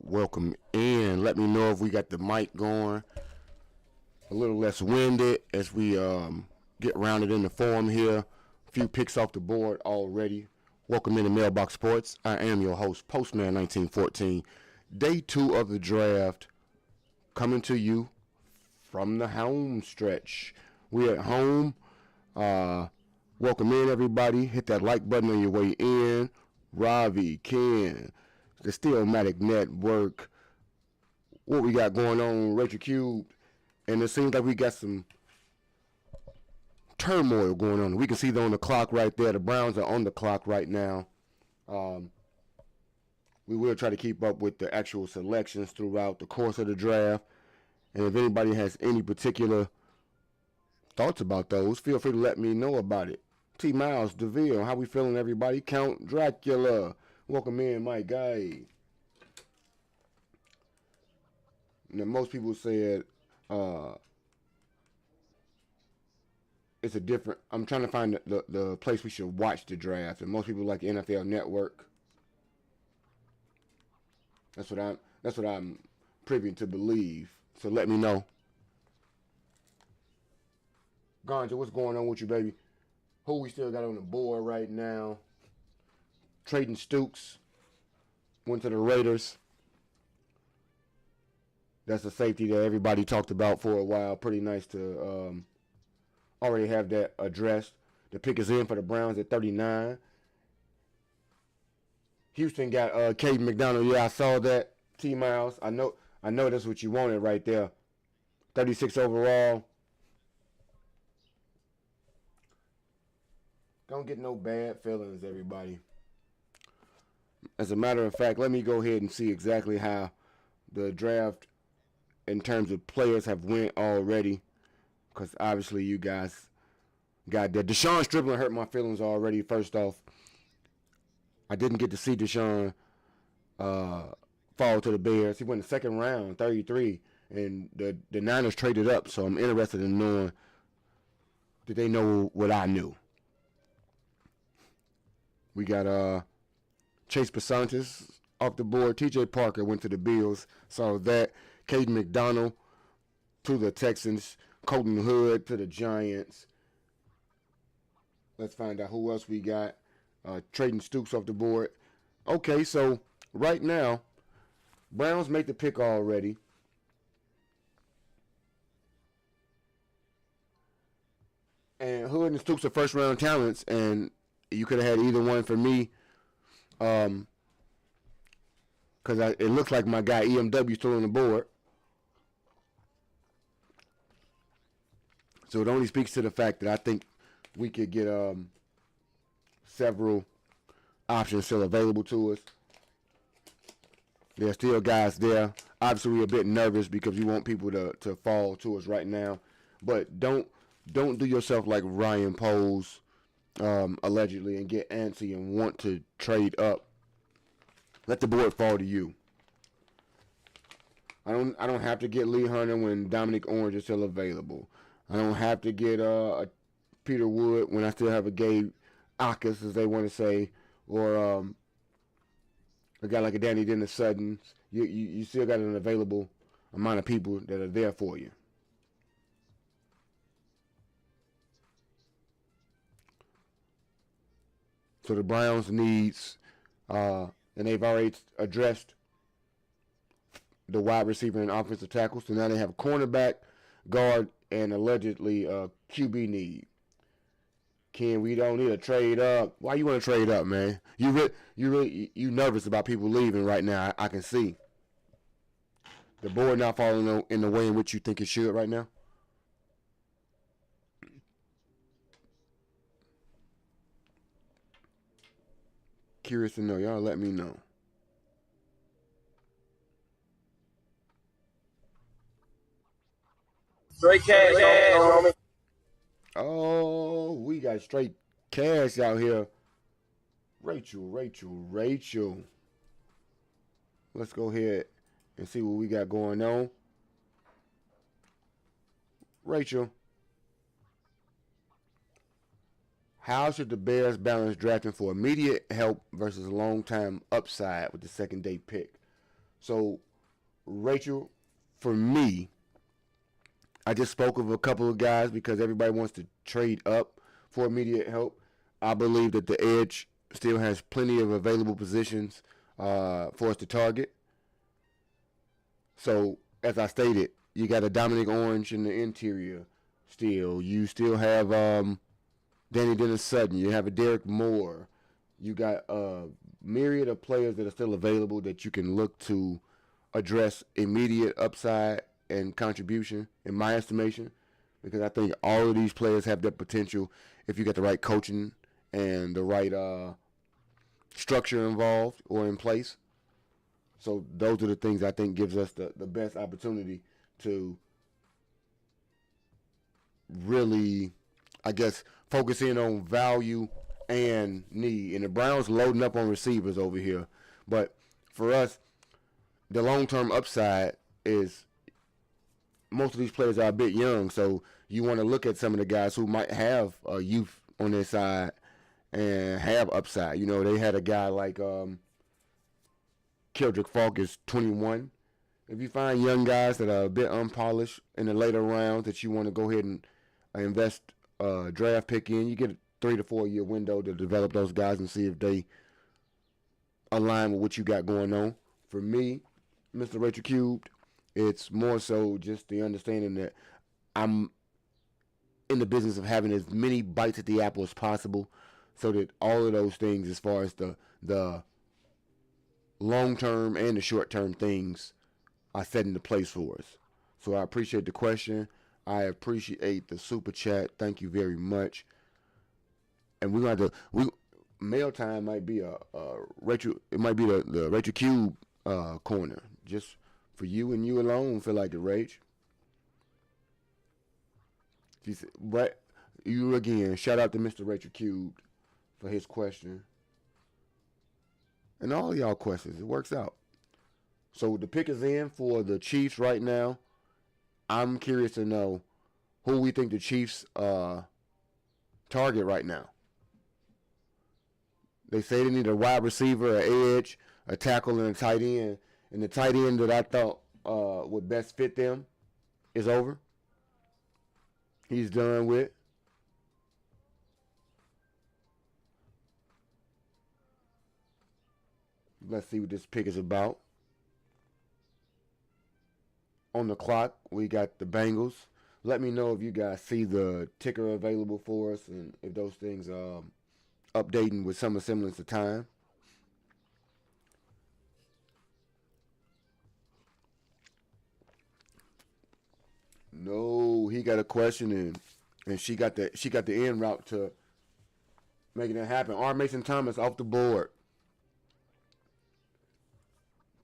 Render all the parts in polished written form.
Welcome in. Let me know if we got the mic going. A little less winded as we get rounded in the form here. A few picks off the board already. Welcome into Mailbox Sports. I am your host, Postman 1914. Day 2 of the draft coming to you from the home stretch. We're at home. Welcome in, everybody. Hit that like button on your way in. Ravi, Ken, the Steelmatic Network. What we got going on, Rachel Cube. And it seems like we got some turmoil going on. We can see them on the clock right there. The Browns are on the clock right now. We will try to keep up with the actual selections throughout the course of the draft. And if anybody has any particular thoughts about those, feel free to let me know about it. T. Miles, DeVille, how we feeling, everybody? Count Dracula. Welcome in, my guy. Now, most people said it's a different. I'm trying to find the place we should watch the draft, and most people like the NFL Network. That's what I'm privy to believe. So let me know. Ganja, what's going on with you, baby? Who we still got on the board right now? Trading Stooks went to the Raiders. That's a safety that everybody talked about for a while. Pretty nice to already have that addressed. The pick is in for the Browns at 39. Houston got Caden McDonald. Yeah, I saw that. T. Miles. I know that's what you wanted right there. 36 overall. Don't get no bad feelings, everybody. As a matter of fact, let me go ahead and see exactly how the draft in terms of players have went already, because obviously you guys got that. Deshaun Stribling hurt my feelings already. First off, I didn't get to see Deshaun fall to the Bears. He went the second round, 33, and the Niners traded up, so I'm interested in knowing, did they know what I knew? We got Chase Pasantis off the board. TJ Parker went to the Bills. Saw that. Caden McDonald to the Texans. Colton Hood to the Giants. Let's find out who else we got. Trading Stooks off the board. Okay, so right now, Browns make the pick already. And Hood and Stooks are first-round talents, and you could have had either one for me. Because it looks like my guy EMW still on the board. So it only speaks to the fact that I think we could get several options still available to us. There's still guys there. Obviously, we're a bit nervous because we want people to fall to us right now. But don't do yourself like Ryan Poles allegedly and get antsy and want to trade up. Let the board fall to you. I don't have to get Lee Hunter when Dominic Orange is still available. I don't have to get a Peter Wood when I still have a Gabe Akers, as they want to say, or a guy like a Danny Dennis Sutton, you still got an available amount of people that are there for you. So the Browns needs, and they've already addressed the wide receiver and offensive tackle. So now they have a cornerback, guard, and allegedly QB need. Ken, we don't need to trade up. Why you want to trade up, man? You nervous about people leaving right now. I can see the board not falling in the way in which you think it should right now. Curious to know. Y'all let me know. Straight cash, homie. Oh, we got straight cash out here. Rachel. Let's go ahead and see what we got going on. Rachel, how should the Bears balance drafting for immediate help versus long-time upside with the second-day pick? So, Rachel, for me, I just spoke of a couple of guys because everybody wants to trade up for immediate help. I believe that the edge still has plenty of available positions for us to target. So, as I stated, you got a Dominic Orange in the interior still. You still have Danny Dennis Sutton. You have a Derek Moore. You got a myriad of players that are still available that you can look to address immediate upside and contribution, in my estimation, because I think all of these players have their potential if you get the right coaching and the right structure involved or in place. So those are the things I think gives us the best opportunity to really, I guess, focus in on value and need. And the Browns loading up on receivers over here. But for us, the long-term upside is most of these players are a bit young, so you want to look at some of the guys who might have youth on their side and have upside. You know, they had a guy like Keldrick Falk is 21. If you find young guys that are a bit unpolished in the later rounds that you want to go ahead and invest a draft pick in, you get a 3 to 4 year window to develop those guys and see if they align with what you got going on. For me, Mr. Rachel Cubed, it's more so just the understanding that I'm in the business of having as many bites at the apple as possible so that all of those things as far as the long-term and the short-term things are set into place for us. So I appreciate the question. I appreciate the super chat. Thank you very much. And we're going to mail time might be a Rachel. It might be the Rachel Cube corner just for you and you alone. Feel like it, Rach. She said, but you again. Shout out to Mr. Rachel Cube for his question and all y'all questions. It works out. So the pick is in for the Chiefs right now. I'm curious to know who we think the Chiefs target right now. They say they need a wide receiver, an edge, a tackle, and a tight end. And the tight end that I thought would best fit them is over. He's done with. Let's see what this pick is about. On the clock, we got the Bengals. Let me know if you guys see the ticker available for us and if those things updating with some semblance of time. No, he got a question and she got the en route to making it happen. R. Mason Thomas off the board.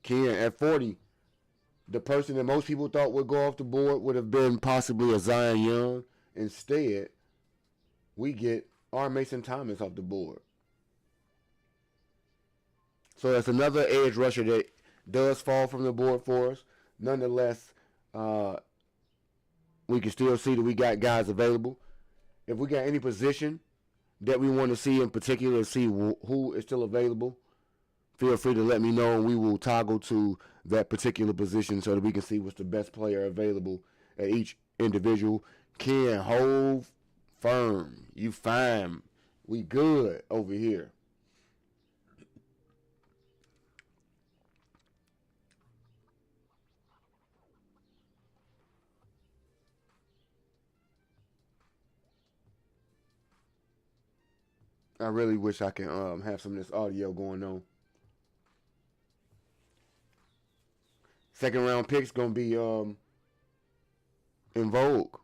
Ken at 40. The person that most people thought would go off the board would have been possibly a Zion Young. Instead, we get R. Mason Thomas off the board. So that's another edge rusher that does fall from the board for us. Nonetheless, we can still see that we got guys available. If we got any position that we want to see in particular, see who is still available feel free to let me know, and we will toggle to that particular position so that we can see what's the best player available at each individual. Ken, hold firm. You fine. We good over here. I really wish I can have some of this audio going on. Second round picks gonna be in vogue.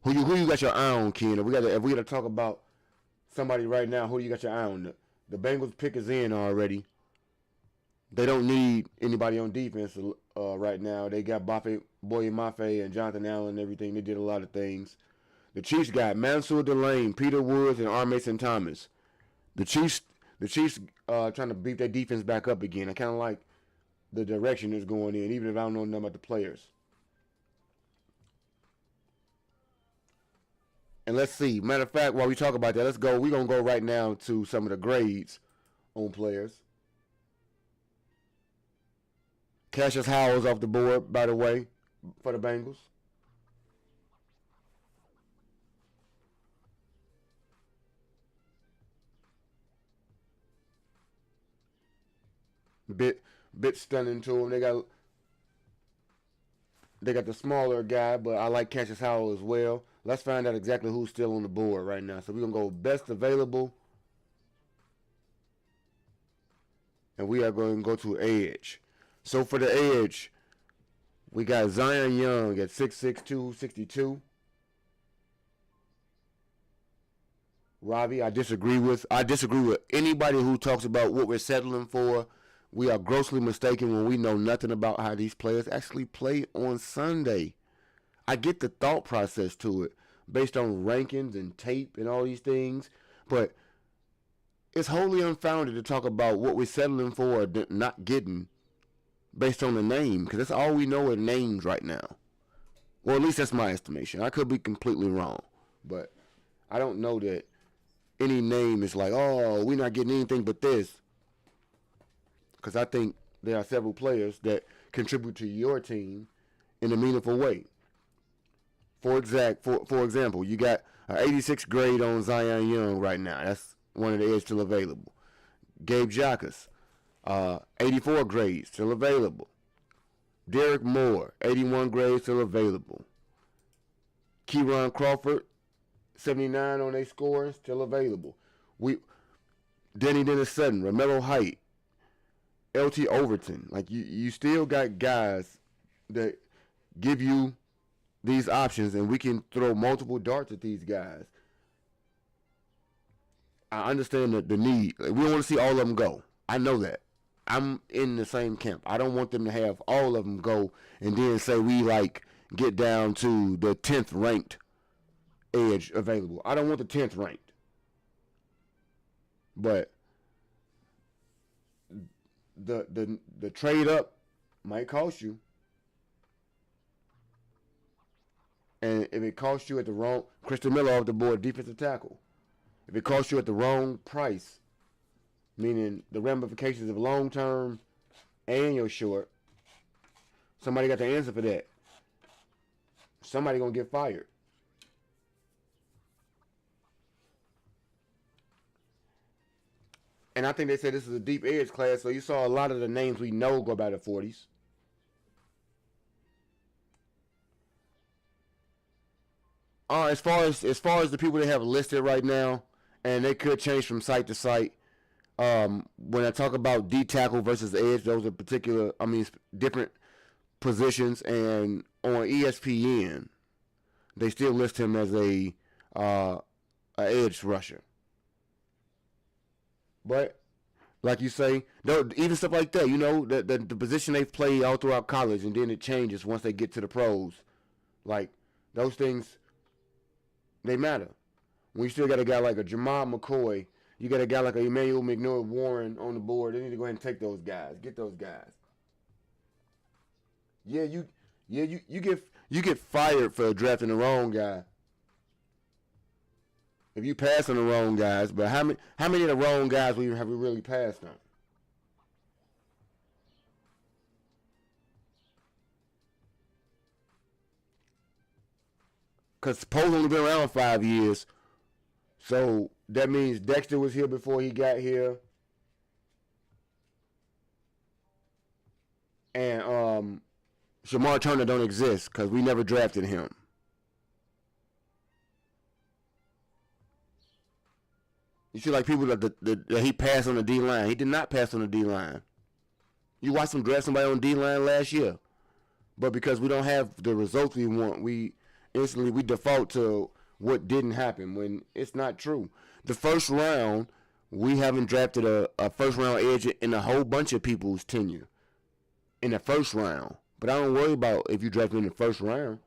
Who you got your eye on, Ken? If we gotta talk about somebody right now, who you got your eye on? The Bengals pick is in already. They don't need anybody on defense right now. They got Boye Mafe and Jonathan Allen and everything. They did a lot of things. The Chiefs got Mansour Delane, Peter Woods, and R. Mason Thomas. The Chiefs trying to beat their defense back up again. I kind of like the direction it's going in, even if I don't know nothing about the players. And let's see. Matter of fact, while we talk about that, we're going to go right now to some of the grades on players. Cassius Howell's off the board, by the way, for the Bengals. Bit stunning to him. They got the smaller guy, but I like Cassius Howell as well. Let's find out exactly who's still on the board right now. So we're gonna go best available, and we are going to go to edge. So for the edge, we got Zion Young at 6'6", 262. Robbie, I disagree with anybody who talks about what we're settling for. We are grossly mistaken when we know nothing about how these players actually play on Sunday. I get the thought process to it based on rankings and tape and all these things, but it's wholly unfounded to talk about what we're settling for or not getting based on the name, because that's all we know are names right now. Well, at least that's my estimation. I could be completely wrong, but I don't know that any name is like, oh, we're not getting anything but this. Because I think there are several players that contribute to your team in a meaningful way. For example, you got an 86 grade on Zion Young right now. That's one of the edge still available. Gabe Jacas, 84 grade, still available. Derek Moore, 81 grade, still available. Keyron Crawford, 79 on their score, still available. Denny Dennis Sutton, Romello Height, LT Overton. Like you still got guys that give you these options, and we can throw multiple darts at these guys. I understand the need. Like, we don't want to see all of them go. I know that. I'm in the same camp. I don't want them to have all of them go and then say we get down to the 10th ranked edge available. I don't want the 10th ranked. But the trade up might cost you. And if it costs you at the wrong, Christian Miller off the board, defensive tackle. If it costs you at the wrong price, meaning the ramifications of long term and your short, somebody got the answer for that. Somebody gonna get fired. And I think they said this is a deep edge class, so you saw a lot of the names we know go by the 40s. As far as the people they have listed right now, and they could change from site to site. When I talk about D tackle versus edge, those are different positions. And on ESPN, they still list him as a edge rusher. But like you say, even stuff like that, the position they've played all throughout college, and then it changes once they get to the pros. Like those things, they matter. When you still got a guy like a Jamal McCoy, you got a guy like a Emmanuel McNoy Warren on the board. They need to go ahead and take those guys. Get those guys. Yeah, you get fired for drafting the wrong guy. if you pass on the wrong guys, but how many of the wrong guys have we really passed on? Because Poe's only been around 5 years, so that means Dexter was here before he got here, and Shamar Turner don't exist because we never drafted him. You see, like people that he passed on the D line. He did not pass on the D line. You watched him draft somebody on D line last year, but because we don't have the results we want, we default to what didn't happen when it's not true. The first round, we haven't drafted a first round edge in a whole bunch of people's tenure in the first round. But I don't worry about if you draft him in the first round.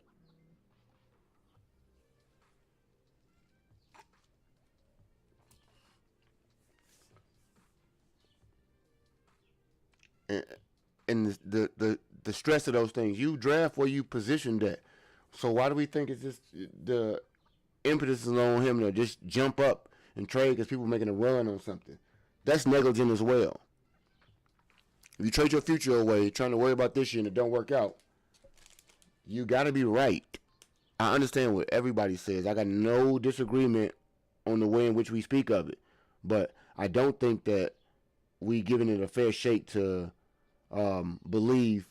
And the stress of those things, you draft where you positioned at. So why do we think it's just the impetus is on him to just jump up and trade because people making a run on something? That's negligent as well. If you trade your future away trying to worry about this year and it don't work out, you got to be right. I understand what everybody says. I got no disagreement on the way in which we speak of it. But I don't think that we giving it a fair shake to believe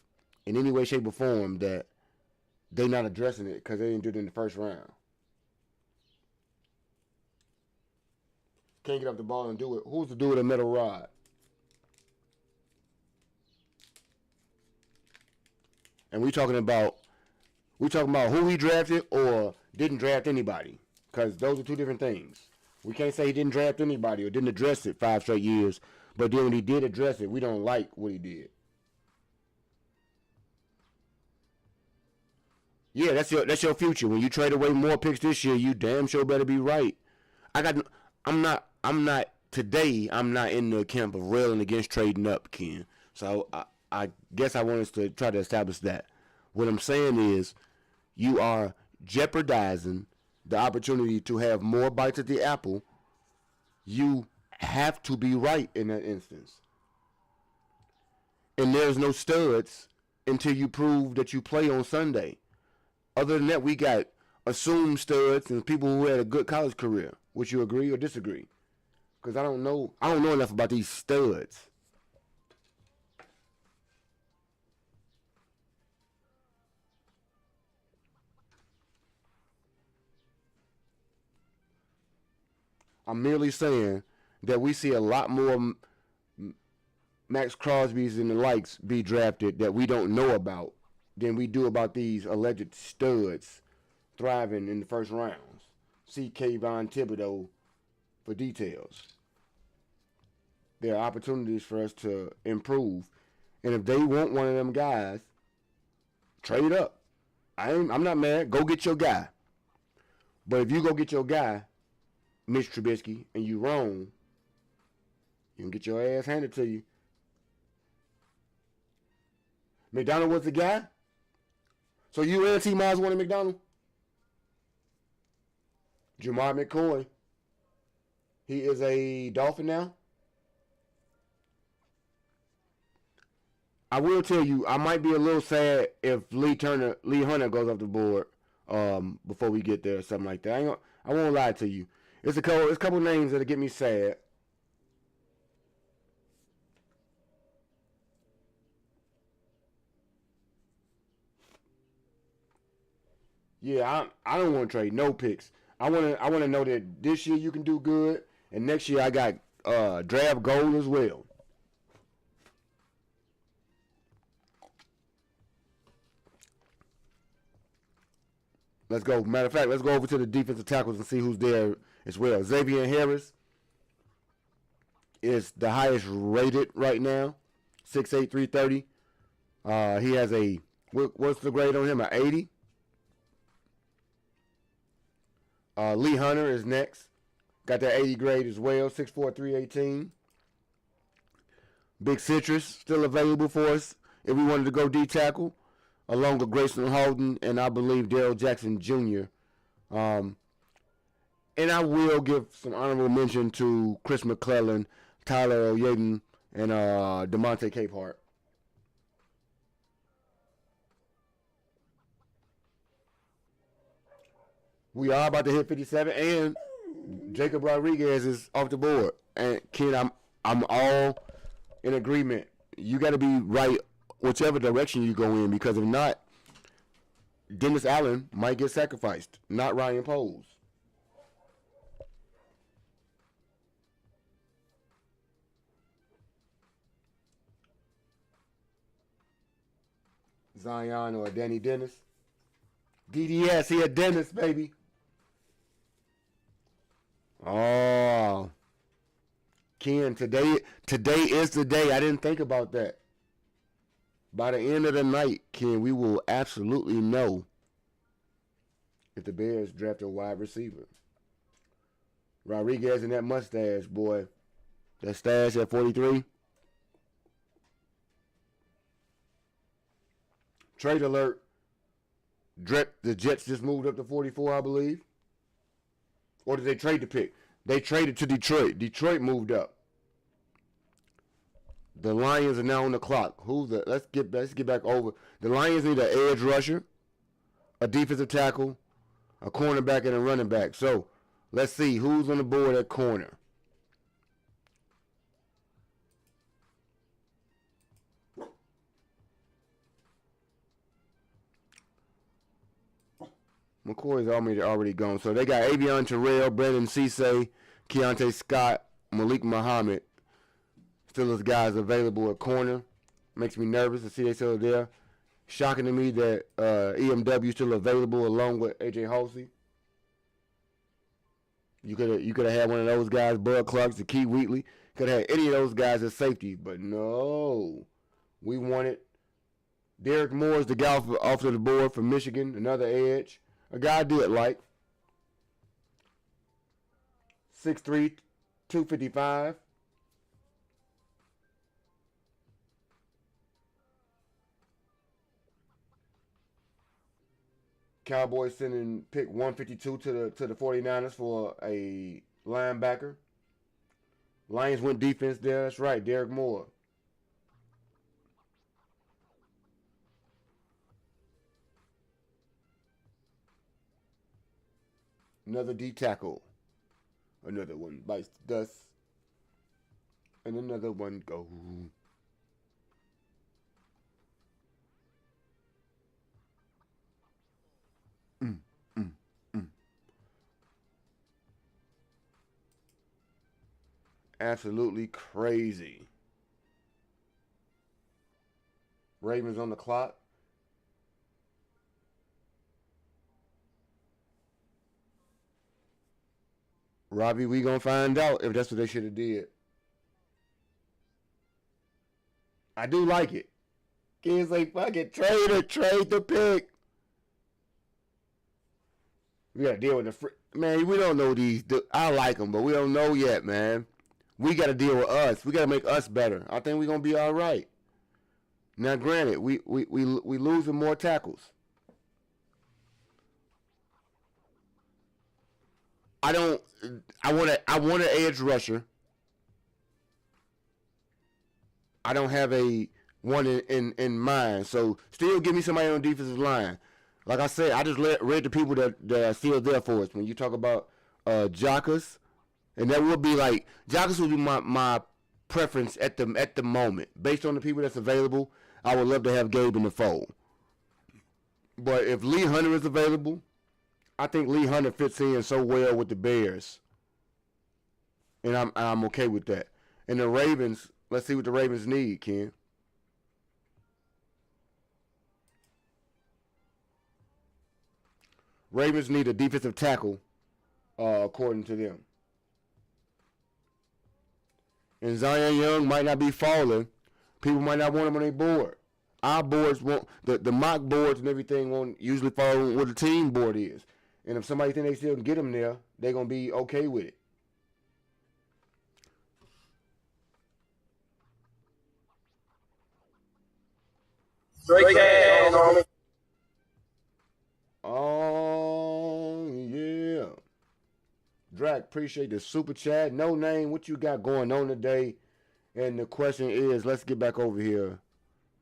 in any way, shape, or form that they're not addressing it because they didn't do it in the first round. Can't get up the ball and do it. Who's to do it a metal rod? And we talking about who he drafted or didn't draft anybody, because those are two different things. We can't say he didn't draft anybody or didn't address it 5 straight years, but then when he did address it, we don't like what he did. Yeah, that's your future. When you trade away more picks this year, you damn sure better be right. I'm not today. I'm not in the camp of railing against trading up, Ken. So I guess I want us to try to establish that. What I'm saying is, you are jeopardizing the opportunity to have more bites at the apple. You have to be right in that instance. And there's no studs until you prove that you play on Sunday. Other than that, we got assumed studs and people who had a good college career. Would you agree or disagree? Because I don't know enough about these studs. I'm merely saying that we see a lot more Max Crosby's and the likes be drafted that we don't know about than we do about these alleged studs thriving in the first rounds. See Kayvon Thibodeau for details. There are opportunities for us to improve. And if they want one of them guys, trade up. I'm not mad. Go get your guy. But if you go get your guy, Mitch Trubisky, and you wrong, you can get your ass handed to you. McDonald was the guy? So you and T. Miles wanted McDonald? Jamar McCoy. He is a Dolphin now? I will tell you, I might be a little sad if Lee Hunter goes off the board before we get there or something like that. I won't lie to you. It's a couple names that'll get me sad. Yeah, I don't want to trade no picks. I want to know that this year you can do good, and next year I got draft gold as well. Let's go. Matter of fact, let's go over to the defensive tackles and see who's there as well. Xavier Harris is the highest rated right now, 6'8", 330. He has what's the grade on him? An 80. Lee Hunter is next. Got that 80 grade as well, 6'4", 318. Big Citrus still available for us if we wanted to go D tackle, along with Grayson Holden and I believe Darrell Jackson Jr. And I will give some honorable mention to Chris McClellan, Tyler O'Yeaton, and DeMonte Capehart. We are about to hit 57, and Jacob Rodriguez is off the board. And Ken, I'm all in agreement. You got to be right whichever direction you go in, because if not, Dennis Allen might get sacrificed, not Ryan Poles. Zion or Danny Dennis. DDS, he a Dennis, baby. Oh, Ken, today is the day. I didn't think about that. By the end of the night, Ken, we will absolutely know if the Bears draft a wide receiver. Rodriguez and that mustache, boy. That stash at 43. Trade alert. The Jets just moved up to 44, I believe. Or did they trade the pick? They traded to Detroit. Detroit moved up. The Lions are now on the clock. Let's get back over. The Lions need an edge rusher, a defensive tackle, a cornerback, and a running back. So let's see who's on the board at corner. McCoy's already gone. So they got Avion Terrell, Brandon Cisse, Keontae Scott, Malik Muhammad. Still those guys available at corner. Makes me nervous to see they still there. Shocking to me that EMW still available along with AJ Halsey. You could have had one of those guys, Bud Clark, Keith Wheatley. Could have had any of those guys as safety, but no. We wanted Derek Moore's the guy off to the board from Michigan, another edge. A guy I did like. 6'3", 255. Cowboys sending pick 152 to the 49ers for a linebacker. Lions went defense there. That's right, Derek Moore. Another D tackle. Another one bites the dust. And another one goes. Mm, mm, mm. Absolutely crazy. Ravens on the clock. Robbie, we gonna find out if that's what they should have did. I do like it. Kids like, fuck it, trade the pick. We gotta deal with man. We don't know these. I like them, but we don't know yet, man. We gotta deal with us. We gotta make us better. I think we gonna be all right. Now, granted, we losing more tackles. I don't. I want an edge rusher. I don't have a one in mind. So still give me somebody on the defensive line. Like I said, I just read the people that are still there for us. When you talk about Jacques, and that would be like Jacques would be my preference at the moment. Based on the people that's available, I would love to have Gabe in the fold. But if Lee Hunter is available, I think Lee Hunter fits in so well with the Bears. And I'm okay with that. And the Ravens, let's see what the Ravens need, Ken. Ravens need a defensive tackle, according to them. And Zion Young might not be falling. People might not want him on their board. Our boards won't, the mock boards and everything won't usually follow what the team board is. And if somebody think they still can get him there, they're going to be okay with it. Straight cash, homie. Oh, yeah. Drac, appreciate the super chat. No name, what you got going on today? And the question is, let's get back over here,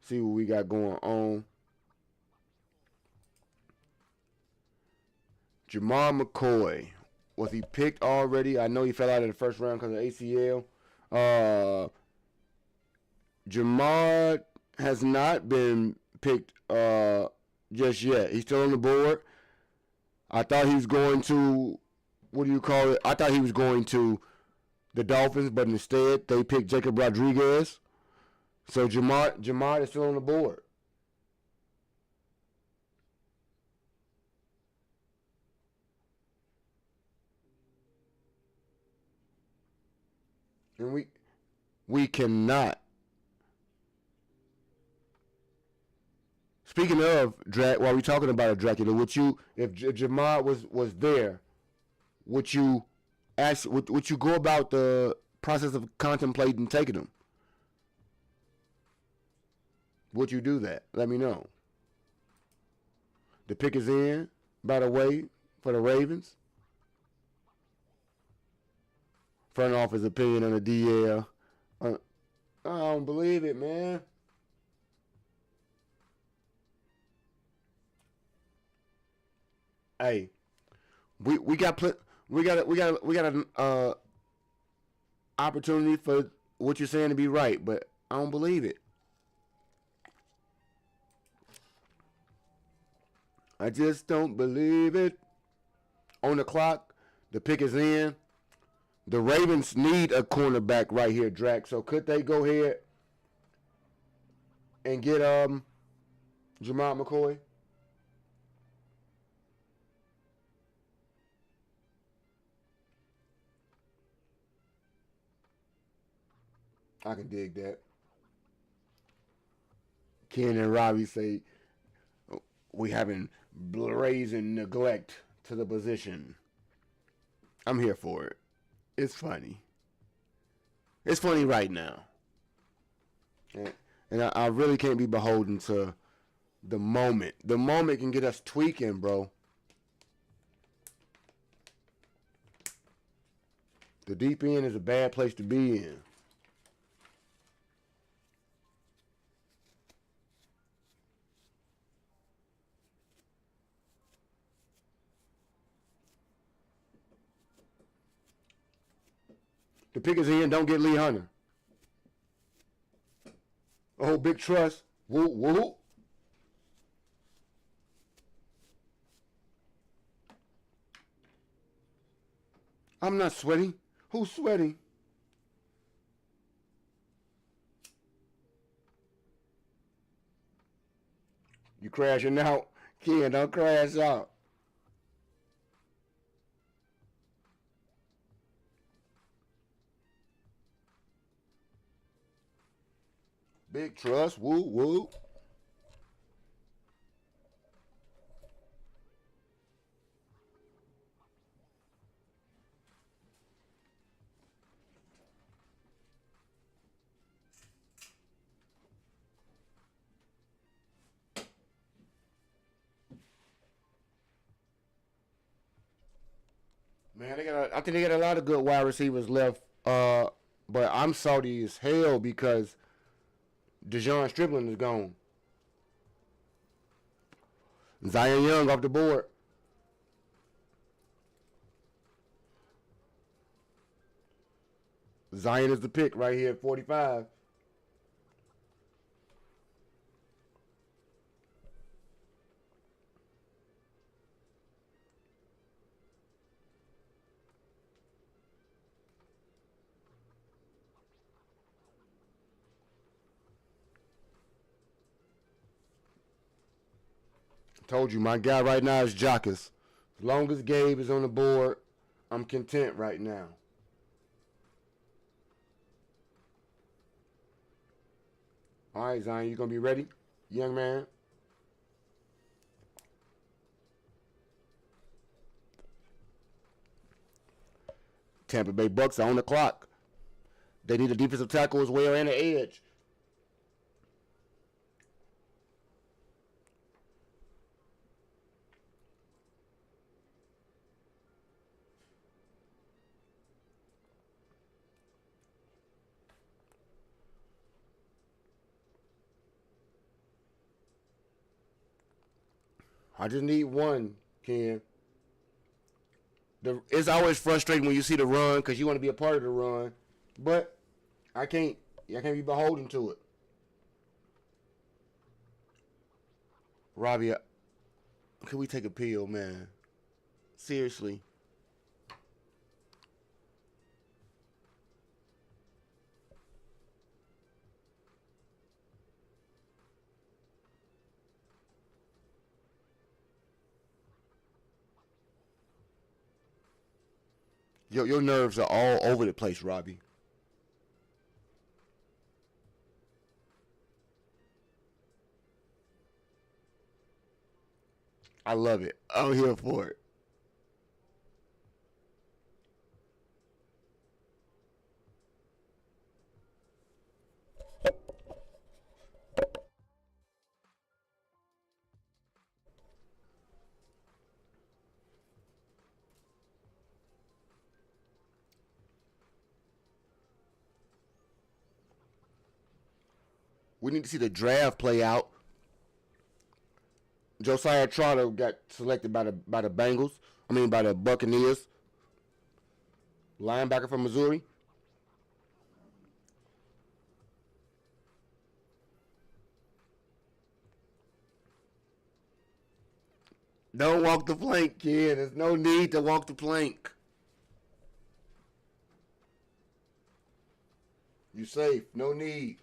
see what we got going on. Jamar McCoy, was he picked already? I know he fell out of the first round because of ACL. Jamar has not been picked just yet. He's still on the board. I thought he was going to, what do you call it? I thought he was going to the Dolphins, but instead they picked Jacob Rodriguez. So Jamar is still on the board. And we cannot. Speaking of while we're talking about a Dracula, would you, if Jamar was there, would you would you go about the process of contemplating taking him? Would you do that? Let me know. The pick is in, by the way, for the Ravens. Front office opinion on the DL. I don't believe it, man. Hey, we got an opportunity for what you're saying to be right, but I don't believe it. I just don't believe it. On the clock, the pick is in. The Ravens need a cornerback right here, Drac. So could they go ahead and get Jamar McCoy? I can dig that. Ken and Robbie say we having brazen neglect to the position. I'm here for it. It's funny. It's funny right now. And I really can't be beholden to the moment. The moment can get us tweaking, bro. The deep end is a bad place to be in. The pick is in. Don't get Lee Hunter. Oh, big trust. Woo, woo. I'm not sweating. Who's sweating? You crashing out? Ken, don't crash out. Big trust. Woo, woo. Man, I think they got a lot of good wide receivers left. But I'm salty as hell because Dejon Strickland is gone. Zion Young off the board. Zion is the pick right here at 45. Told you, my guy right now is Jockus. As long as Gabe is on the board, I'm content right now. All right, Zion, you going to be ready, young man? Tampa Bay Bucks are on the clock. They need a defensive tackle as well and an edge. I just need one, Ken. It's always frustrating when you see the run because you want to be a part of the run, but I can't. I can't be beholden to it. Robbie, can we take a pill, man? Seriously. Your nerves are all over the place, Robbie. I love it. I'm here for it. We need to see the draft play out. Josiah Trotter got selected by the Bengals. I mean by the Buccaneers. Linebacker from Missouri. Don't walk the plank, kid. There's no need to walk the plank. You safe. No need.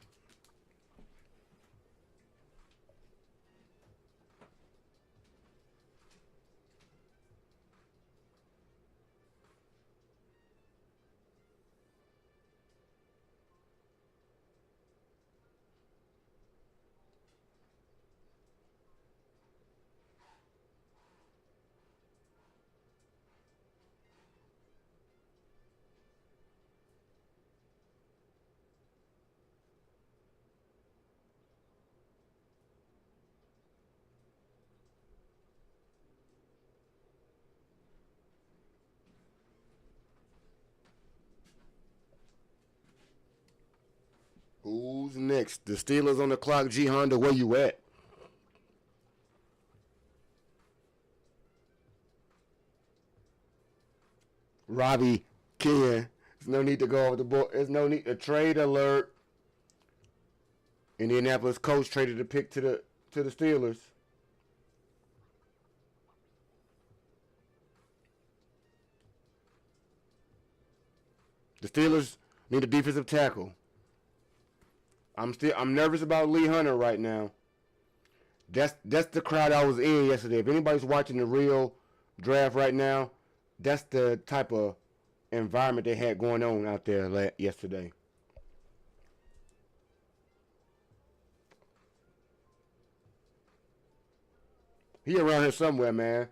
Who's next? The Steelers on the clock. G Honda, where you at? Robbie, Ken. There's no need to go over the board. There's no need. A trade alert. Indianapolis coach traded the pick to the Steelers. The Steelers need a defensive tackle. I'm nervous about Lee Hunter right now. That's the crowd I was in yesterday. If anybody's watching the real draft right now, that's the type of environment they had going on out there yesterday. He around here somewhere, man.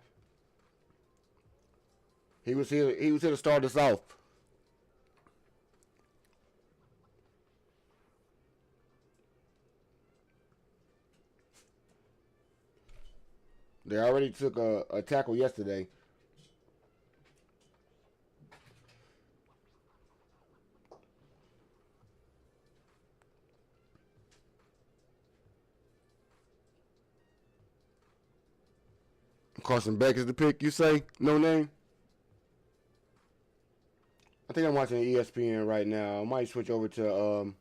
He was here. He was here to start us off. They already took a tackle yesterday. Carson Beck is the pick, you say? No name? I think I'm watching ESPN right now. I might switch over to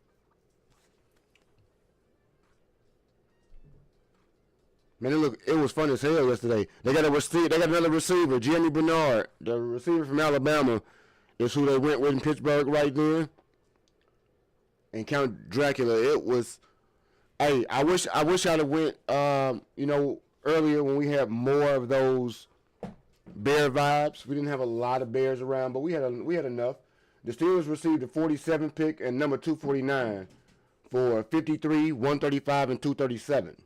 man, it was fun as hell yesterday. They got a receiver. They got another receiver, Jimmy Bernard, the receiver from Alabama, is who they went with in Pittsburgh right there. And Count Dracula. It was. Hey, I wish I'd have went. Earlier when we had more of those bear vibes. We didn't have a lot of bears around, but we had enough. The Steelers received the 47 pick and number 249 for 53, 135, and 237.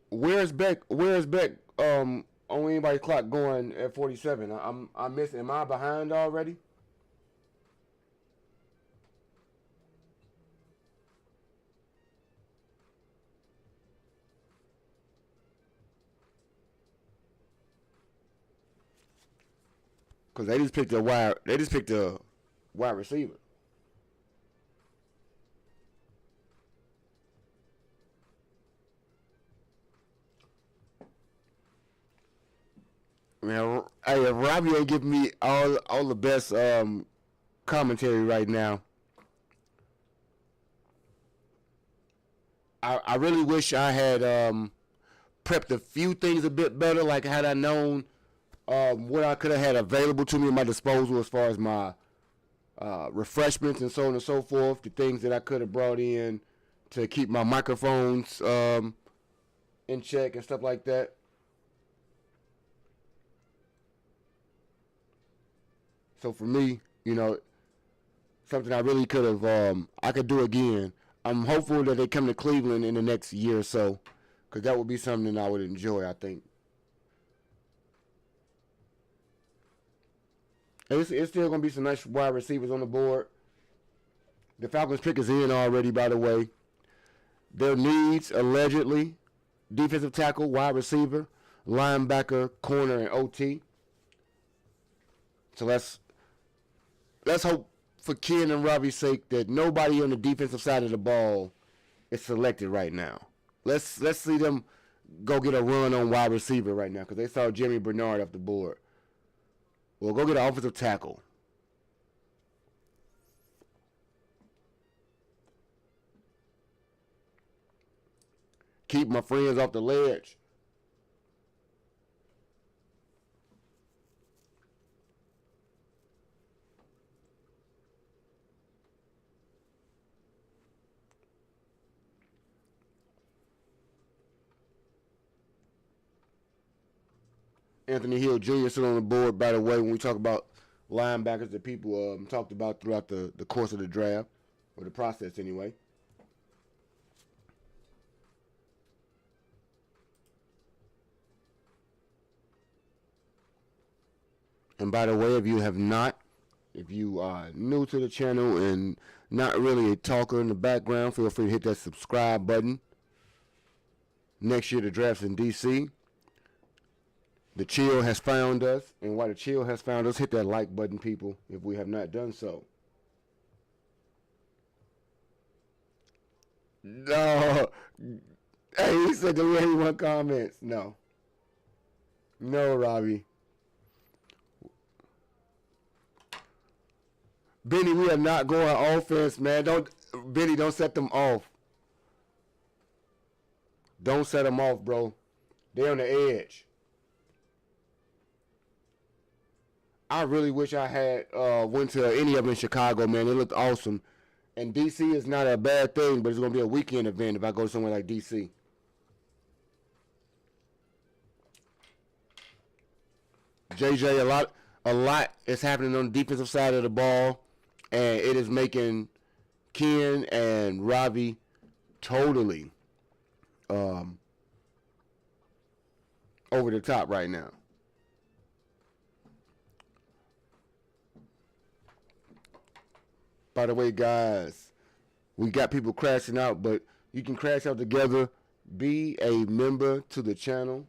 Where's Beck? Where's Beck? On anybody's clock going at 47. I'm missing. Am I behind already? Because they just picked a wide. They just picked a wide receiver. Man, hey, Robbie ain't giving me all the best commentary right now. I really wish I had prepped a few things a bit better. Like had I known what I could have had available to me at my disposal as far as my refreshments and so on and so forth, the things that I could have brought in to keep my microphones in check and stuff like that. So for me, something I really could have, I could do again. I'm hopeful that they come to Cleveland in the next year or so, because that would be something I would enjoy, I think. And it's still going to be some nice wide receivers on the board. The Falcons pick is in already, by the way. Their needs, allegedly, defensive tackle, wide receiver, linebacker, corner, and OT. So let's hope for Ken and Robbie's sake that nobody on the defensive side of the ball is selected right now. Let's see them go get a run on wide receiver right now because they saw Jimmy Bernard off the board. Well, go get an offensive tackle. Keep my friends off the ledge. Anthony Hill Jr. still on the board, by the way, when we talk about linebackers that people talked about throughout the course of the draft, or the process anyway. And by the way, if you are new to the channel and not really a talker in the background, feel free to hit that subscribe button. Next year, the draft's in D.C. The Chill has found us, and while the Chill has found us, hit that like button, people, if we have not done so. No. Hey, he said delete anyone comments. No. No, Robbie. Benny, we are not going offense, man. Benny, don't set them off. Don't set them off, bro. They're on the edge. I really wish I had went to any of them in Chicago, man. It looked awesome. And D.C. is not a bad thing, but it's going to be a weekend event if I go somewhere like D.C. JJ, a lot is happening on the defensive side of the ball, and it is making Ken and Robbie totally over the top right now. By the way, guys, we got people crashing out, but you can crash out together. Be a member to the channel.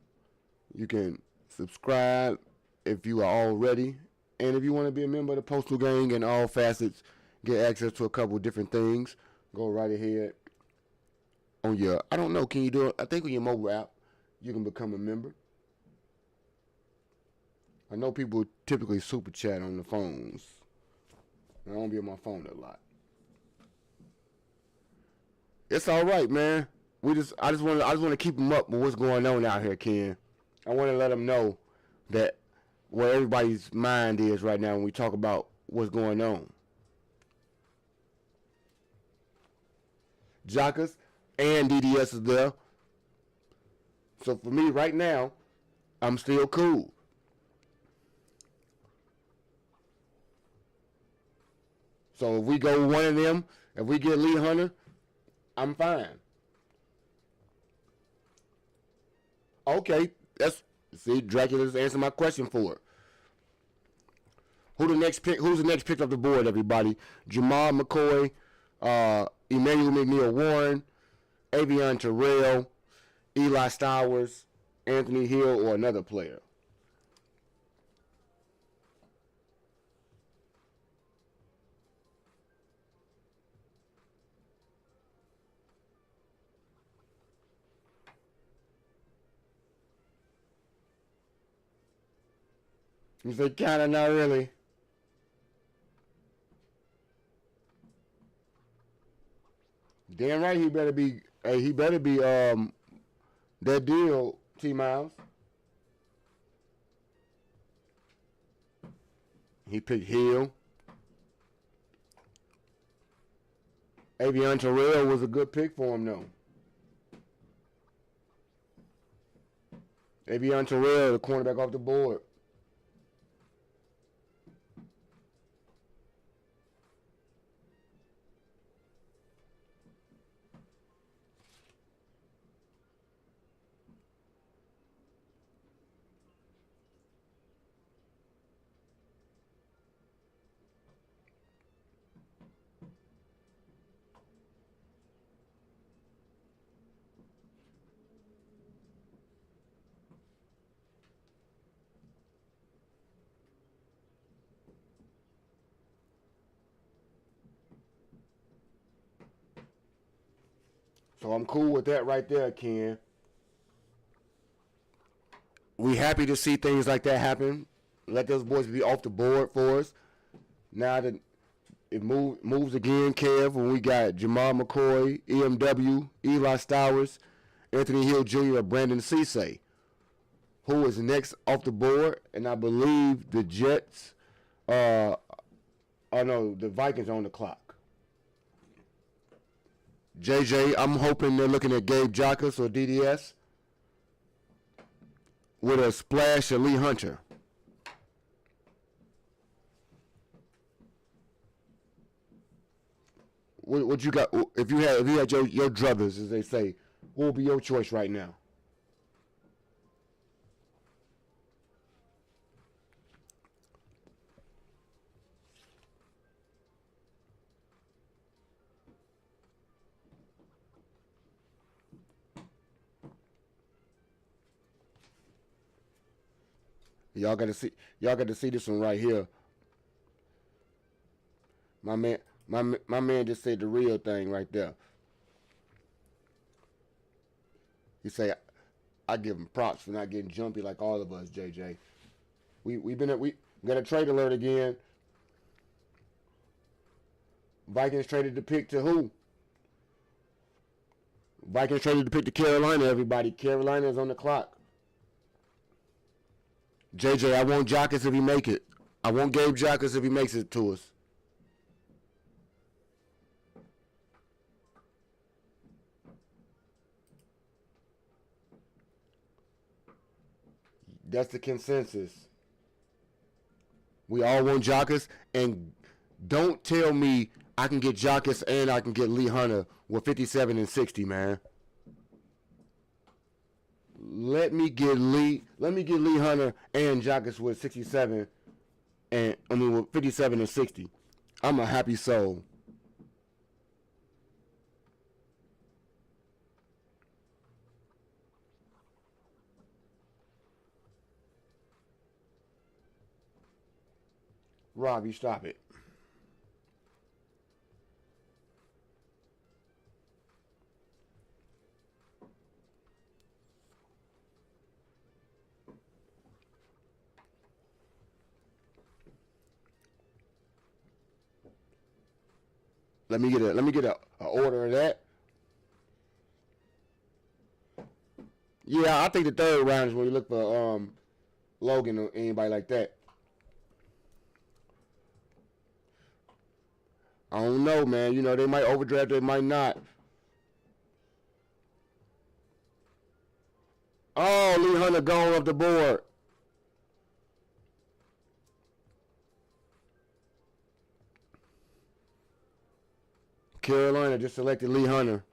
You can subscribe if you are already. And if you want to be a member of the Postal Gang in all facets, get access to a couple of different things, go right ahead on your, I don't know, can you do it? I think on your mobile app, you can become a member. I know people typically super chat on the phones. I don't be on my phone a lot. It's all right, man. I just want to keep them up with what's going on out here, Ken. I want to let them know that where everybody's mind is right now when we talk about what's going on. Jockus and DDS is there. So for me right now, I'm still cool. So if we go one of them, if we get Lee Hunter, I'm fine. Okay, Dracula's answered my question for it. Who's the next pick of the board, everybody? Jamal McCoy, Emmanuel McNeil Warren, Avion Terrell, Eli Stowers, Anthony Hill, or another player? You say kinda, not really. Damn right he better be. Hey, he better be that deal, T Miles. He picked Hill. Avion Terrell was a good pick for him though. Avion Terrell, the cornerback off the board. So I'm cool with that right there, Ken. We happy to see things like that happen. Let those boys be off the board for us. Now that it moves again, Kev, when we got Jamal McCoy, EMW, Eli Stowers, Anthony Hill Jr., and Brandon Cisse, who is next off the board. And I believe the Jets, the Vikings are on the clock. JJ, I'm hoping they're looking at Gabe Jacas or DDS with a splash of Lee Hunter. What you got? If you had your druthers, as they say, what would be your choice right now? Y'all got to see this one right here. My man just said the real thing right there. He say, I give him props for not getting jumpy like all of us, JJ. We got a trade alert again. Vikings traded the pick to who? Vikings traded the pick to Carolina, everybody. Carolina's on the clock. JJ, I want Jacas if he make it. I want Gabe Jacas if he makes it to us. That's the consensus. We all want Jacas, and don't tell me I can get Jacas and I can get Lee Hunter with 57 and 60, man. Let me get Lee Hunter and Jacas with 67 and with 57 and 60. I'm a happy soul. Robbie, stop it. Let me get a order of that. Yeah, I think the third round is when you look for Logan or anybody like that. I don't know, man. You know, they might overdraft, they might not. Oh, Lee Hunter gone off the board. Carolina just selected Lee Hunter.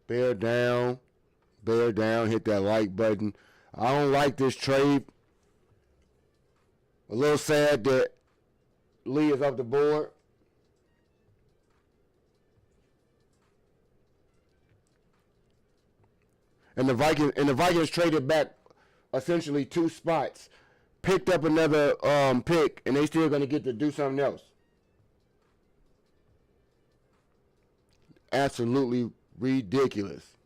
Bear down, hit that like button. I don't like this trade. A little sad that Lee is off the board. And the Vikings traded back essentially 2 spots, picked up another pick, and they still gonna get to do something else. Absolutely Ridiculous.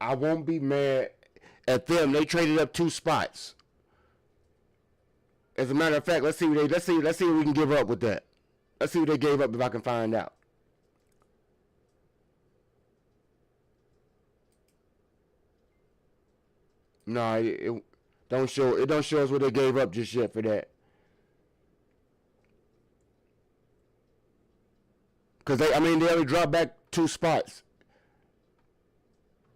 I won't be mad at them. They traded up 2 spots. As a matter of fact, let's see what we can give up with that. Let's see what they gave up if I can find out. No, it don't show. It don't show us what they gave up just yet for that. Because they only dropped back 2 spots,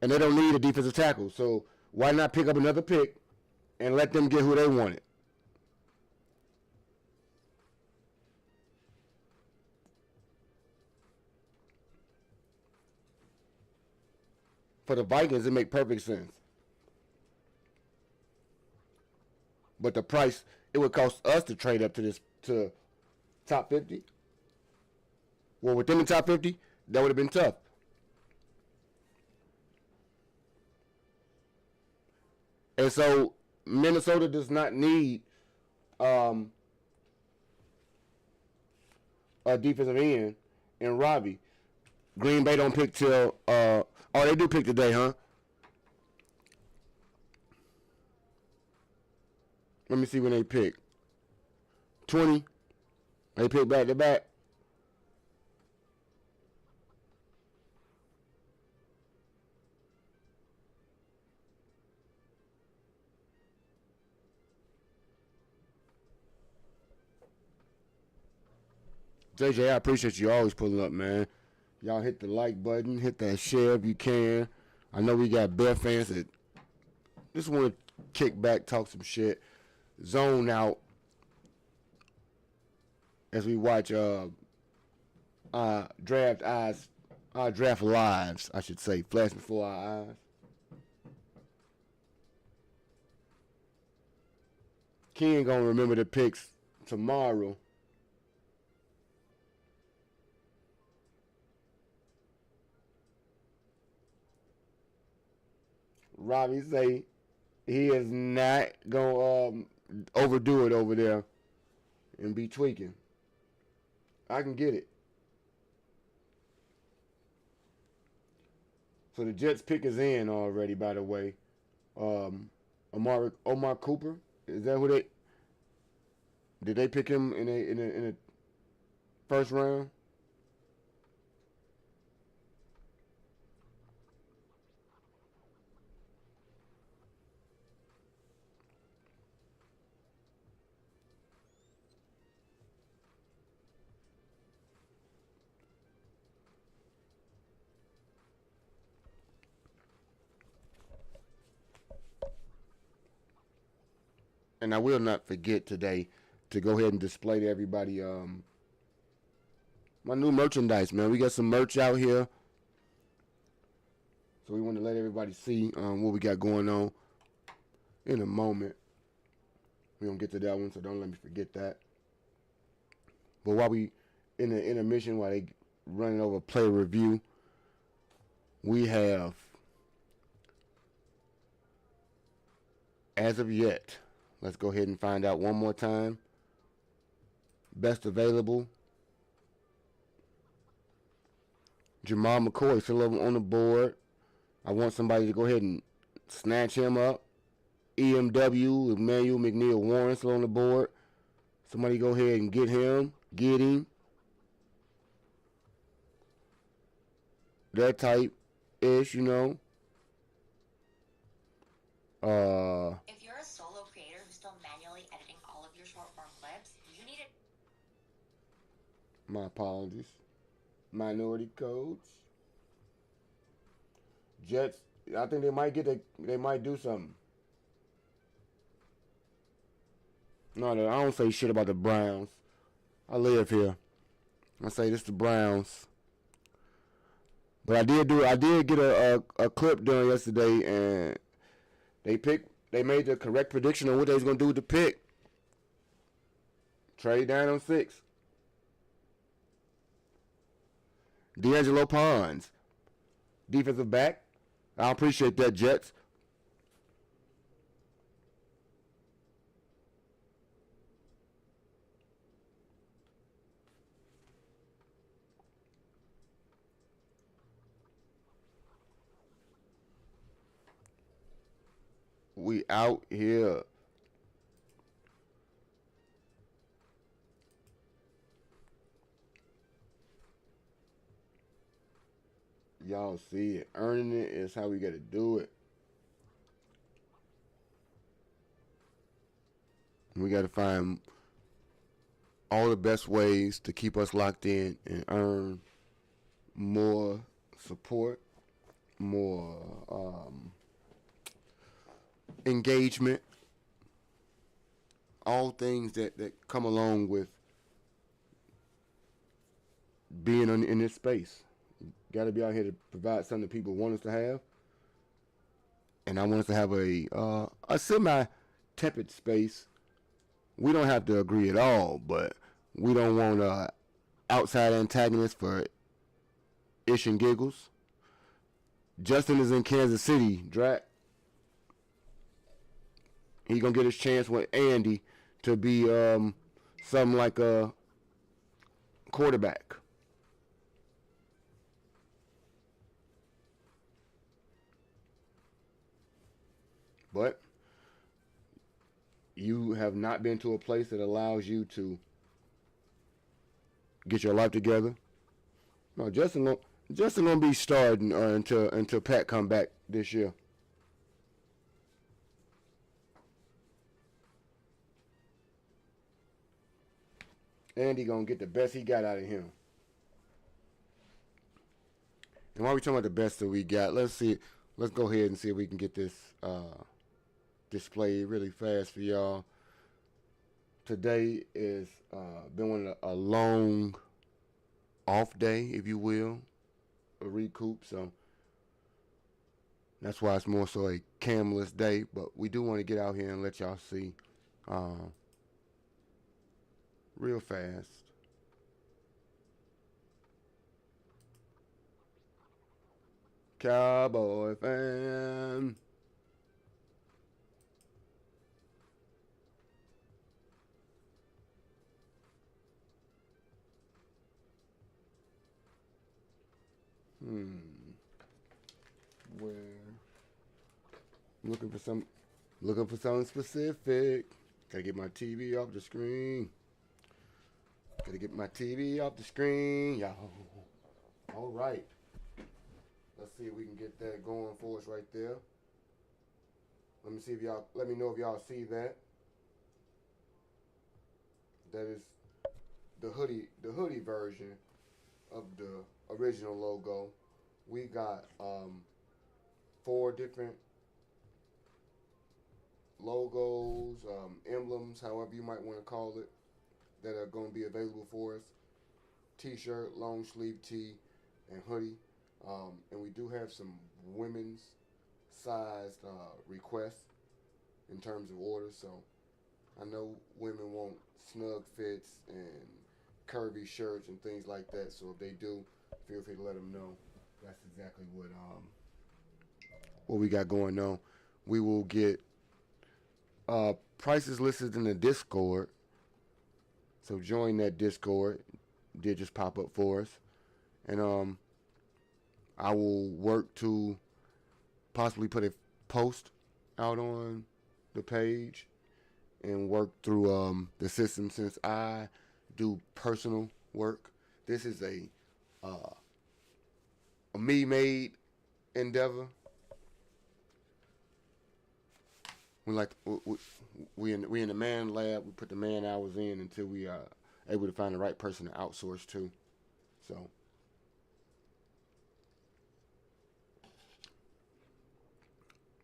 and they don't need a defensive tackle. So why not pick up another pick and let them get who they wanted? For the Vikings, it make perfect sense. But the price, it would cost us to trade up to top 50. Well, within the top 50, that would have been tough. And so Minnesota does not need a defensive end in Robbie. Green Bay don't pick till they do pick today, huh? Let me see when they pick. 20. They pick back to back. JJ, I appreciate you always pulling up, man. Y'all hit the like button, hit that share if you can. I know we got Bear fans that just want to kick back, talk some shit, zone out as we watch draft lives, I should say, flash before our eyes. Ken gonna remember the picks tomorrow. Robbie say he is not gonna overdo it over there and be tweaking. I can get it. So the Jets pick is in already, by the way. Omar Cooper, is that who did they pick him in a first round? And I will not forget today to go ahead and display to everybody my new merchandise, man. We got some merch out here. So we want to let everybody see what we got going on in a moment. We're going to get to that one, so don't let me forget that. But while we in the intermission, while they running over player review, we have, as of yet, let's go ahead and find out one more time. Best available. Jamal McCoy still on the board. I want somebody to go ahead and snatch him up. EMW, Emmanuel McNeil Warren still on the board. Somebody go ahead and get him. Get him. That type-ish, you know. If you're a solo creator who's still manually editing all of your short-form clips, you need it. My apologies. Minority codes. Jets, I think they might do something. No, I don't say shit about the Browns. I live here. I say this the Browns. But I did get a clip done yesterday, and they made the correct prediction on what they was gonna do with the pick. Trade down on 6. D'Angelo Pons, defensive back. I appreciate that, Jets. We out here. Y'all see it. Earning it is how we got to do it. We got to find all the best ways to keep us locked in and earn more support, more engagement, all things that come along with being in this space. Got to be out here to provide something that people want us to have, and I want us to have a semi-tepid space. We don't have to agree at all, but we don't want outside antagonists for ish and giggles. Justin is in Kansas City, Drac. He gonna get his chance with Andy to be something like a quarterback. But you have not been to a place that allows you to get your life together. No, Justin gonna be starting until Pat come back this year. Andy gonna get the best he got out of him. And while we talking about the best that we got, let's go ahead and see if we can get this displayed really fast for y'all. Today is been a long off day, if you will, a recoup. So that's why it's more so a camless day. But we do want to get out here and let y'all see real fast. Cowboy fan. Where? Looking for something specific. Gotta get my TV off the screen. Y'all. All right. Let's see if we can get that going for us right there. Let me know if y'all see that. That is the hoodie version of the original logo. We got 4 different logos, emblems, however you might want to call it, that are going to be available for us. T-shirt, long sleeve tee, and hoodie. And we do have some women's sized requests in terms of orders. So I know women want snug fits and curvy shirts and things like that. So if they do, feel free to let them know. That's exactly what we got going on. We will get prices listed in the Discord. So join that Discord. It did just pop up for us. And I will work to possibly put a post out on the page and work through the system, since I do personal work. This is a me-made endeavor. We in the man lab. We put the man hours in until we are able to find the right person to outsource to. So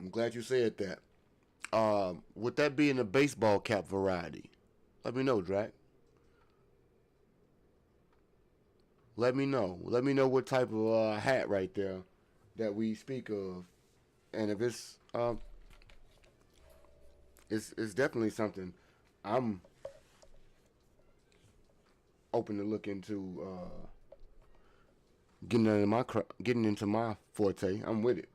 I'm glad you said that. With that being the baseball cap variety, let me know, Drac. Let me know. Let me know what type of hat right there that we speak of, and if it's definitely something I'm open to look into. Getting into my forte. I'm with it.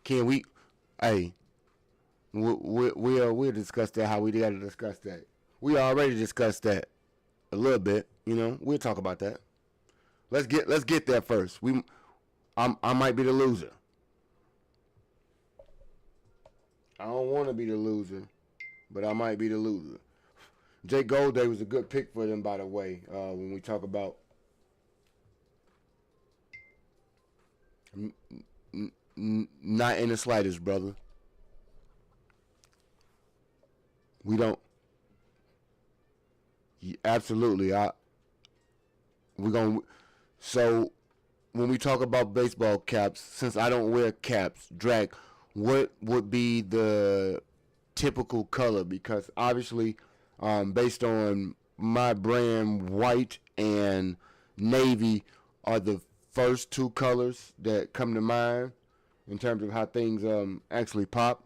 Can we? Hey, we'll discuss that. How we got to discuss that. We already discussed that a little bit. We'll talk about that. Let's get there first. I might be the loser. I don't want to be the loser, but I might be the loser. Jake Golday was a good pick for them, by the way. When we talk about not in the slightest, brother. We don't. Absolutely. We're gonna. So when we talk about baseball caps, since I don't wear caps, Drake, what would be the typical color? Because obviously, based on my brand, white and navy are the first two colors that come to mind in terms of how things actually pop.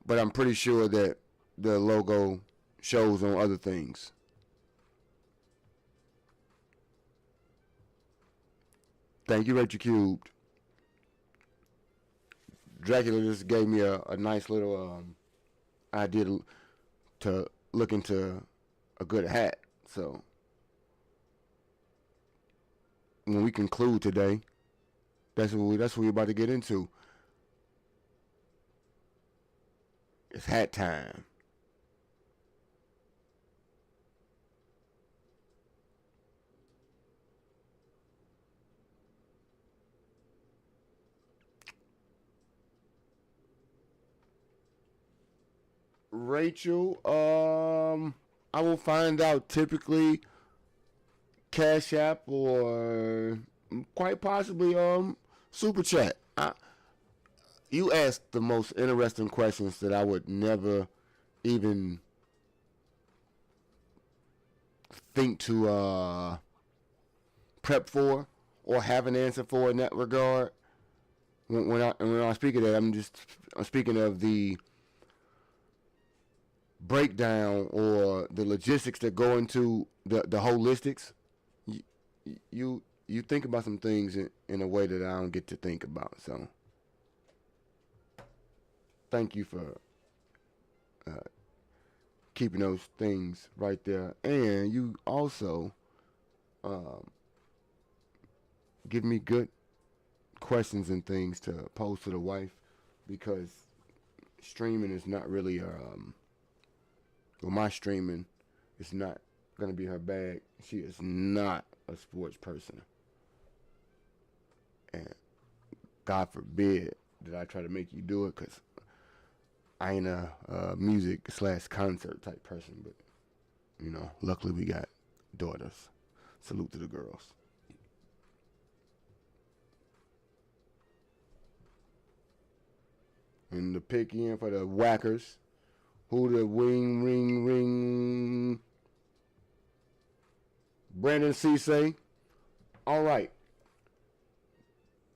But I'm pretty sure that the logo shows on other things. Thank you, Rachel Cubed. Dracula just gave me a nice little idea to look into a good hat. So when we conclude today, that's what we're about to get into. It's hat time. Rachel, I will find out typically Cash App or quite possibly Super Chat. You asked the most interesting questions that I would never even think to prep for or have an answer for in that regard. When I speak of that, I'm speaking of the breakdown or the logistics that go into the holistics. You think about some things in a way that I don't get to think about. So thank you for keeping those things right there, and you also give me good questions and things to pose to the wife, because streaming is not really my streaming is not gonna be her bag. She is not a sports person, and God forbid that I try to make you do it, because I ain't a music / concert type person. But luckily we got daughters. Salute to the girls. And the pick in for the whackers. Who the wing ring. Brandon Cisse. All right.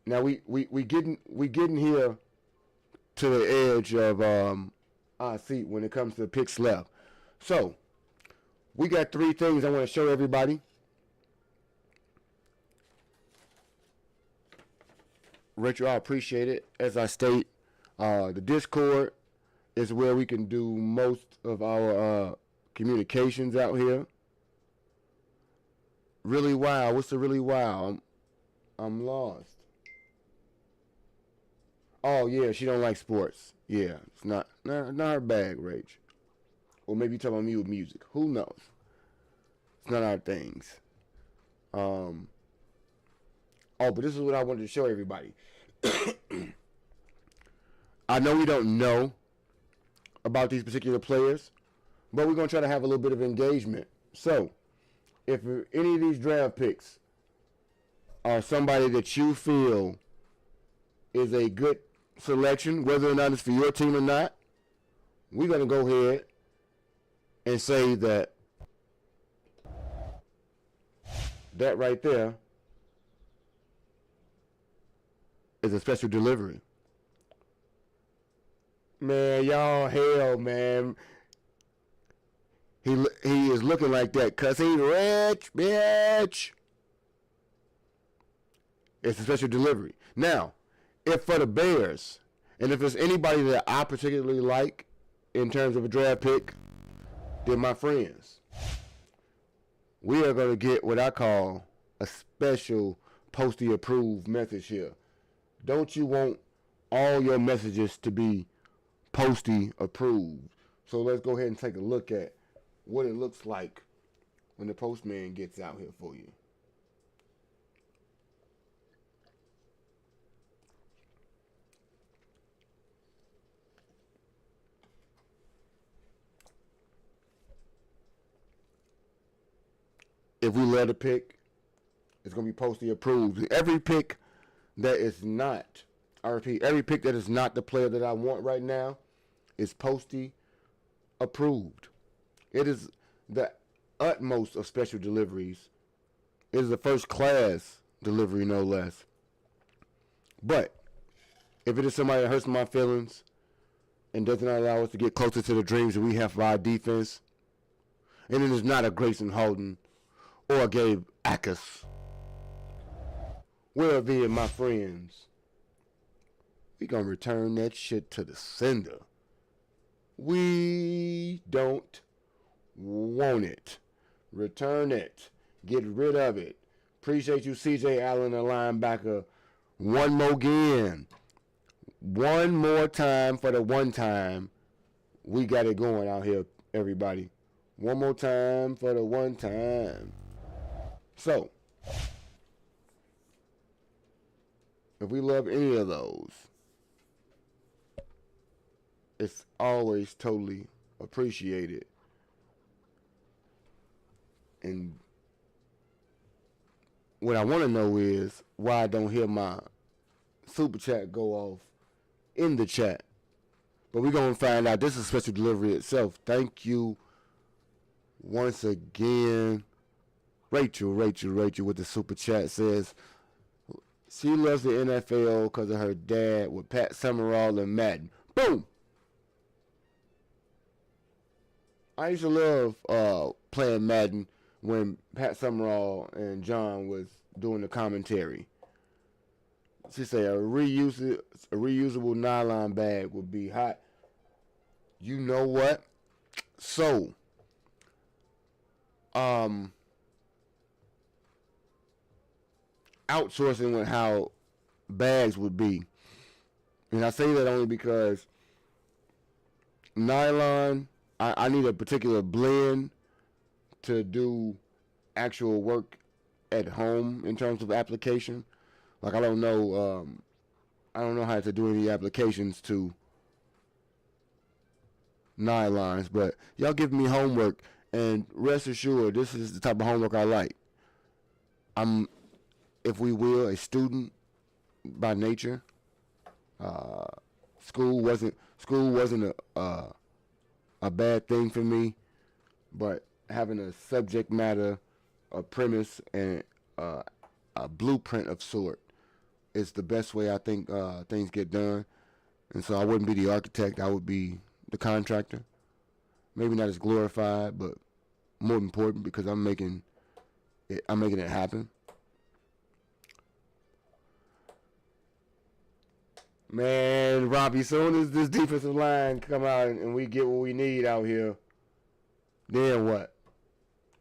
Now we getting here to the edge of our seat when it comes to picks left. So we got 3 things I want to show everybody. Rachel, I appreciate it. As I state, the Discord is where we can do most of our communications out here. Really wow. What's the really wow? I'm lost. Oh yeah, she don't like sports. Yeah, it's not her bag, Rach. Or maybe you're talking about me with music. Who knows? It's not our things. Oh, but this is what I wanted to show everybody. I know we don't know about these particular players, but we're going to try to have a little bit of engagement. So, if any of these draft picks are somebody that you feel is a good selection, whether or not it's for your team or not, we're going to go ahead and say that right there is a special delivery. Man, y'all, hell, man. He is looking like that because he's rich, bitch. It's a special delivery. Now, if for the Bears, and if there's anybody that I particularly like in terms of a draft pick, then my friends, we are going to get what I call a special posty approved message here. don't you want all your messages to be Posty approved? So let's go ahead and take a look at what it looks like when the postman gets out here for you. If we let a pick, it's going to be Posty approved. Every pick that is not, I repeat, every pick that is not the player that I want right now is Posty approved. It is the utmost of special deliveries. It is a first class delivery, no less. But if it is somebody that hurts my feelings and does not allow us to get closer to the dreams that we have for our defense, and it is not a Grayson Holden or a Gabe Akers, well then, my friends, we gonna return that shit to the sender. We don't want it. Return it. Get rid of it. Appreciate you, CJ Allen, the linebacker. One more again. One more time for the one time. We got it going out here, everybody. One more time for the one time. So, if we love any of those, it's always totally appreciated. And what I want to know is why I don't hear my super chat go off in the chat. But we're going to find out. This is special delivery itself. Thank you once again. Rachel with the super chat says she loves the NFL because of her dad with Pat Summerall and Madden. Boom! I used to love playing Madden when Pat Summerall and John was doing the commentary. She said a reusable nylon bag would be hot. You know what? So, outsourcing with how bags would be. And I say that only because nylon, I need a particular blend to do actual work at home in terms of application. Like I don't know how to do any applications to nylons, but y'all give me homework, and rest assured this is the type of homework I like. I'm, if we will, a student by nature. School wasn't a bad thing for me, but having a subject matter, a premise, and a blueprint of sort is the best way I think things get done. And so I wouldn't be the architect, I would be the contractor. Maybe not as glorified, but more important because I'm making it happen. Man, Robbie, soon as this defensive line come out and we get what we need out here, then what?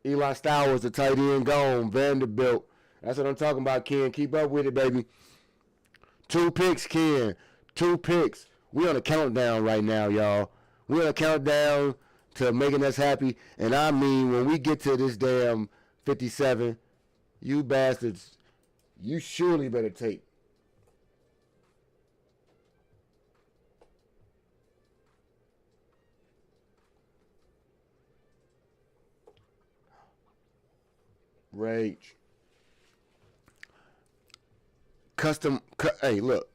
Eli Stowers, the tight end, gone. Vanderbilt. That's what I'm talking about, Ken. Keep up with it, baby. 2 picks, Ken. 2 picks. We on a countdown right now, y'all. We on a countdown to making us happy. And I mean, when we get to this damn 57, you bastards, you surely better take. Rage. Hey, look.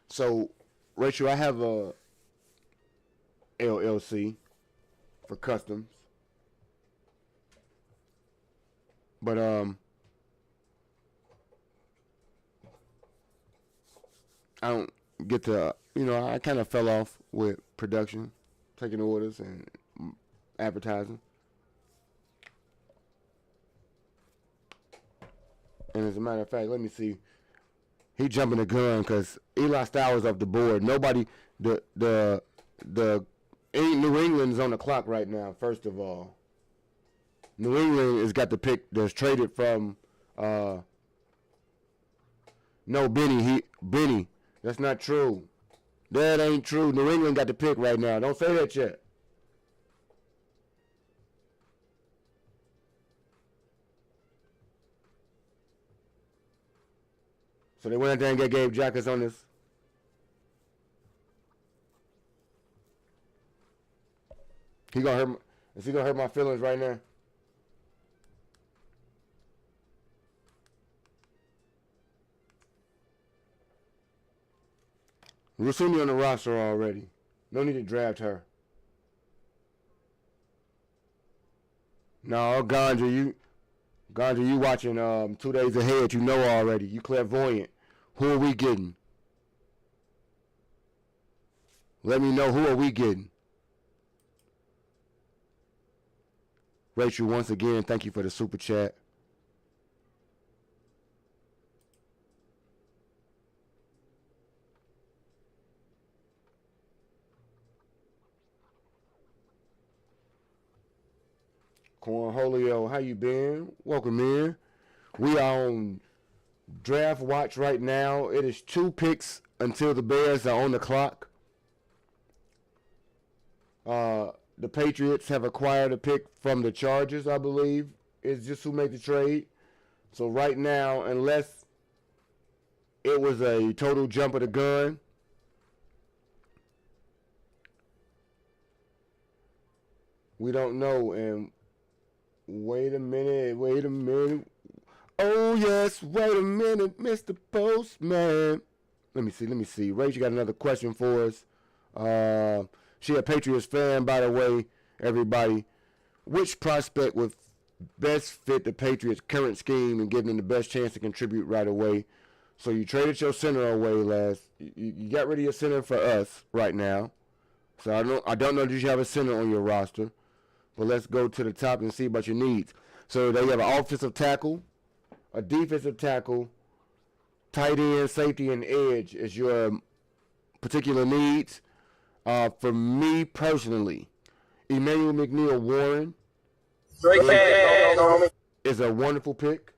So, Rachel, I have a LLC for customs. But, I don't get to, I kind of fell off with production, taking orders and advertising. And as a matter of fact, let me see. He jumping the gun because Eli Stowers off the board. Nobody, New England is on the clock right now. First of all, New England has got the pick that's traded from. No, Benny. That's not true. That ain't true. New England got the pick right now. Don't say that yet. So they went out there and get Gabe Jacobs on this. He gonna hurt. Is he gonna hurt my feelings right now? Rusuni on the roster already. No need to draft her. No, Ganja, you watching 2 days ahead. You know already. You clairvoyant. Who are we getting? Let me know, who are we getting? Rachel, once again, thank you for the super chat. Cornholio, how you been? Welcome in. We are on draft watch right now. It is 2 picks until the Bears are on the clock. The Patriots have acquired a pick from the Chargers, I believe. It's just who made the trade. So right now, unless it was a total jump of the gun, we don't know. And wait a minute. Oh, yes, wait a minute, Mr. Postman. Let me see. Rach, you got another question for us. She a Patriots fan, by the way, everybody. Which prospect would best fit the Patriots' current scheme and give them the best chance to contribute right away? So you traded your center away you got rid of your center for us right now. So I don't know, did you have a center on your roster? But let's go to the top and see about your needs. So they have an offensive tackle, a defensive tackle, tight end, safety, and edge is your particular needs. For me personally, Emmanuel McNeil Warren is a wonderful pick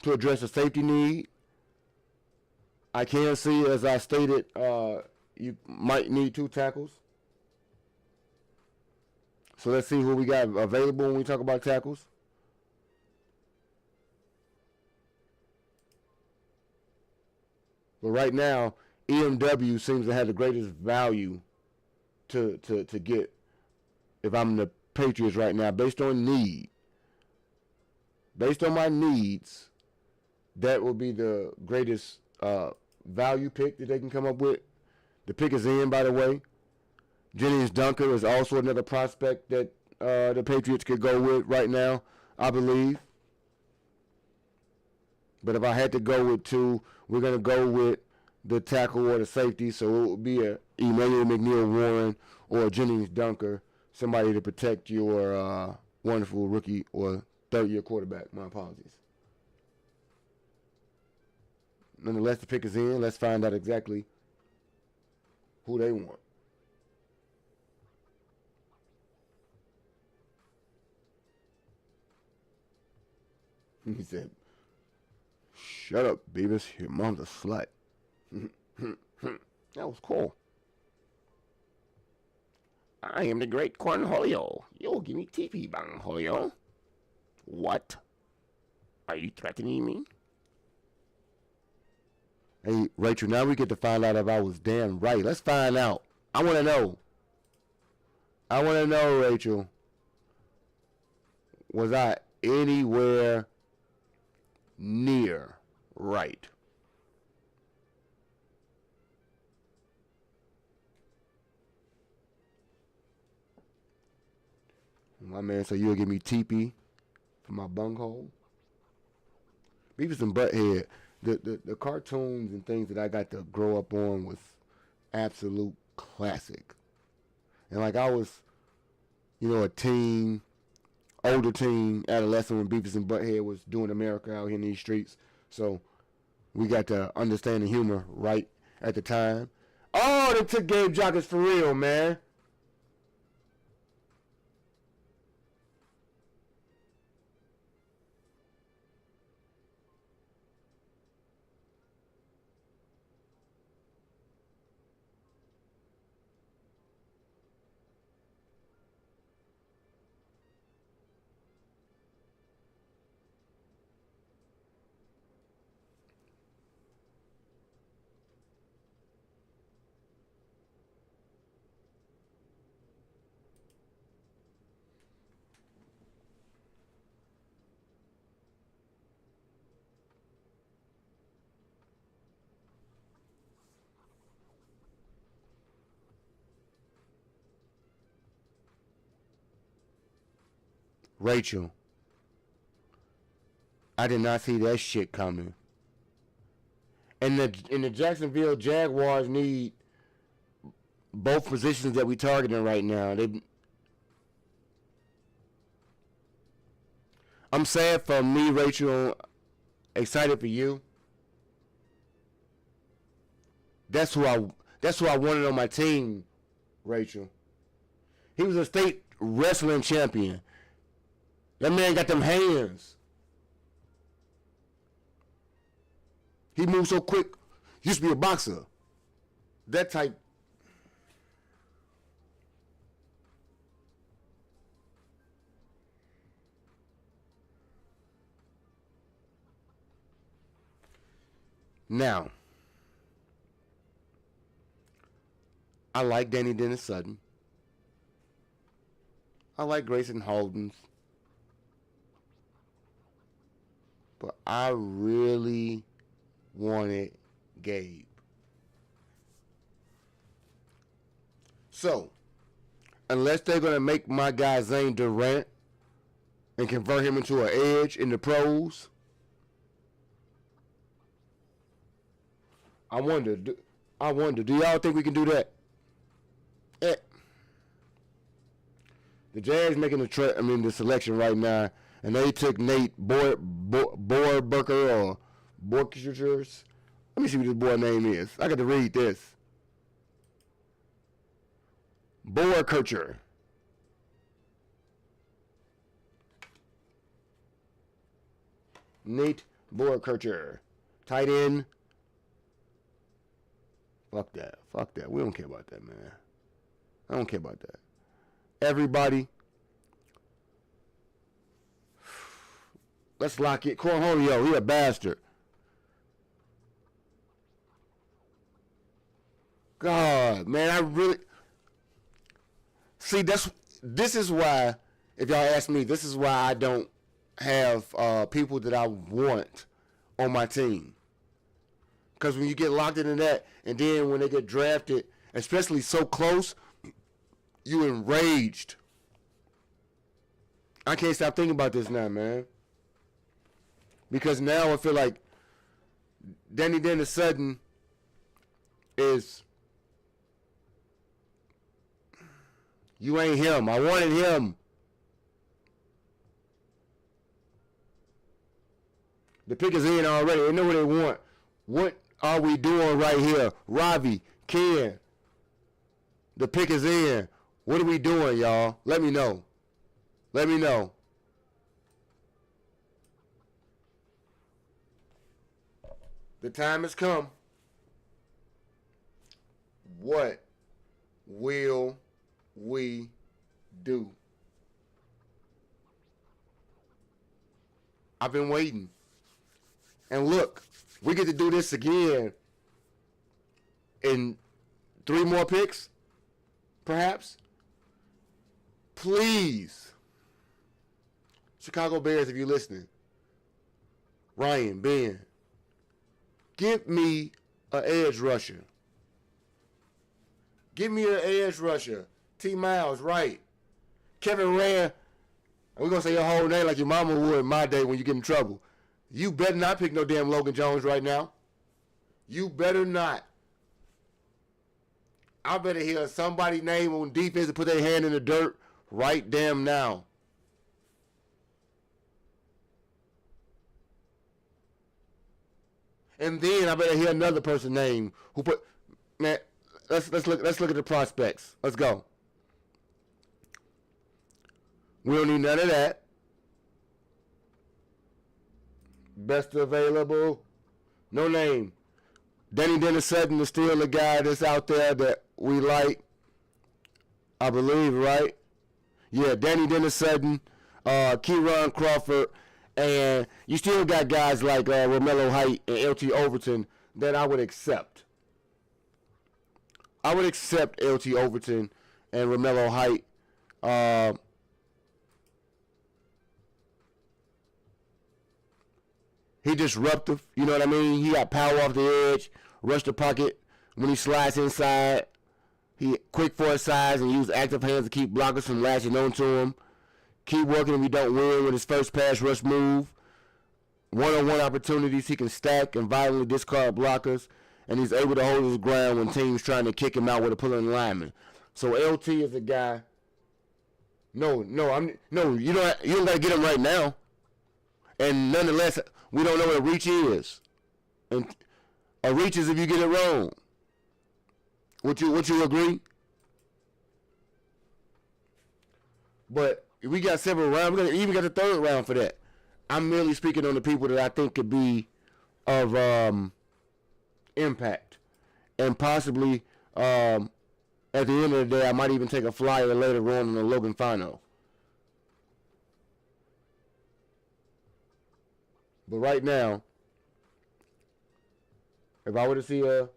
to address a safety need. I can see, as I stated, you might need 2 tackles. So let's see who we got available when we talk about tackles. But right now, EMW seems to have the greatest value to get if I'm the Patriots right now, based on need. Based on my needs, that will be the greatest value pick that they can come up with. The pick is in, by the way. Jennings Dunker is also another prospect that the Patriots could go with right now, I believe. But if I had to go with 2, we're going to go with the tackle or the safety. So it would be a Emmanuel McNeil Warren or a Jennings Dunker, somebody to protect your wonderful rookie or third-year quarterback. My apologies. Nonetheless, the pick is in. Let's find out exactly who they want. He said, "Shut up, Beavis. Your mom's a slut." That was cool. I am the great Cornholio. You'll give me TP, Bangholio. What? Are you threatening me? Hey, Rachel, now we get to find out if I was damn right. Let's find out. I want to know. Rachel. Was I anywhere near right? My man said you'll give me TP for my bunghole. Beavis and Butthead, the cartoons and things that I got to grow up on was absolute classic. And like I was, a teen, older teen, adolescent when Beavis and Butthead was doing America out here in these streets. So we got to understand the humor right at the time. Oh, they took Gabe Jacobs for real, man. Rachel, I did not see that shit coming. And the Jacksonville Jaguars need both positions that we targeting right now. I'm sad for me, Rachel. Excited for you. That's who I wanted on my team, Rachel. He was a state wrestling champion. That man got them hands. He moved so quick. He used to be a boxer. That type. Now, I like Danny Dennis Sutton. I like Grayson Holdens. But I really wanted Gabe. So, unless they're going to make my guy Zane Durant and convert him into an edge in the pros, I wonder, do y'all think we can do that? The Jags making the selection right now, and they took Nate Boerberker or Borkers. Let me see what this boy name is. I got to read this. Boerkercher. Nate Boerkercher. Tight end. Fuck that. Fuck that. We don't care about that, man. I don't care about that. Everybody. Let's lock it. Cornholio, he a bastard. God, man, I really... See, this is why, if y'all ask me, this is why I don't have people that I want on my team. Because when you get locked into that, and then when they get drafted, especially so close, you enraged. I can't stop thinking about this now, man. Because now I feel like Danny Dennis Sutton is... You ain't him. I wanted him. The pick is in already. They know what they want. What are we doing right here? Ravi, Ken. The pick is in. What are we doing, y'all? Let me know. Let me know. The time has come. What will we do? I've been waiting. And look, we get to do this again in 3 more picks, perhaps. Please, Chicago Bears, if you're listening, Ryan, Ben, give me an edge rusher. Give me an edge rusher. T. Miles, right. Kevin Rand, we're going to say your whole name like your mama would in my day when you get in trouble. You better not pick no damn Logan Jones right now. You better not. I better hear somebody's name on defense and put their hand in the dirt right damn now. And then I better hear another person's name who put, man, let's look at the prospects. Let's go. We don't need none of that. Best available. No name. Danny Dennis Sutton is still the guy that's out there that we like. I believe, right? Yeah, Danny Dennis Sutton, Kieran Crawford, and you still got guys like Romello Height and LT Overton that I would accept. I would accept LT Overton and Romello Height. He disruptive, you know what I mean? He got power off the edge, rush the pocket when he slides inside. He quick for his size and use active hands to keep blockers from latching onto him. keep working if he don't win with his first pass rush move. One-on-one opportunities, he can stack and violently discard blockers, and he's able to hold his ground when teams trying to kick him out with a pulling lineman. So LT is a guy. No, you don't gotta get him right now. And nonetheless, we don't know what a reach is. And a reach is if you get it wrong. Would you agree? But we got several rounds. We even got the third round for that. I'm merely speaking on the people that I think could be of impact. And possibly at the end of the day, I might even take a flyer later on the Logan Fano. But right now, if I were to see like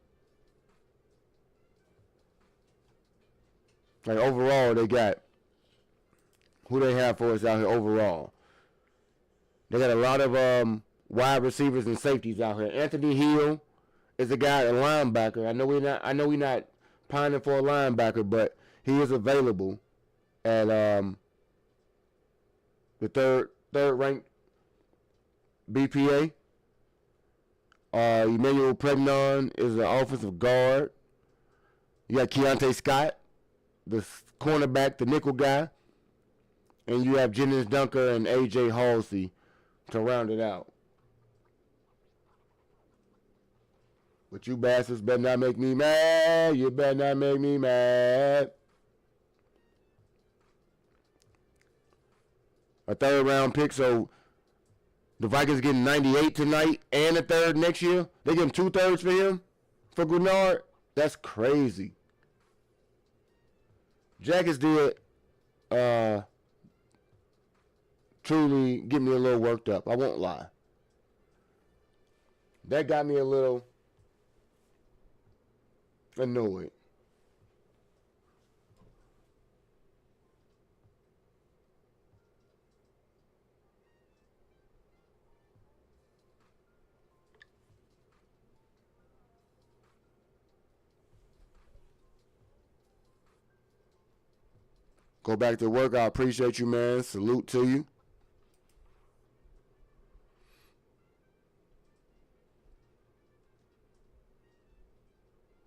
overall, they got who they have for us out here overall. They got a lot of wide receivers and safeties out here. Anthony Hill is a guy, a linebacker. I know we're not pining for a linebacker, but he is available at the third ranked BPA. Emmanuel Pregnon is an offensive guard. You got Keontae Scott, the cornerback, the nickel guy. And you have Jennings Dunker and A.J. Halsey to round it out. But you bastards better not make me mad. You better not make me mad. A third round pick, so the Vikings getting 98 tonight and a third next year. They give him 2/3 for him, for Grenard. That's crazy. Jackets did truly get me a little worked up. I won't lie. That got me a little annoyed. Go back to work. I appreciate you, man. Salute to you.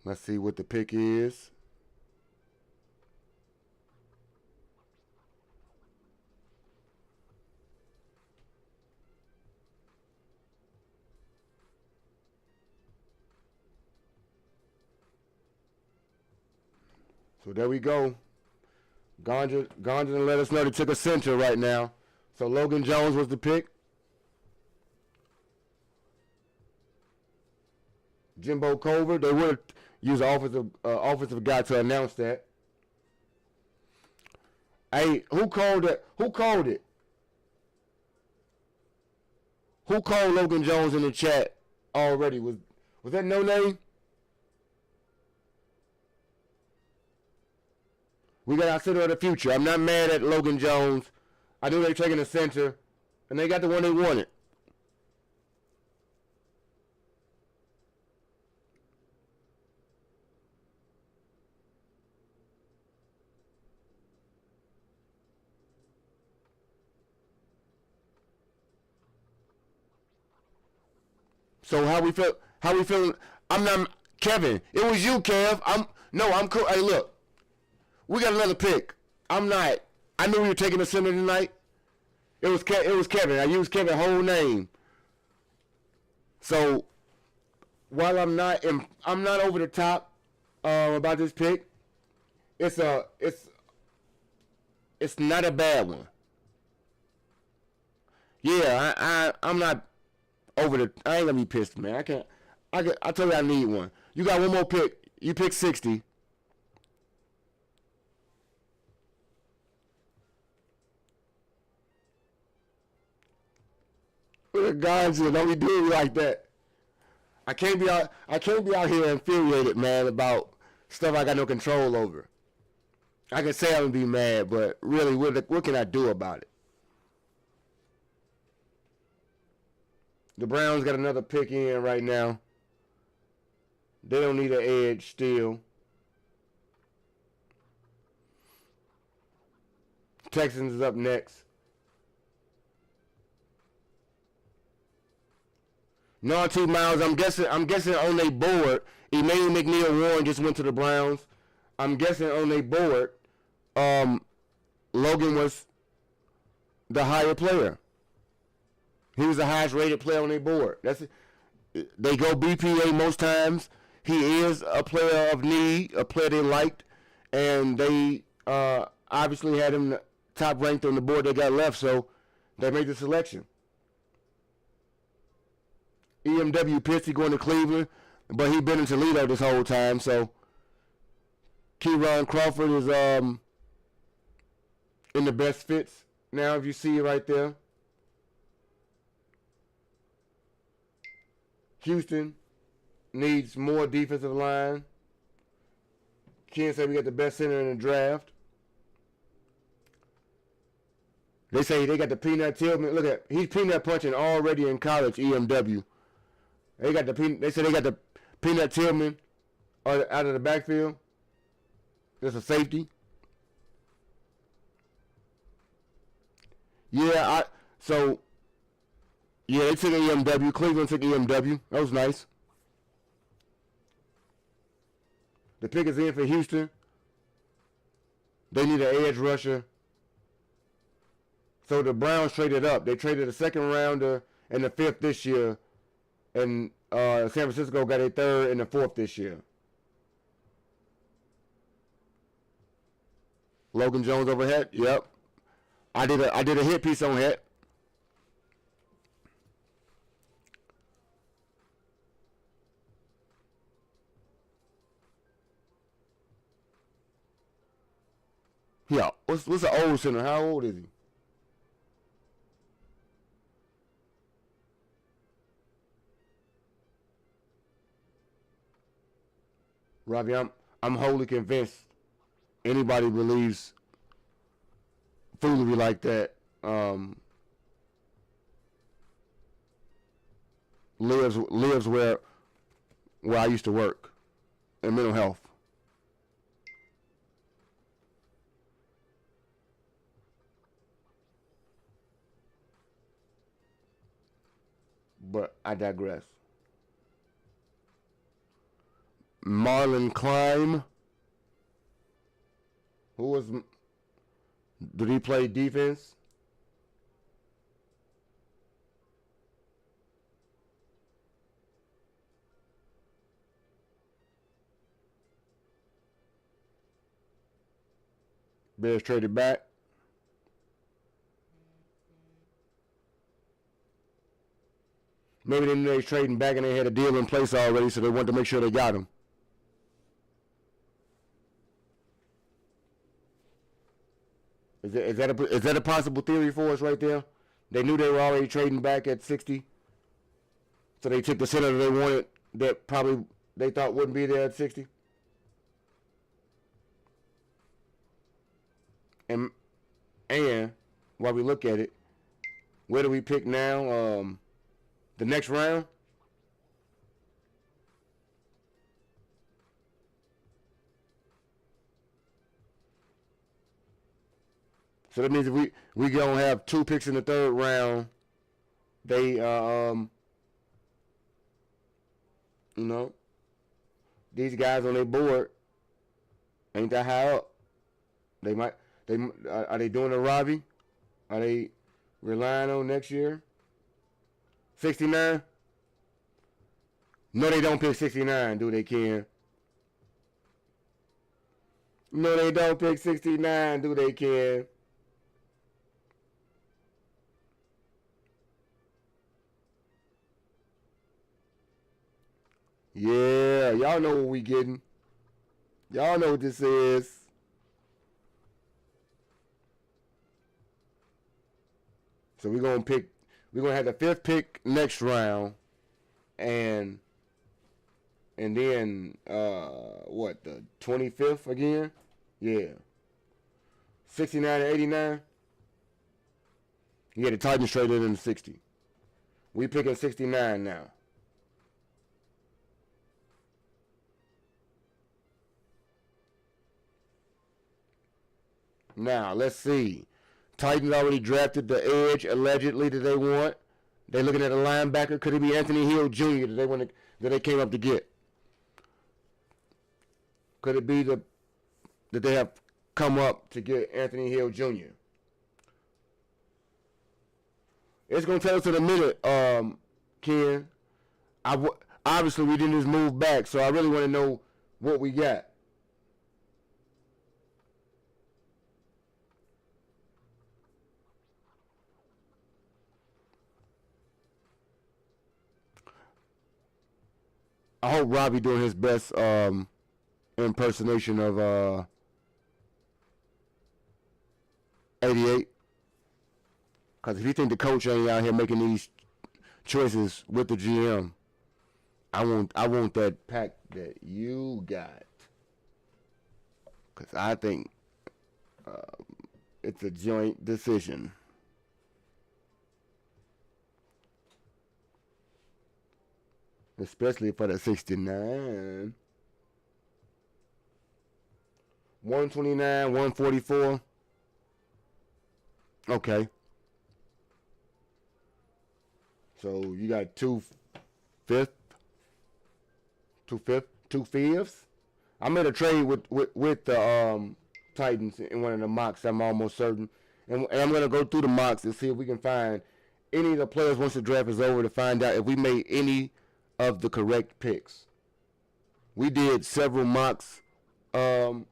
Let's see what the pick is. So there we go. Ganja let us know they took a center right now. So Logan Jones was the pick. Jimbo Culver, they would have used an offensive guy to announce that. Hey, who called it? Who called it? Who called Logan Jones in the chat already? Was that No Name? We got our center of the future. I'm not mad at Logan Jones. I knew they were taking a center, and they got the one they wanted. So how we feel? How we feeling? I'm not Kevin. It was you, Kev. I'm cool. Hey, look. We got another pick. I'm not. I knew we were taking a center tonight. It was Kevin. I used Kevin's whole name. So while I'm not over the top about this pick. It's not a bad one. Yeah, I'm not over the. I ain't gonna be pissed, man. I told you I need one. You got one more pick. You pick 60. Look at God, don't be doing me like that. I can't be out here infuriated, man, about stuff I got no control over. I can say I'm gonna be mad, but really, what can I do about it? The Browns got another pick in right now. They don't need an edge still. Texans is up next. No, T. Miles. I'm guessing on their board, Emmanuel McNeil Warren just went to the Browns. I'm guessing on their board, Logan was the higher player. He was the highest rated player on their board. They go BPA most times. He is a player of need, a player they liked, and they obviously had him top ranked on the board they got left, so they made the selection. EMW Pitts, he going to Cleveland, but he been in Toledo this whole time, so Keyron Crawford is in the best fits now, if you see it right there. Houston needs more defensive line. Ken said we got the best center in the draft. They say they got the Peanut Tillman. Look at, he's peanut punching already in college, EMW. They said they got the Peanut Tillman out of the backfield. That's a safety. Yeah, they took EMW. Cleveland took EMW. That was nice. The pick is in for Houston. They need an edge rusher. So the Browns traded up. They traded a second rounder and the fifth this year. And San Francisco got a third and a fourth this year. Logan Jones overhead. Yep. I did a hit piece on head. Yeah. What's the old center? How old is he? Robbie, I'm wholly convinced anybody believes foolery like that lives where I used to work in mental health. But I digress. Marlon Climb. Did he play defense? Bears traded back. Maybe they knew they was trading back and they had a deal in place already, so they wanted to make sure they got him. Is that a possible theory for us right there? They knew they were already trading back at 60, so they took the center they wanted that probably they thought wouldn't be there at 60. And while we look at it, where do we pick now? The next round? So that means if we gonna have 2 picks in the third round, they these guys on their board ain't that high up. Are they doing a Robbie? Are they relying on next year? 69? No, they don't pick 69, do they, Ken? No, they don't pick 69, do they, Ken? Yeah, y'all know what we getting. Y'all know what this is. So we're gonna have the 5th pick next round, and then the 25th again? Yeah. 69 and 89. Yeah, the Titans traded in 60. We picking 69 now. Now, let's see. Titans already drafted the edge, allegedly, that they want. They looking at a linebacker. Could it be Anthony Hill Jr. that they came up to get? Could it be that they have come up to get Anthony Hill Jr.? It's gonna tell us in a minute, Ken. Obviously we didn't just move back, so I really want to know what we got. I hope Robbie doing his best impersonation of 88. Because if you think the coach ain't out here making these choices with the GM, I want that pack that you got. Because I think it's a joint decision. Especially for the 69. 129, 144. Okay. So you got two fifths. I made a trade with the Titans in one of the mocks. I'm almost certain, and I'm gonna go through the mocks and see if we can find any of the players once the draft is over to find out if we made any of the correct picks. We did several mocks, Robbie,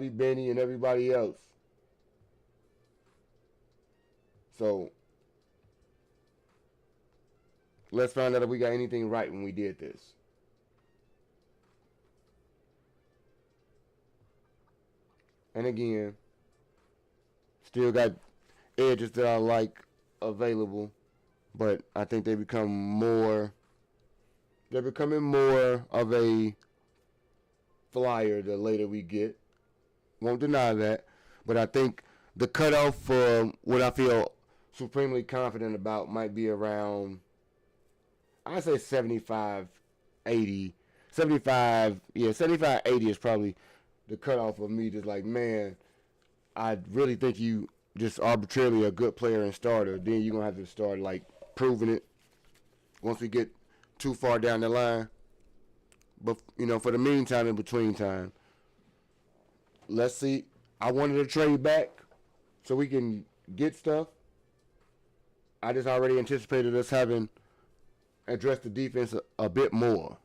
Benny, and everybody else. So let's find out if we got anything right when we did this. And again, still got edges that I like available, but I think they're becoming more of a flyer the later we get. Won't deny that, but I think the cutoff for what I feel supremely confident about might be around, I say 75, 80. 75, 80 is probably the cutoff of me. Just like, man, I really think you just arbitrarily a good player and starter. Then you're going to have to start, like, proving it once we get too far down the line. But, for the meantime, in between time, let's see. I wanted to trade back so we can get stuff. I just already anticipated us having addressed the defense a bit more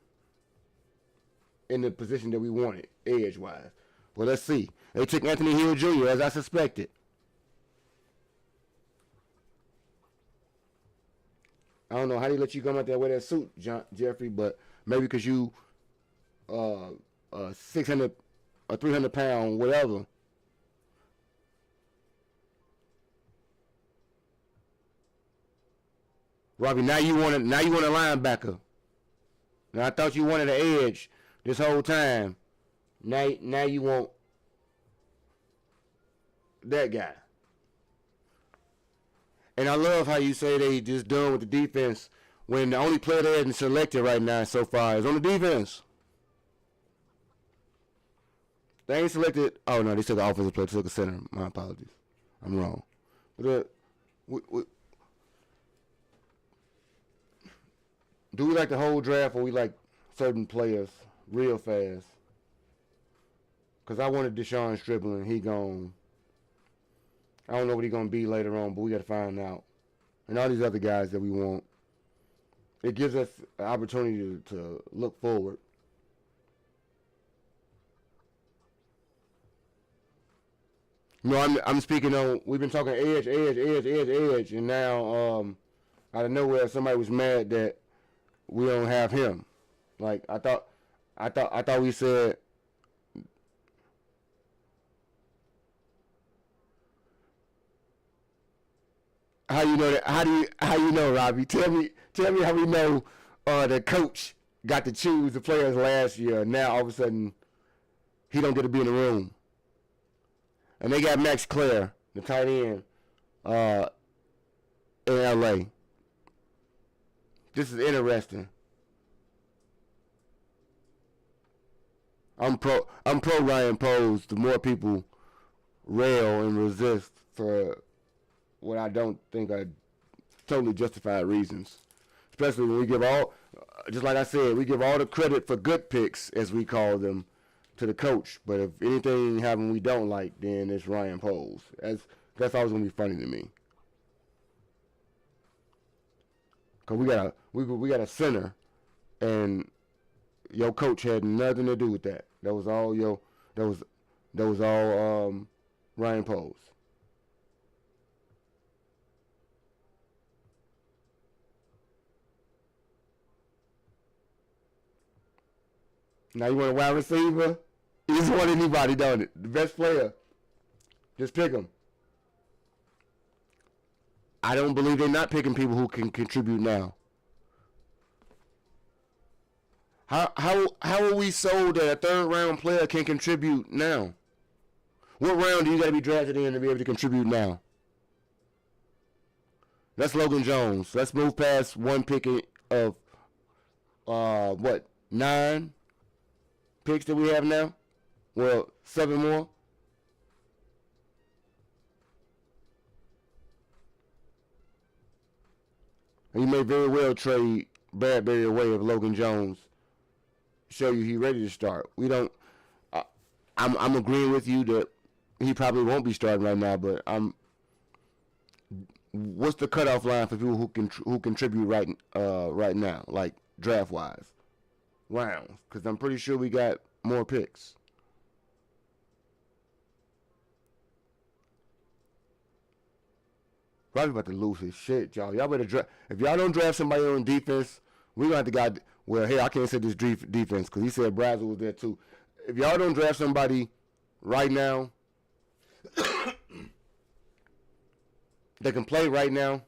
in the position that we wanted, edge-wise. Well, let's see. They took Anthony Hill Jr., as I suspected. I don't know how they let you come out there with that suit, Jeffrey, but maybe because you 600 or 300 pound, whatever. Robbie, now you want a linebacker. Now I thought you wanted an edge this whole time. Now you want that guy. And I love how you say they just done with the defense when the only player they hadn't selected right now so far is on the defense. They ain't selected. Oh no, they took the offensive player. They took a center. My apologies. I'm wrong. But do we like the whole draft or we like certain players real fast? Because I wanted Deshaun Stribling. He gone. I don't know what he's going to be later on, but we got to find out. And all these other guys that we want. It gives us an opportunity to look forward. I'm speaking on, we've been talking edge, and now out of nowhere somebody was mad that we don't have him. Like I thought we said how you know that how you know, Robbie? Tell me how we know the coach got to choose the players last year. Now all of a sudden he don't get to be in the room. And they got Max Clare, the tight end, in LA. This is interesting. I'm pro Ryan Poles. The more people rail and resist for what I don't think are totally justified reasons. Especially when we give all, just like I said, we give all the credit for good picks, as we call them, to the coach. But if anything happen we don't like, then it's Ryan Poles. That's always gonna be funny to me. Cause we got a center, and your coach had nothing to do with that. That was all Ryan Poles. Now you want a wide receiver? You just want anybody, don't it? The best player. Just pick them. I don't believe they're not picking people who can contribute now. How are we sold that a third round player can contribute now? What round do you got to be drafted in to be able to contribute now? That's Logan Jones. Let's move past one pick of 9 picks that we have now. Well, 7 more. And you may very well trade Bradbury away if Logan Jones show you he's ready to start. We don't. I'm agreeing with you that he probably won't be starting right now, but what's the cutoff line for people who contribute right now, like draft wise, rounds? Because I'm pretty sure we got more picks. Probably about to lose his shit, y'all. Y'all better draft. If y'all don't draft somebody on defense, we're gonna have to guy. Well, hey, I can't say this defense because he said Brazel was there too. If y'all don't draft somebody right now that can play right now,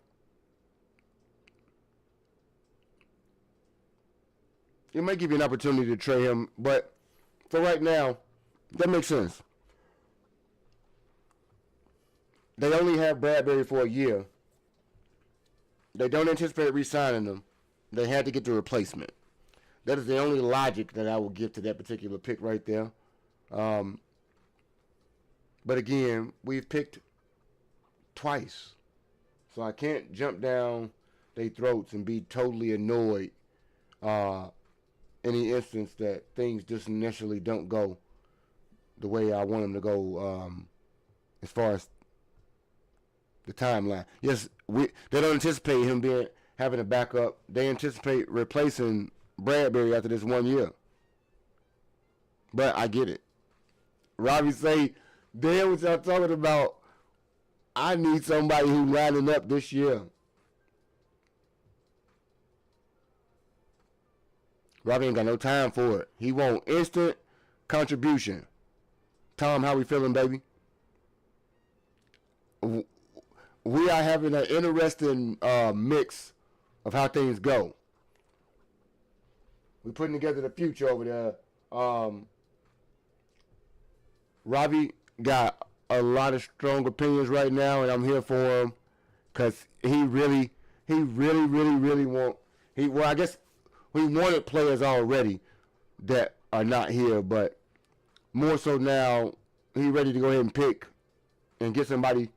it might give you an opportunity to trade him. But for right now, that makes sense. They only have Bradbury for a year. They don't anticipate re-signing them. They had to get the replacement. That is the only logic that I will give to that particular pick right there. But again, we've picked twice. So I can't jump down their throats and be totally annoyed any instance that things just initially don't go the way I want them to go as far as the timeline. Yes, they don't anticipate him having a backup. They anticipate replacing Bradbury after this 1 year. But I get it. Robbie say, damn what y'all talking about. I need somebody who lining up this year. Robbie ain't got no time for it. He want instant contribution. Tom, how we feeling, baby? We are having an interesting mix of how things go. We're putting together the future over there. Robbie got a lot of strong opinions right now, and I'm here for him because he really want. Well, I guess we wanted players already that are not here, but more so now he ready to go ahead and pick and get somebody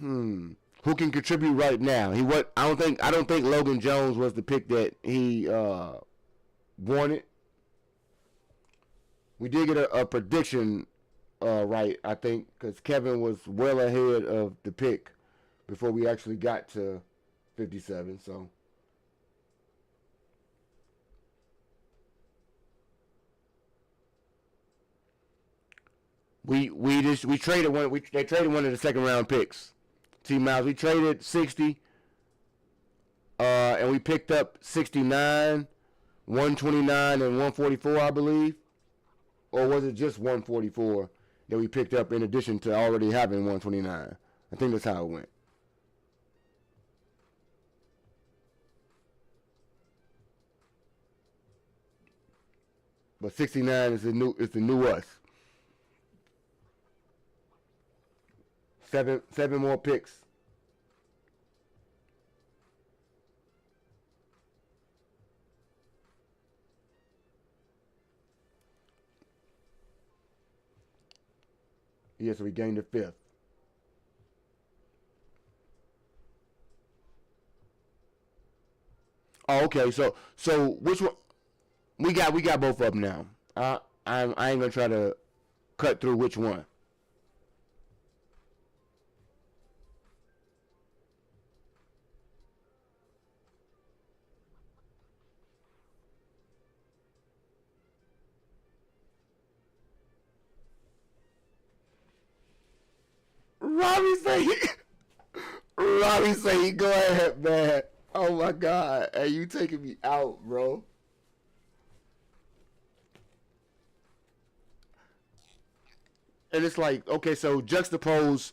who can contribute right now. I don't think Logan Jones was the pick that he wanted. We did get a prediction right, I think, because Kevin was well ahead of the pick before we actually got to 57. So we traded one. They traded one of the second round picks. T Miles, we traded 60, and we picked up 69, 129, and 144, I believe. Or was it just 144 that we picked up in addition to already having 129? I think that's how it went. But 69 is the new us. Seven more picks. Yes, we gained a fifth. Oh, okay. So which one? We got both of them now. I ain't gonna try to cut through which one. Robbie say, Robbie say, go ahead, man. Oh my God, hey, you taking me out, bro. And it's like, okay, so juxtapose.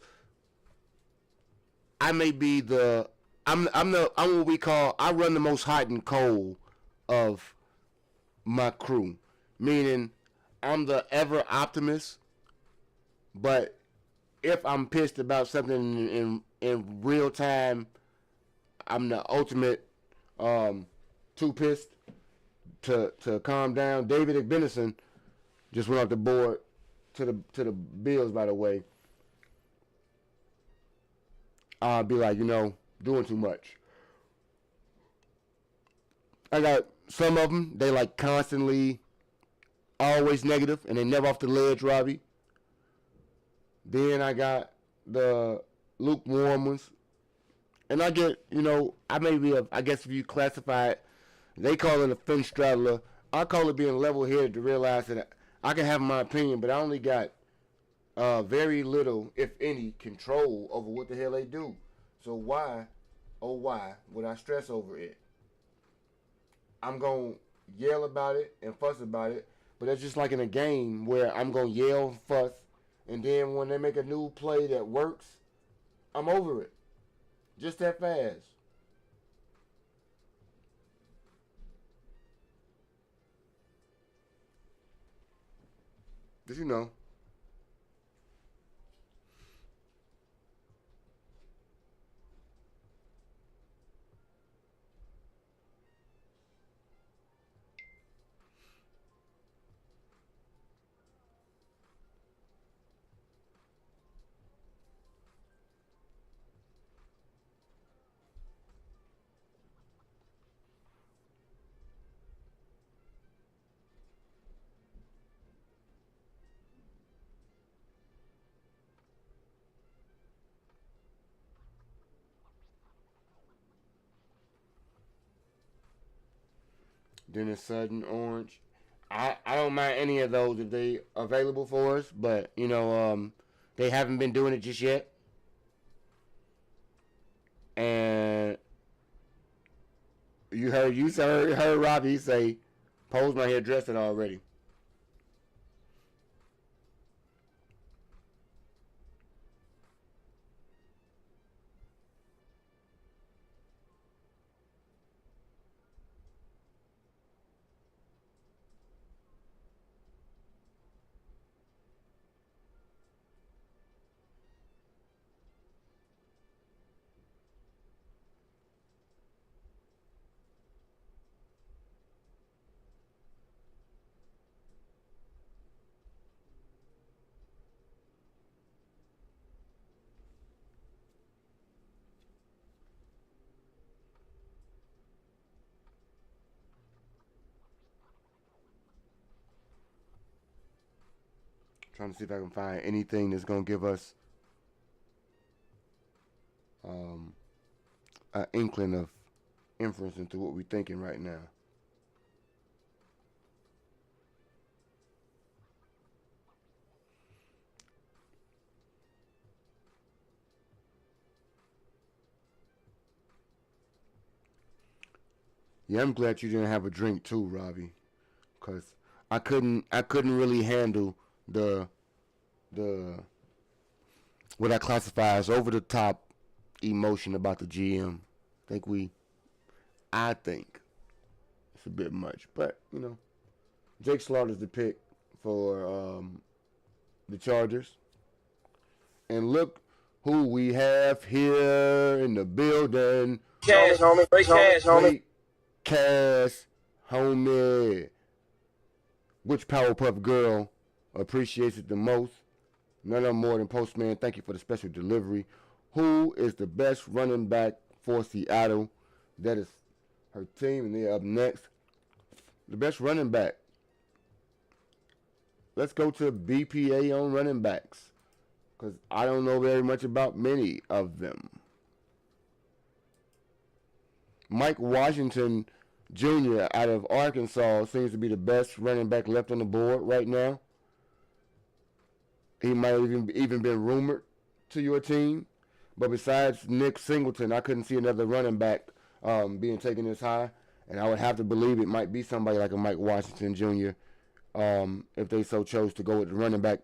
I may be the, I'm what we call. I run the most hot and cold of my crew, meaning I'm the ever optimist. But if I'm pissed about something in real time, I'm the ultimate too pissed to calm down. David Benison just went off the board to the Bills, by the way. I'll be like, doing too much. I got some of them. They like constantly, always negative, and they never off the ledge, Robbie. Then I got the lukewarm ones, and I get, I may be I guess if you classify it, they call it a fin straddler. I call it being level headed to realize that I can have my opinion, but I only got very little, if any, control over what the hell they do. So why, oh why, would I stress over it? I'm going to yell about it and fuss about it, but that's just like in a game where I'm going to yell and fuss, and then when they make a new play that works, I'm over it. Just that fast. Did you know? Then it's sudden orange. I don't mind any of those if they available for us, but they haven't been doing it just yet. And you heard Robbie say, "Pose my hair, dress it already." Trying to see if I can find anything that's gonna give us um, an inkling of inference into what we're thinking right now. Yeah, I'm glad you didn't have a drink too, Robbie, because I couldn't really handle the the what I classify as over the top emotion about the GM. Think we I think it's a bit much, but Jake Slaughter's the pick for the Chargers, and look who we have here in the building. Cash, homie. Great cash, homie. Great Cass, homie. Which Powerpuff Girl appreciates it the most? None of them more than Postman. Thank you for the special delivery. Who is the best running back for Seattle? That is her team, and they're up next. The best running back. Let's go to BPA on running backs, because I don't know very much about many of them. Mike Washington Jr. out of Arkansas seems to be the best running back left on the board right now. He might have even been rumored to your team. But besides Nick Singleton, I couldn't see another running back being taken this high. And I would have to believe it might be somebody like a Mike Washington Jr. If they so chose to go with the running back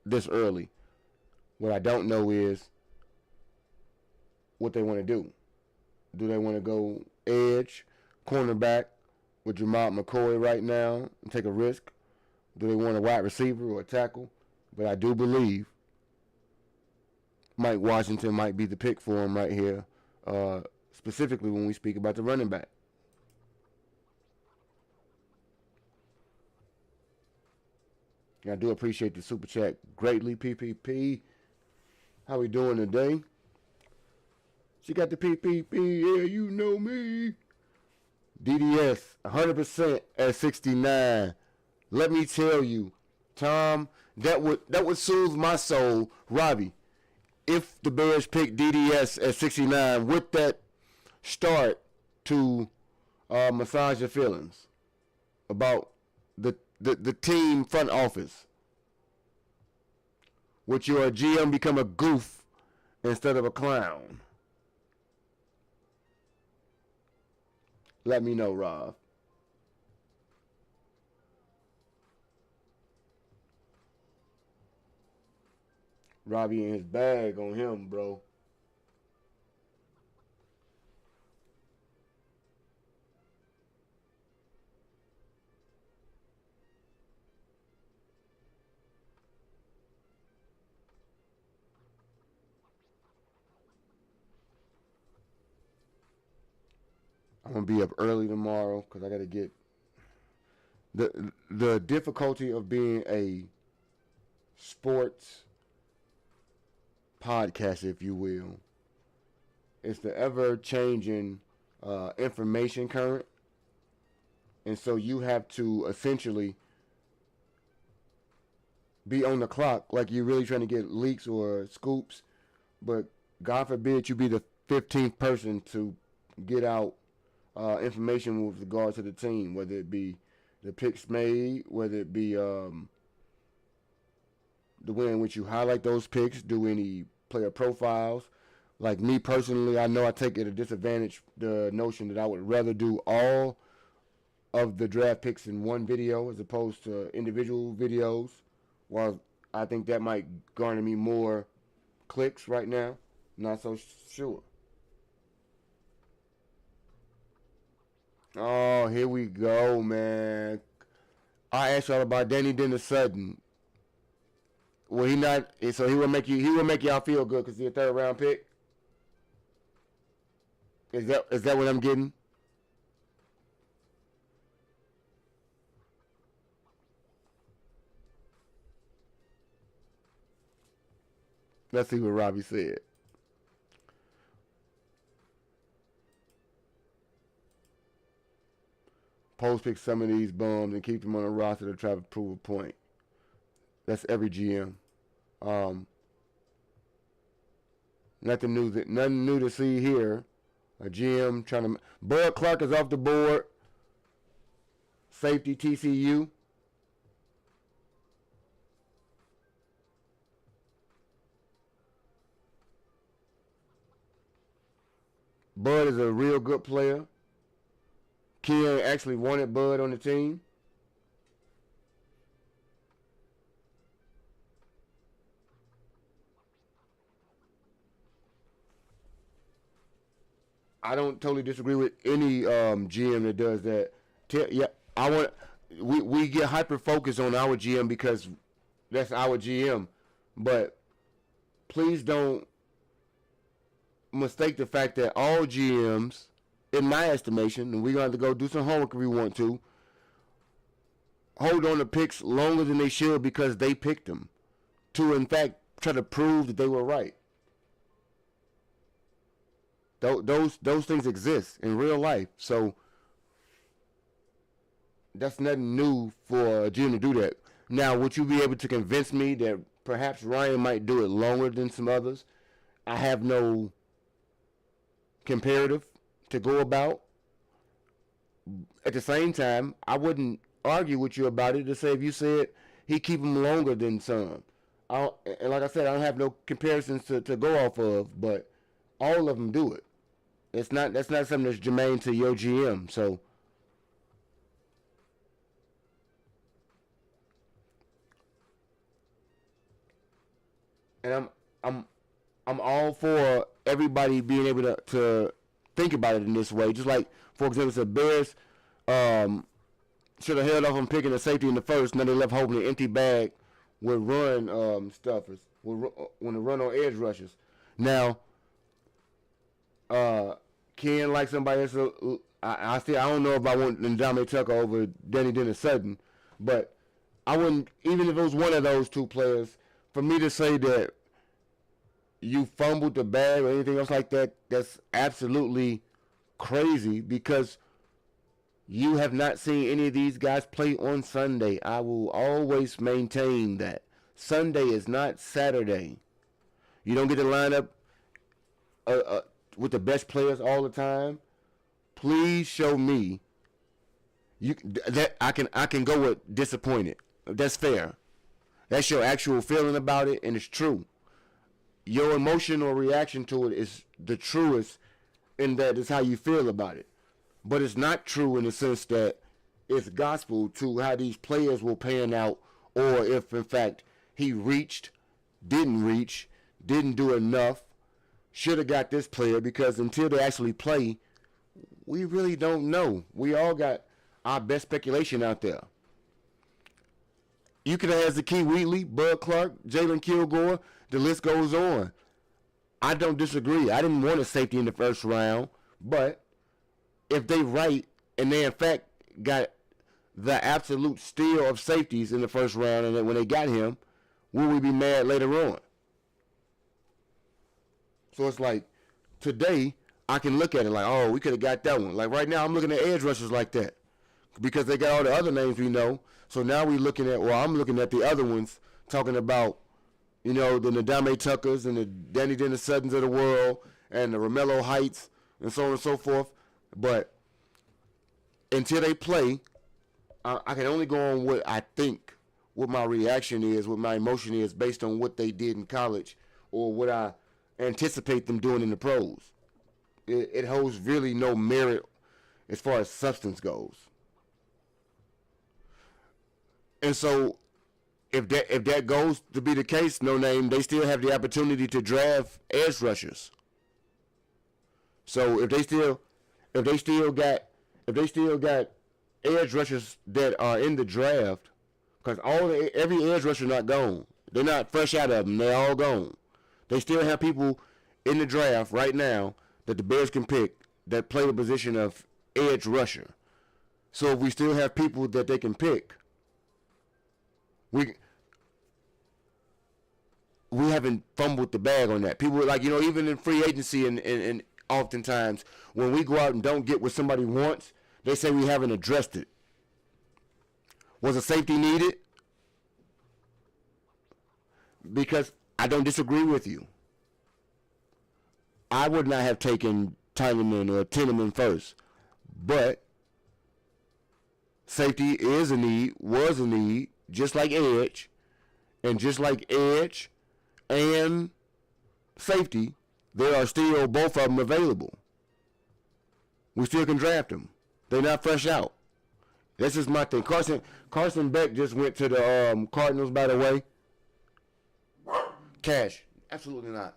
this early. What I don't know is what they want to do. Do they want to go edge, cornerback with Jamar McCoy right now and take a risk? Do they want a wide receiver or a tackle? But I do believe Mike Washington might be the pick for him right here, specifically when we speak about the running back. I do appreciate the super chat greatly, PPP. How we doing today? She got the PPP, yeah, you know me. DDS, 100% at 69. Let me tell you, Tom, that would soothe my soul, Robbie, if the Bears pick DDS at 69 with that start to massage your feelings about the team front office. Would your GM become a goof instead of a clown? Let me know, Rob. Robbie in his bag on him, bro. I'm gonna be up early tomorrow because I gotta get the difficulty of being a sports podcast, if you will. It's the ever changing information current, and so you have to essentially be on the clock, like you're really trying to get leaks or scoops, but God forbid you be the 15th person to get out information with regard to the team, whether it be the picks made, whether it be the way in which you highlight those picks, do any player profiles. Like me personally, I know I take it a disadvantage, the notion that I would rather do all of the draft picks in one video as opposed to individual videos. While I think that might garner me more clicks right now, not so sure. Oh, here we go, man. I asked y'all about Danny Dennis Sutton. Well, he not, so he will make y'all feel good because he's a third round pick. Is that what I'm getting? Let's see what Robbie said. Post pick some of these bums and keep them on the roster to try to prove a point. That's every GM. Nothing new to see here. A GM trying to. Bud Clark is off the board. Safety TCU. Bud is a real good player. Ken actually wanted Bud on the team. I don't totally disagree with any GM that does that. We get hyper focused on our GM because that's our GM, but please don't mistake the fact that all GMs, in my estimation, and we're going to have to go do some homework if we want to, hold on to picks longer than they should because they picked them to, in fact, try to prove that they were right. Those things exist in real life. So That's nothing new for a GM to do that. Now, would you be able to convince me that perhaps Ryan might do it longer than some others? I have no comparative to go about. At the same time, I wouldn't argue with you about it to say if you said he keep him longer than some. And like I said, I don't have no comparisons to go off of, but all of them do it. That's not something that's germane to your GM. So, and I'm all for everybody being able to think about it in this way. Just like, for example, the Bears should have held off on picking a safety in the first, and then they left holding an empty bag with run stuffers, when they run on edge rushers. Now, Ken, like somebody else, I don't know if I want Ndamukong Tucker over Danny Dennis Sutton, but I wouldn't, even if it was one of those two players, for me to say that you fumbled the bag or anything else like that, that's absolutely crazy because you have not seen any of these guys play on Sunday. I will always maintain that. Sunday is not Saturday. You don't get to line up with the best players all the time. Please show me that I can go with disappointed. That's fair. That's your actual feeling about it, and it's true. Your emotional reaction to it is the truest, in that it's how you feel about it. But it's not true in the sense that it's gospel to how these players will pan out, or if in fact he didn't do enough, should have got this player, because until they actually play, we really don't know. We all got our best speculation out there. You could have had Zakee Wheatley, Bud Clark, Jalen Kilgore. The list goes on. I don't disagree. I didn't want a safety in the first round, but if they right and they in fact got the absolute steal of safeties in the first round, and then when they got him, will we be mad later on? So it's like today I can look at it like, oh, we could have got that one. Like right now I'm looking at edge rushers like that because they got all the other names we know. So now I'm looking at the other ones, talking about, the Ndamukong Tuckers and the Danny Dennis Suttons of the world and the Romello Heights and so on and so forth. But until they play, I can only go on what I think, what my reaction is, what my emotion is based on what they did in college or what I anticipate them doing in the pros. It holds really no merit as far as substance goes. And so if that goes to be the case, No Name, they still have the opportunity to draft edge rushers. So if they still got edge rushers that are in the draft, because every edge rusher not gone. They're not fresh out of them. They're all gone. They still have people in the draft right now that the Bears can pick that play the position of edge rusher. So if we still have people that they can pick, we haven't fumbled the bag on that. People like, even in free agency and oftentimes when we go out and don't get what somebody wants, they say we haven't addressed it. Was a safety needed? Because I don't disagree with you. I would not have taken Tylerman or Tinneman first. But safety is a need, was a need, just like edge. And just like edge and safety, there are still both of them available. We still can draft them. They're not fresh out. This is my thing. Carson Beck just went to the Cardinals, by the way. Cash. Absolutely not.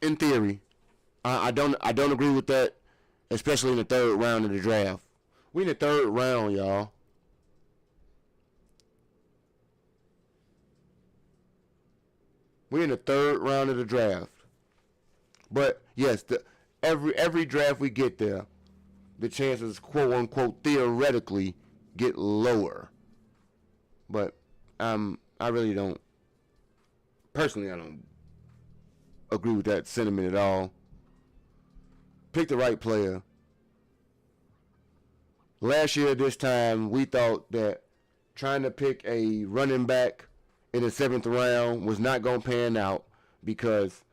In theory, I don't agree with that, especially in the third round of the draft. We in the third round, y'all. We in the third round of the draft. But yes, every draft we get there, the chances, quote unquote, theoretically get lower. But I really don't. Personally, I don't agree with that sentiment at all. Pick the right player. Last year, this time, we thought that trying to pick a running back in the 7th round was not going to pan out because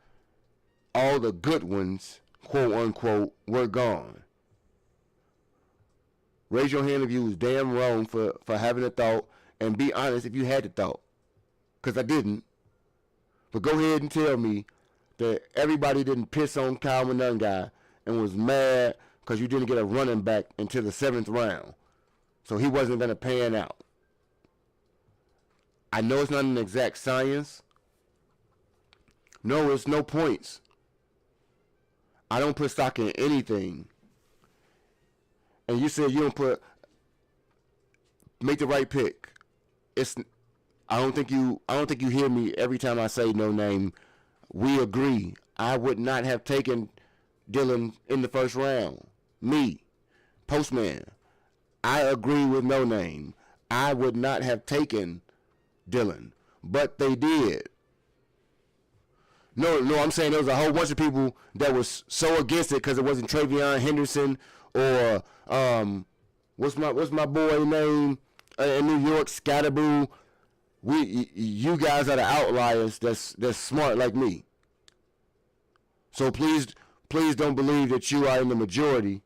all the good ones, quote unquote, were gone. Raise your hand if you was damn wrong for having a thought, and be honest if you had the thought, because I didn't. But go ahead and tell me that everybody didn't piss on Kyle Monangai and was mad because you didn't get a running back until the 7th round. So he wasn't going to pan out. I know it's not an exact science. No, it's no points. I don't put stock in anything. And you said you don't make the right pick. I don't think you hear me every time I say no name. We agree. I would not have taken Dylan in the 1st round. Me, Postman, I agree with no name. I would not have taken Dylan, but they did. No, I'm saying there was a whole bunch of people that was so against it because it wasn't Travion Henderson or what's my boy name in New York, Scatterboo. You guys are the outliers that's smart like me. So please don't believe that you are in the majority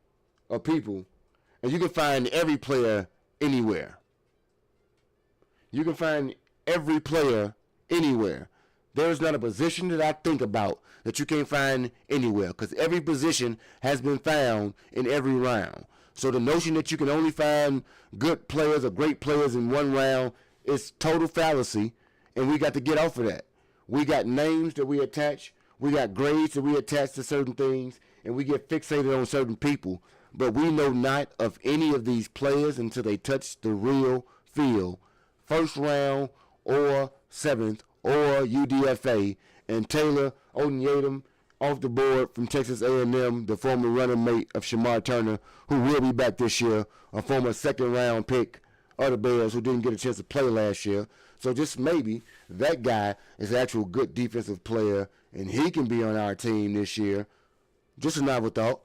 of people, and you can find every player anywhere. You can find every player anywhere. There is not a position that I think about that you can't find anywhere, because every position has been found in every round. So the notion that you can only find good players or great players in one round is total fallacy, and we got to get off of that. We got names that we attach. We got grades that we attach to certain things, and we get fixated on certain people. But we know not of any of these players until they touch the real field. 1st round or 7th or UDFA. And Taylor Odenyatum off the board from Texas A&M, the former running mate of Shamar Turner, who will be back this year, a former 2nd round pick of the Bears who didn't get a chance to play last year. So just maybe that guy is an actual good defensive player, and he can be on our team this year. Just a novel thought.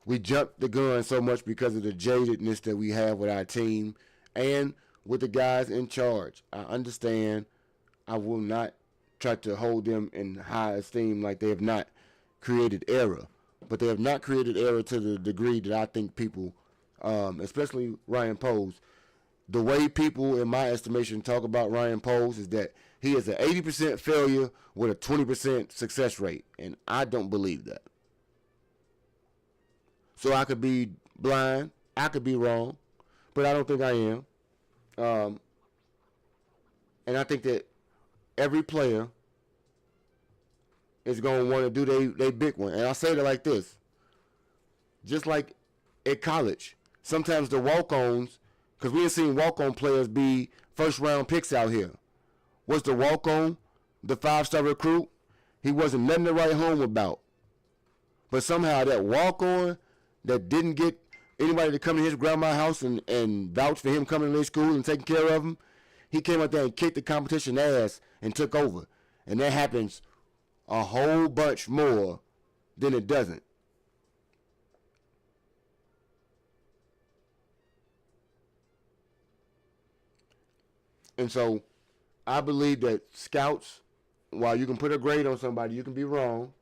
We jumped the gun so much because of the jadedness that we have with our team and with the guys in charge. I understand. I will not try to hold them in high esteem like they have not created error. But they have not created error to the degree that I think people, especially Ryan Poles, the way people, in my estimation, talk about Ryan Poles is that he is an 80% failure with a 20% success rate. And I don't believe that. So I could be blind, I could be wrong, but I don't think I am. And I think that every player is going to want to do their big one. And I'll say it like this. Just like at college, sometimes the walk-ons, because we have seen walk-on players be 1st-round picks out here. Was the walk-on the 5-star recruit? He wasn't nothing to write home about. But somehow that walk-on that didn't get anybody to come to his grandma's house and vouch for him coming to their school and taking care of him, he came out there and kicked the competition ass and took over. And that happens a whole bunch more than it doesn't. And so I believe that scouts, while you can put a grade on somebody, you can be wrong.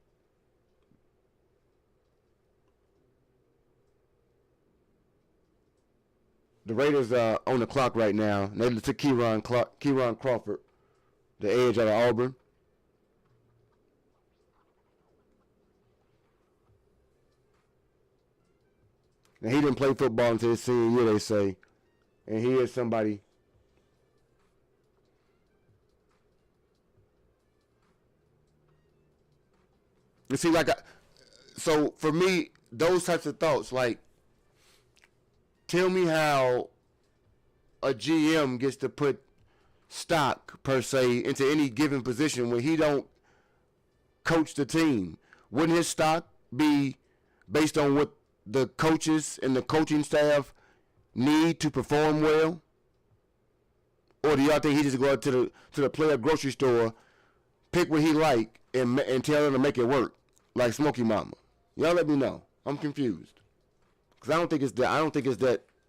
The Raiders are on the clock right now. They took Kieron Crawford, the edge out of Auburn. Now, he didn't play football until his senior year, they say. And he is somebody. You see, so for me, those types of thoughts, like, tell me how a GM gets to put stock, per se, into any given position when he don't coach the team. Wouldn't his stock be based on what the coaches and the coaching staff need to perform well? Or do y'all think he just go out to the player grocery store, pick what he like, and tell him to make it work, like Smokey Mama? Y'all let me know. I'm confused. Because I don't think it's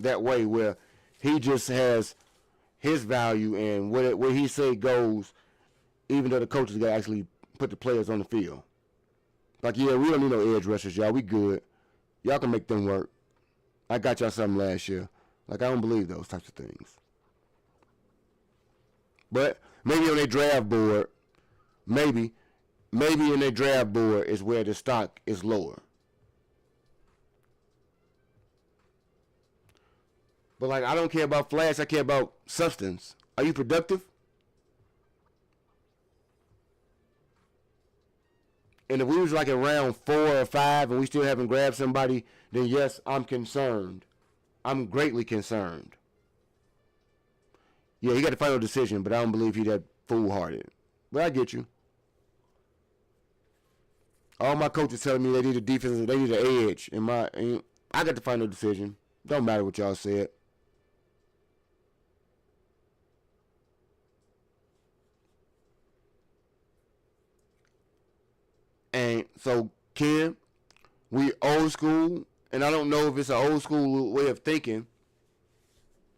that way where he just has his value and where he say goes, even though the coaches got to actually put the players on the field. Like, yeah, we don't need no edge rushers, y'all. We good. Y'all can make them work. I got y'all something last year. Like, I don't believe those types of things. But maybe on their draft board, maybe in their draft board is where the stock is lower. But, like, I don't care about flash. I care about substance. Are you productive? And if we was like in round 4 or 5 and we still haven't grabbed somebody, then yes, I'm concerned. I'm greatly concerned. Yeah, he got the final decision, but I don't believe he that foolhardy. But I get you. All my coaches telling me they need a defense, they need an edge. And I got the final decision. Don't matter what y'all said. And so, Ken, we old school, and I don't know if it's an old school way of thinking,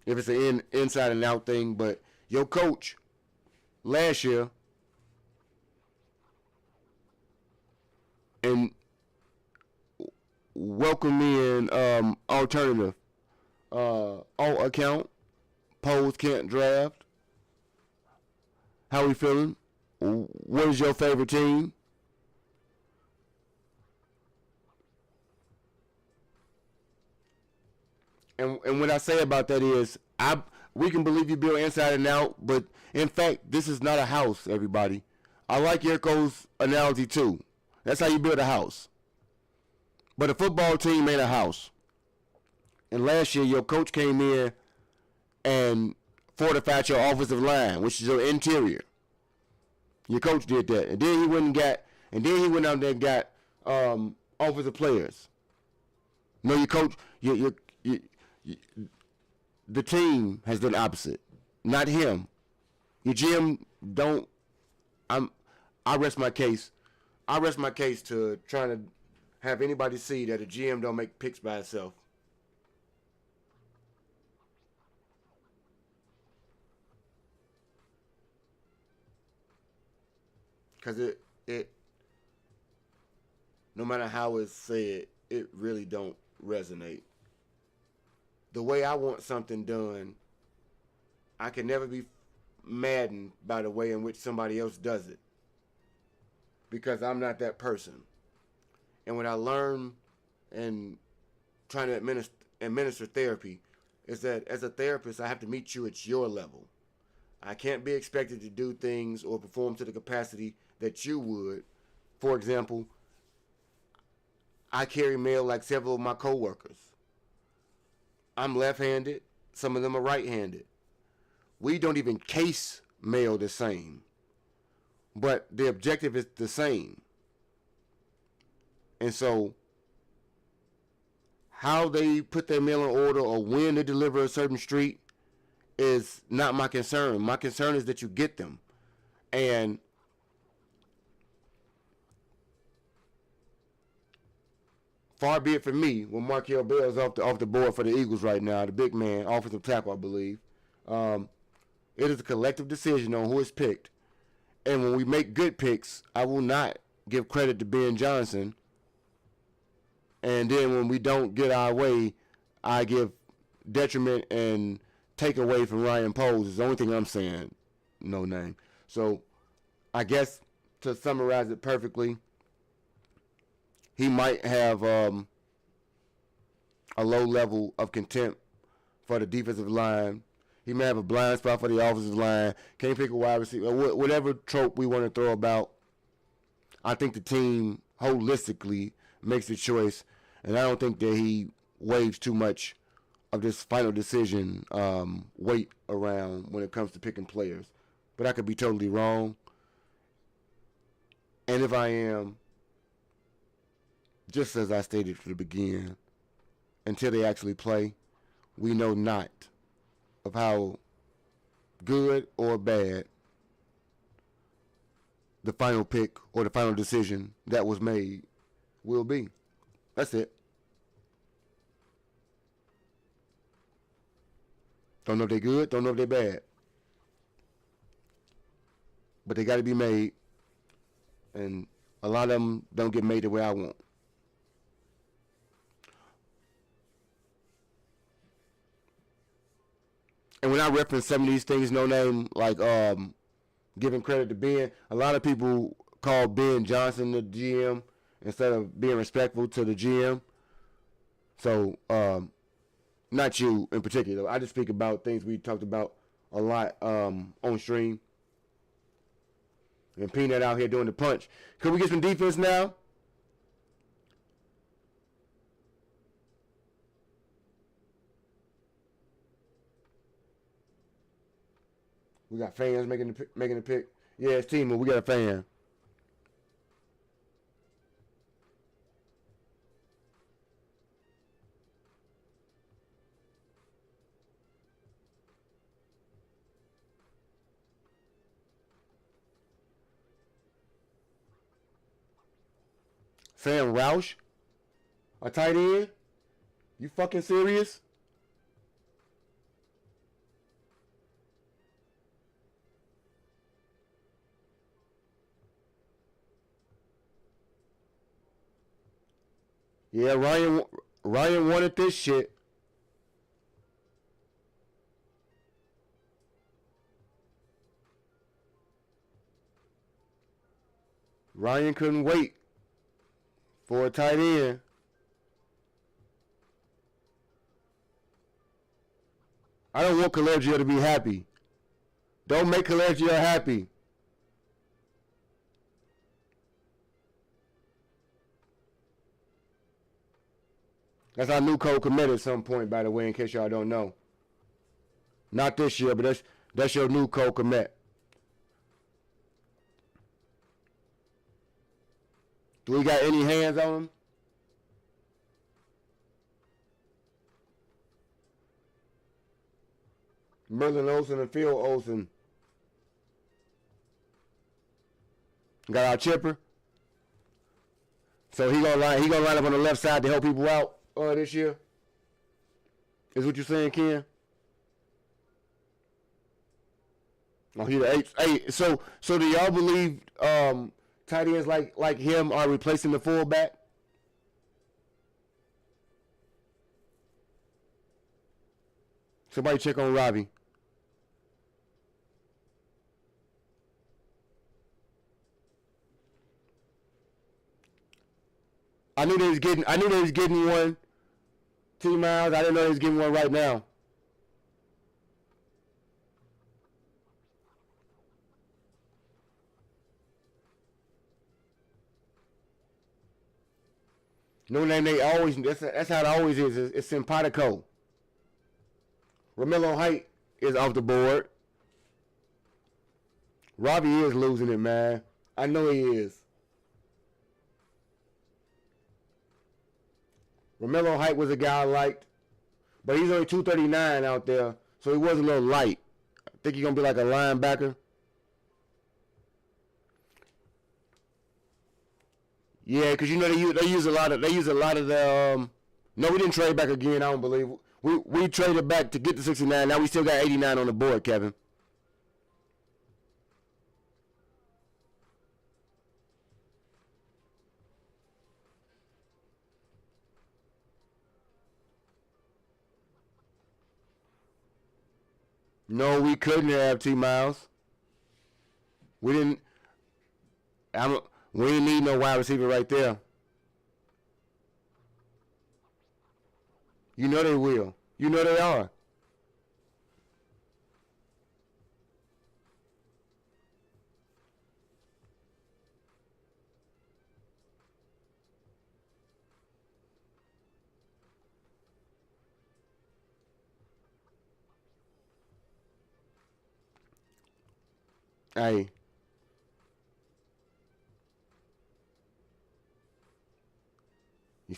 if it's an inside and out thing, but your coach last year and welcome in alternative account, Pose can't draft. How we feeling? What is your favorite team? And what I say about that is, we can believe you build inside and out, but in fact, this is not a house, everybody. I like Yurko's analogy too. That's how you build a house. But a football team ain't a house. And last year, your coach came in and fortified your offensive line, which is your interior. Your coach did that, and then he went out there and got offensive players. No, your coach, the team has done opposite, not him. Your GM don't. I rest my case. I rest my case to trying to have anybody see that a GM don't make picks by itself. Cause it no matter how it's said, it really don't resonate. The way I want something done, I can never be maddened by the way in which somebody else does it. Because I'm not that person. And what I learn and trying to administer therapy is that as a therapist, I have to meet you at your level. I can't be expected to do things or perform to the capacity that you would. For example, I carry mail like several of my coworkers. I'm left-handed. Some of them are right-handed. We don't even case mail the same. But the objective is the same. And so, how they put their mail in order or when they deliver a certain street is not my concern. My concern is that you get them. And far be it from me when Markel Bell is off the board for the Eagles right now, the big man, offensive tackle, I believe. It is a collective decision on who is picked. And when we make good picks, I will not give credit to Ben Johnson. And then when we don't get our way, I give detriment and take away from Ryan Poles. Is the only thing I'm saying. No name. So I guess to summarize it perfectly, he might have a low level of contempt for the defensive line. He may have a blind spot for the offensive line. Can't pick a wide receiver. Whatever trope we want to throw about, I think the team holistically makes the choice. And I don't think that he waves too much of this final decision weight around when it comes to picking players. But I could be totally wrong. And if I am, just as I stated from the beginning, until they actually play, we know not of how good or bad the final pick or the final decision that was made will be. That's it. Don't know if they're good, don't know if they're bad. But they got to be made. And a lot of them don't get made the way I want. And when I reference some of these things, no name, like giving credit to Ben, a lot of people call Ben Johnson the GM instead of being respectful to the GM. So, not you in particular. I just speak about things we talked about a lot on stream. And Peanut out here doing the punch. Could we get some defense now? We got fans making the pick. Yeah, it's Timo. We got a fan. Sam Roush? A tight end? You fucking serious? Yeah, Ryan wanted this shit. Ryan couldn't wait for a tight end. I don't want Colegio to be happy. Don't make Colegio happy. That's our new code commit at some point, by the way, in case y'all don't know. Not this year, but that's your new code commit. Do we got any hands on him? Merlin Olsen and Phil Olsen. Got our chipper. So he gonna line up on the left side to help people out this year. Is what you're saying, Ken? Oh, he the eighth. Hey, so do y'all believe tight ends like him are replacing the fullback? Somebody check on Robbie. I knew they was getting one. T Miles. I didn't know they was getting one right now. No name they always. That's how it always is. It's simpatico. Romello Height is off the board. Robbie is losing it, man. I know he is. Romello Height was a guy I liked, but he's only 239 out there, so he was a little light. I think he's gonna be like a linebacker. Yeah, because you know they use a lot of the. No, we didn't trade back again. I don't believe we traded back to get the 69. Now we still got 89 on the board, Kevin. No, we couldn't have T Miles. We didn't. We didn't need no wide receiver right there. You know they will. You know they are. Hey.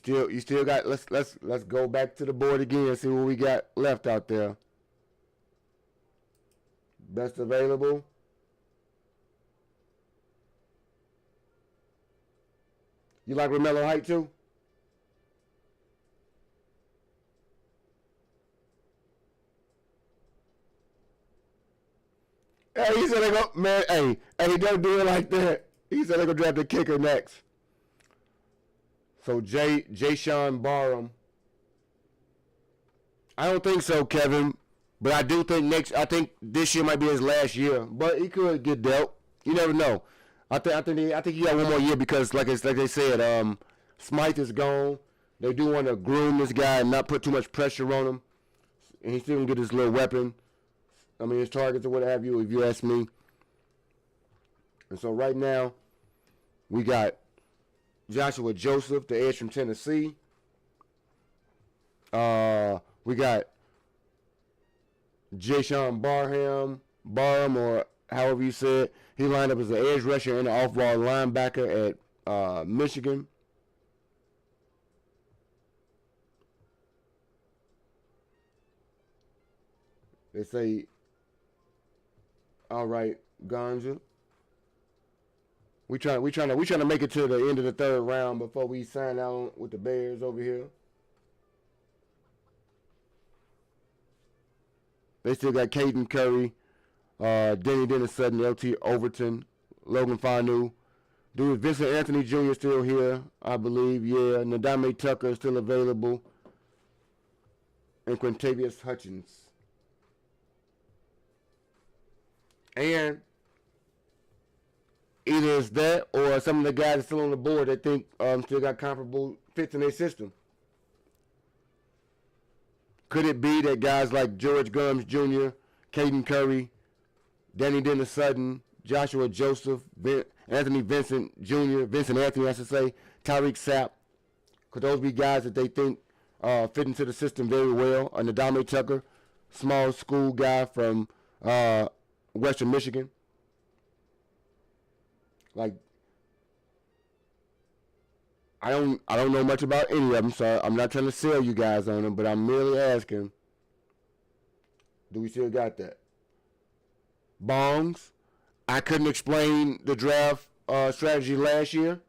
You still got. Let's go back to the board again. See what we got left out there. Best available. You like Romello Height too? Hey, he said they go, man. Hey, don't do it like that. He said they gonna draft the kicker next. So Jay-Sean Barham. I don't think so, Kevin. But I do think I think this year might be his last year. But he could get dealt. You never know. I think he got one more year because like they said, Smythe is gone. They do want to groom this guy and not put too much pressure on him. And he still can get his little weapon. I mean, his targets or what have you, if you ask me. And so right now, we got Joshua Joseph, the edge from Tennessee. We got Jay-Sean Barham, or however you say it. He lined up as an edge rusher and an off-ball linebacker at Michigan. They say, all right, Ganja. We trying to make it to the end of the third round before we sign out with the Bears over here. They still got Caden Curry, Denny Dennis Sutton, LT Overton, Logan Fanu. Dude, Vincent Anthony Jr. still here, I believe. Yeah, Nadame Tucker is still available. And Quintavious Hutchins. And either it's that or some of the guys still on the board that think still got comparable fits in their system. Could it be that guys like George Gums Jr., Caden Curry, Danny Dennis Sutton, Joshua Joseph, Anthony Vincent Jr., Vincent Anthony, I should say, Tyreek Sapp, could those be guys that they think fit into the system very well? Nadame Tucker, small school guy from Western Michigan. Like, I don't know much about any of them, so I'm not trying to sell you guys on them, but I'm merely asking, do we still got that? Bongs, I couldn't explain the draft strategy last year,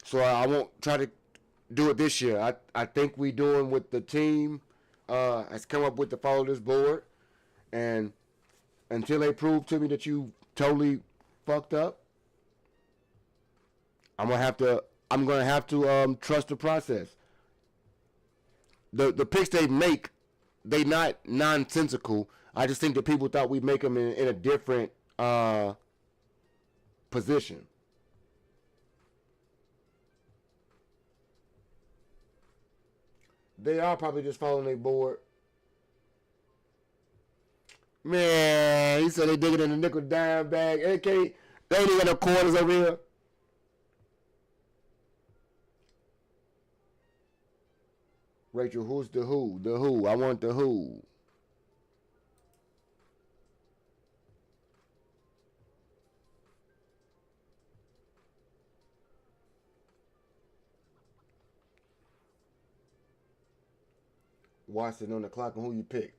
so I won't try to do it this year. I think we doing what the team has come up with to follow this board, and until they prove to me that you totally fucked up, I'm gonna have to trust the process. The picks they make, they not nonsensical. I just think that people thought we'd make them in a different position. They are probably just following their board. Man, he said they dig it in the nickel dime bag. AK, they ain't even got no quarters over here. Rachel, who's the who? The who. I want the who. Watching on the clock and who you pick.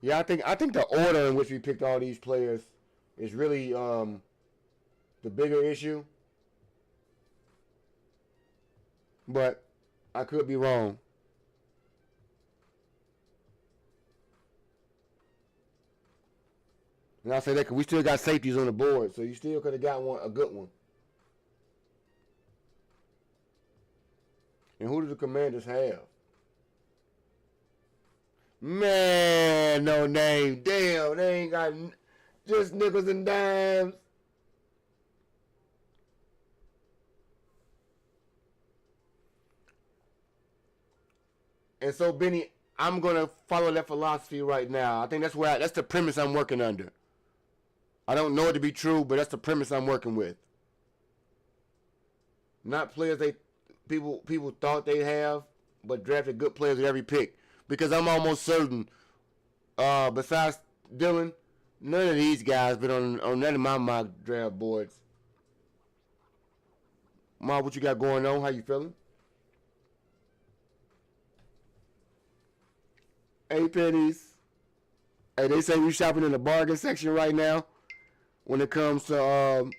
Yeah, I think the order in which we picked all these players is really the bigger issue. But I could be wrong. And I say that because we still got safeties on the board, so you still could have got a good one. And who do the Commanders have? Man, no name. Damn, they ain't got just nickels and dimes. And so, Benny, I'm gonna follow that philosophy right now. I think that's the premise I'm working under. I don't know it to be true, but that's the premise I'm working with. Not players people thought they'd have, but drafted good players at every pick. Because I'm almost certain, besides Dylan, None of these guys been on none of my mock draft boards. Ma, what you got going on? How you feeling? Hey, pennies. Hey, they say we shopping in the bargain section right now when it comes to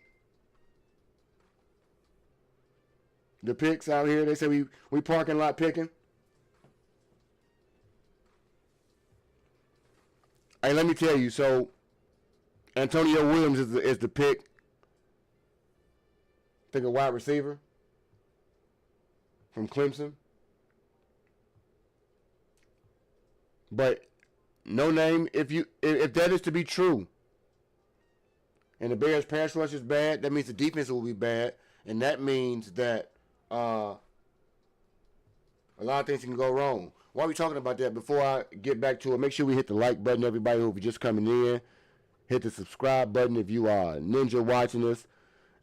the picks out here. They say we parking lot picking. Hey, let me tell you. So Antonio Williams is the pick. I think a wide receiver from Clemson. But no name. If that is to be true, and the Bears' pass rush is bad, that means the defense will be bad, and that means that a lot of things can go wrong. While we're talking about that, before I get back to it, make sure we hit the like button, everybody who'll be just coming in. Hit the subscribe button if you are a ninja watching this.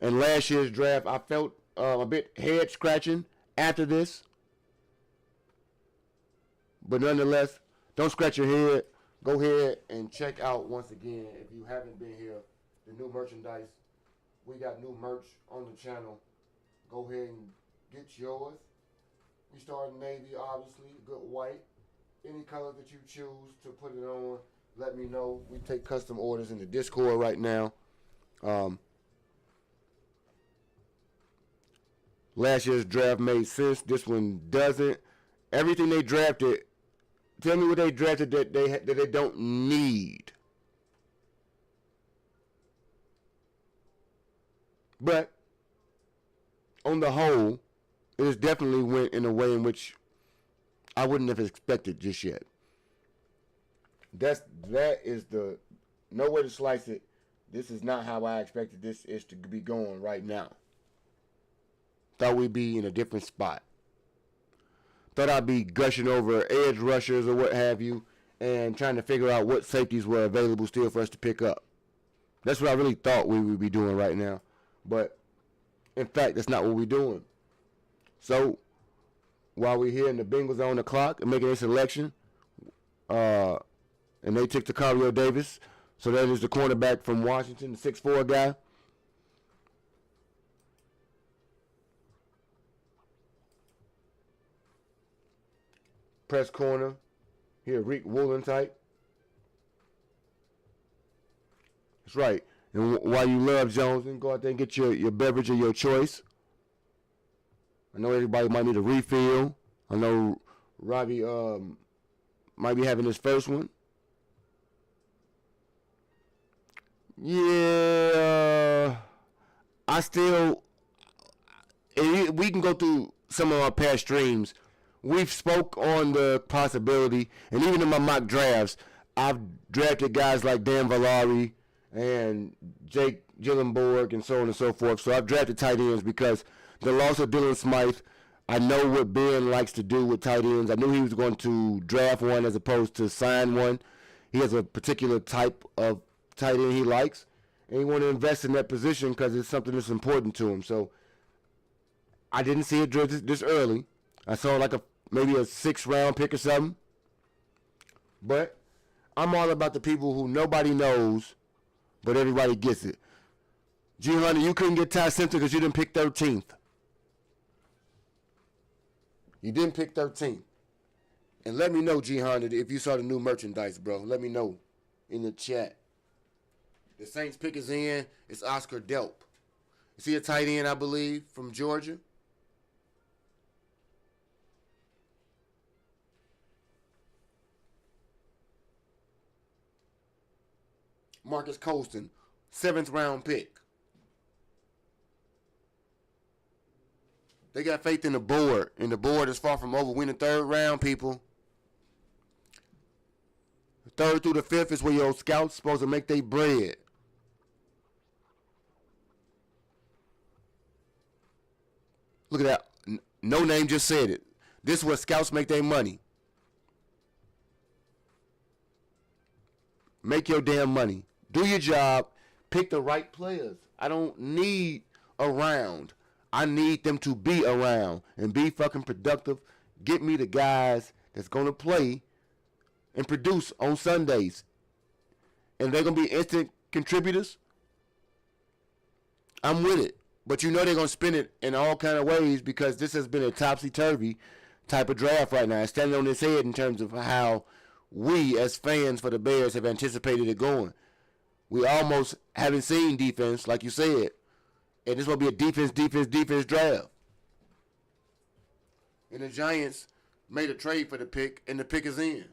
And last year's draft, I felt a bit head scratching after this. But nonetheless, don't scratch your head. Go ahead and check out once again, if you haven't been here, the new merchandise. We got new merch on the channel. Go ahead and get yours. We start navy, obviously, good white. Any color that you choose to put it on, let me know. We take custom orders in the Discord right now. Last year's draft made sense. This one doesn't. Everything they drafted, tell me what they drafted that they don't need. But on the whole, it has definitely went in a way in which I wouldn't have expected just yet. That is the no way to slice it. This is not how I expected this is to be going right now. Thought we'd be in a different spot. Thought I'd be gushing over edge rushers or what have you, and trying to figure out what safeties were available still for us to pick up. That's what I really thought we would be doing right now. But in fact, that's not what we're doing. So while we're here and the Bengals are on the clock and making their selection, and they took Tacario Davis, so that is the cornerback from Washington, the 6'4" guy. Press corner. Here, Rick Woolen type. That's right. And while you love Jones, go out there and get your beverage of your choice. I know everybody might need a refill. I know Robbie might be having his first one. Yeah, I still. We can go through some of our past streams. We've spoke on the possibility, and even in my mock drafts, I've drafted guys like Dan Villari and Jake Gillenborg and so on and so forth. So I've drafted tight ends because the loss of Dylan Smythe, I know what Ben likes to do with tight ends. I knew he was going to draft one as opposed to sign one. He has a particular type of tight end he likes, and he want to invest in that position because it's something that's important to him. So I didn't see it this early. I saw like maybe a 6th round pick or something. But I'm all about the people who nobody knows, but everybody gets it. G Hunter, you couldn't get Ty Center because you didn't pick 13th. You didn't pick 13th. And let me know, G Hunter, if you saw the new merchandise, bro. Let me know in the chat. The Saints pick is in. It's Oscar Delp. Is he a tight end, I believe, from Georgia? Marcus Colston, 7th round pick. They got faith in the board, and the board is far from over. We in the 3rd round, people. The 3rd through the 5th is where your scouts supposed to make their bread. Look at that. No Name just said it. This is where scouts make their money. Make your damn money. Do your job. Pick the right players. I don't need around. I need them to be around and be fucking productive. Get me the guys that's going to play and produce on Sundays. and they're going to be instant contributors, I'm with it. But you know they're going to spin it in all kind of ways because this has been a topsy-turvy type of draft right now. It's standing on its head in terms of how we as fans for the Bears have anticipated it going. We almost haven't seen defense, like you said. And this will be a defense draft. And the Giants made a trade for the pick, and the pick is in.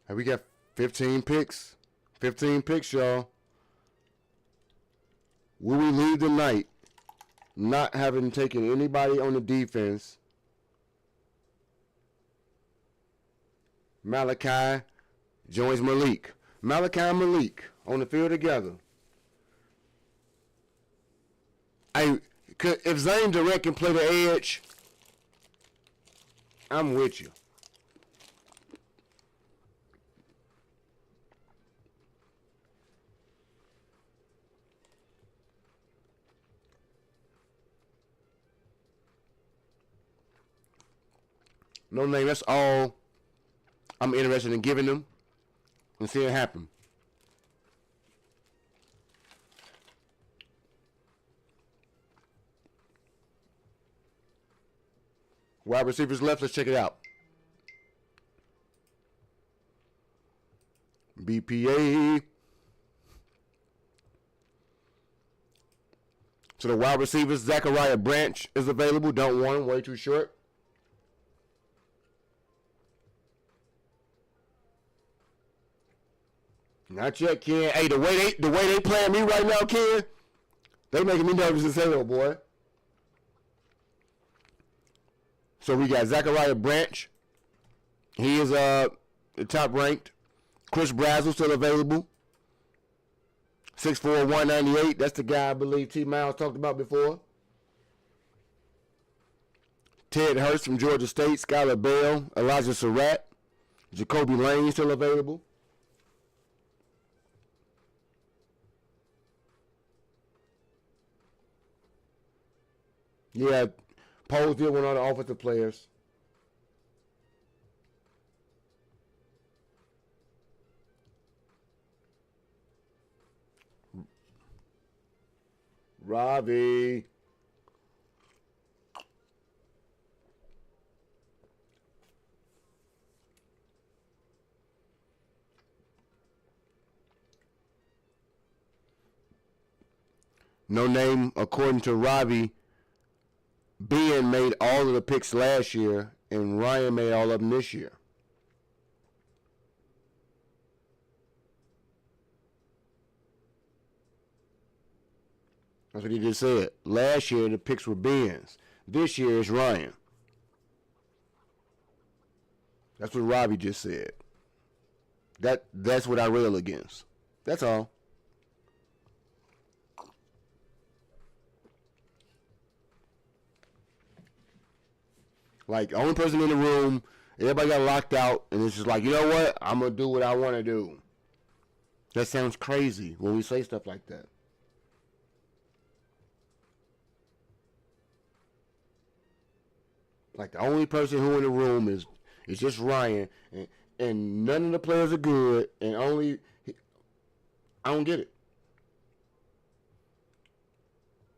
And we got 15 picks. 15 picks, y'all. Will we leave the night not having taken anybody on the defense? Malachi joins Malik. Malachi and Malik on the field together. If Zane Direct can play the edge, I'm with you. No name, that's all I'm interested in giving them and seeing it happen. Wide receivers left, let's check it out. BPA. So the wide receivers, Zachariah Branch is available. Don't want him, way too short. Not yet, Ken. Hey, the way they playing me right now, Ken, they making me nervous as hell, boy. So we got Zachariah Branch. He is the top ranked. Chris Brazzell still available. 6'4", 198. That's the guy I believe T. Miles talked about before. Ted Hurst from Georgia State. Skylar Bell. Elijah Surratt. Jacoby Lane still available. Yeah, Poles did one of the offensive players. Robbie. No name, according to Robbie, Ben made all of the picks last year, and Ryan made all of them this year. That's what he just said. Last year, the picks were Ben's. This year, it's Ryan. That's what Robbie just said. That's what I rail against. That's all. Like, the only person in the room, everybody got locked out, and it's just like, you know what? I'm going to do what I want to do. That sounds crazy when we say stuff like that. Like, the only person who in the room is just Ryan, and none of the players are good, and I don't get it.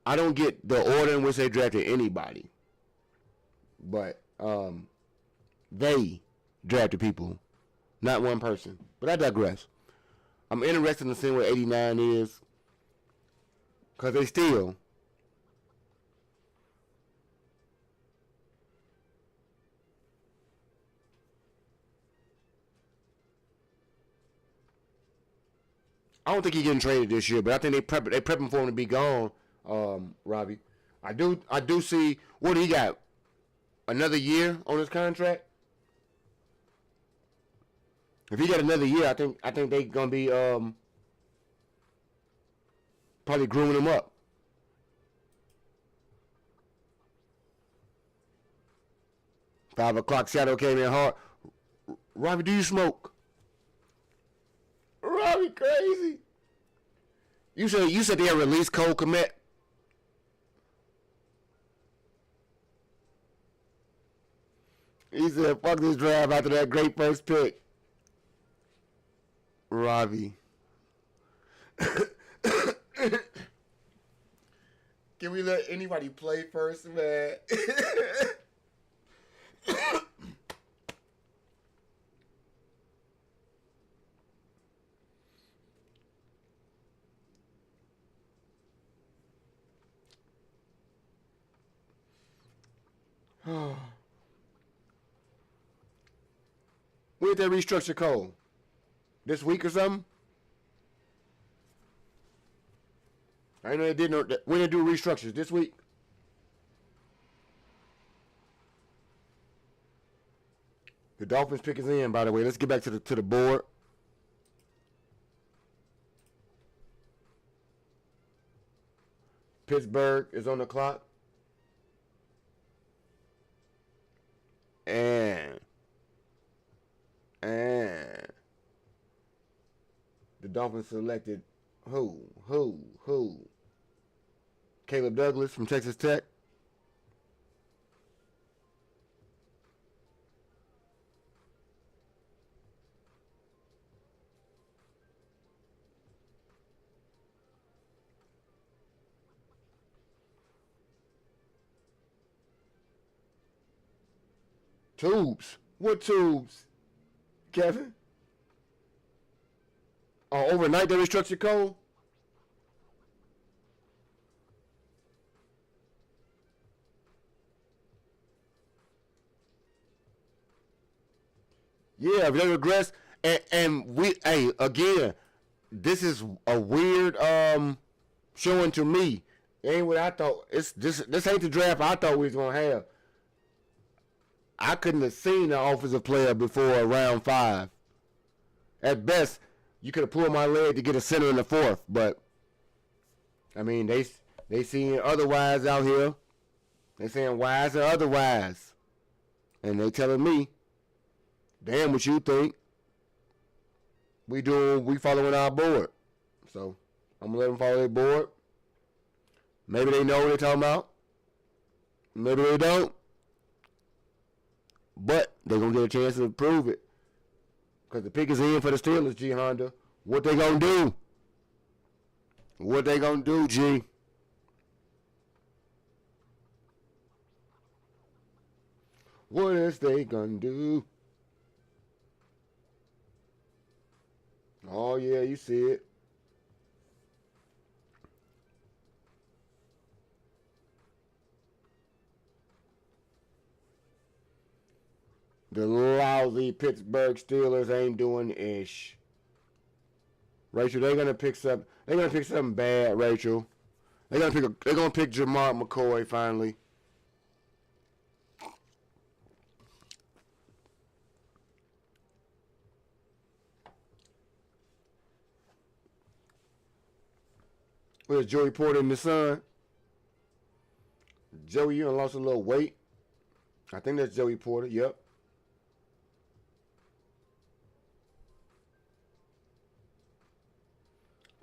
I don't get the order in which they drafted anybody. But they drafted people, not one person. But I digress. I'm interested in seeing what 89 is, because they still I don't think he's getting traded this year, but I think they prepping for him to be gone. Robbie, I do see what he got another year on his contract. If he got another year, I think they gonna be probably grooming him up. Five o'clock shadow came in hard. Robbie, do you smoke? Robbie, crazy. You said they had released Cole Kmet. He said, "Fuck this draft after that great first pick." Robbie. Can we let anybody play first, man? When did they restructure Cole? This week or something? I know they did know that. When they do restructures? This week? The Dolphins pick is in, by the way. Let's get back to the board. Pittsburgh is on the clock. And the Dolphins selected who? Caleb Douglas from Texas Tech. Tubes. What tubes? Kevin? Oh, overnight they restructured Cole? Yeah, if they regress, and we, hey, again, this is a weird showing to me. Ain't what I thought. It's this ain't the draft I thought we was gonna have. I couldn't have seen an offensive player before round 5. At best, you could have pulled my leg to get a center in the 4th, but I mean they seeing otherwise out here. They saying wise or otherwise, and they telling me, damn, what you think? We following our board, so I'm gonna let them follow their board. Maybe they know what they're talking about. Maybe they don't. But they're going to get a chance to prove it. Because the pick is in for the Steelers, G. Honda. What they going to do? What they going to do, G? What is they going to do? Oh, yeah, you see it. The lousy Pittsburgh Steelers ain't doing ish. Rachel, they're gonna pick something. They're gonna pick something bad, Rachel. They're gonna pick Jamar McCoy finally. Where's Joey Porter in the sun? Joey, you done lost a little weight. I think that's Joey Porter. Yep.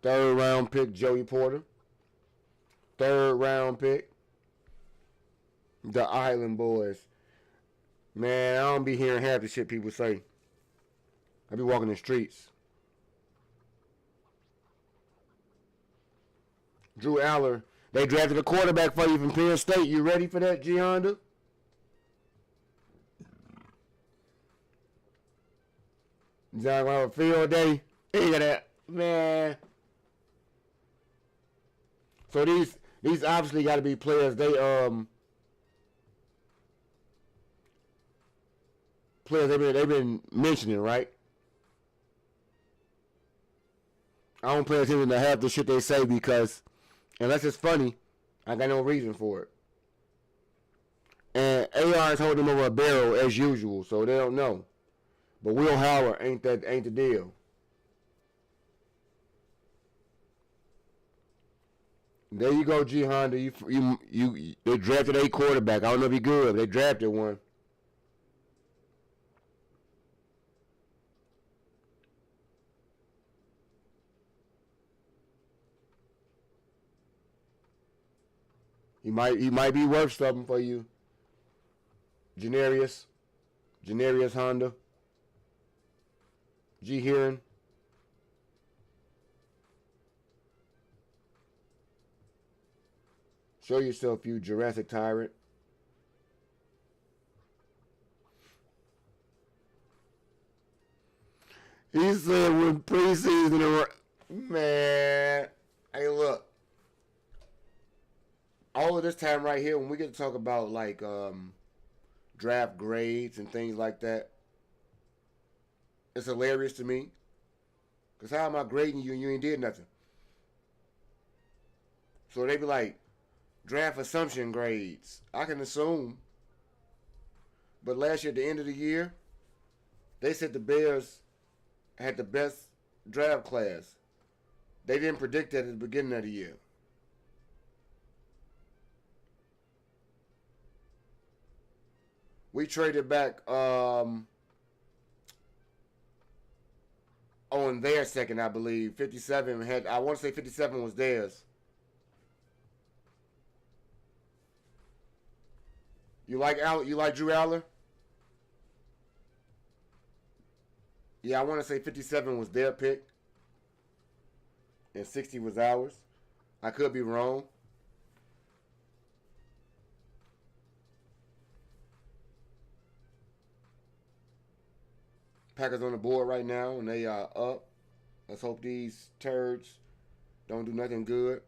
Third round pick, Joey Porter. Third round pick, the Island Boys. Man, I don't be hearing half the shit people say. I be walking the streets. Drew Aller. They drafted a quarterback for you from Penn State. You ready for that, G Honda? John gonna have a field day. Ain't got that, man. So these obviously got to be players. Players they've been mentioning, right? I don't pay attention to half the shit they say because unless it's funny, I got no reason for it. And AR is holding them over a barrel as usual, so they don't know. But Will Howard ain't the deal. There you go, G Honda. They drafted a quarterback. I don't know if he good. They drafted one. He might be worth something for you. Janarius Honda. G Hearing. Show yourself, you Jurassic tyrant. He said when preseason, man. Hey, look. All of this time right here, when we get to talk about like draft grades and things like that, it's hilarious to me. Cause how am I grading you and you ain't did nothing? So they be like, draft assumption grades. I can assume. But last year at the end of the year, they said the Bears had the best draft class. They didn't predict that at the beginning of the year. We traded back on their second, I believe. 57 had, I want to say 57 was theirs. You like Drew Aller? Yeah, I want to say 57 was their pick and 60 was ours. I could be wrong. Packers on the board right now, and they are up. Let's hope these turds don't do nothing good.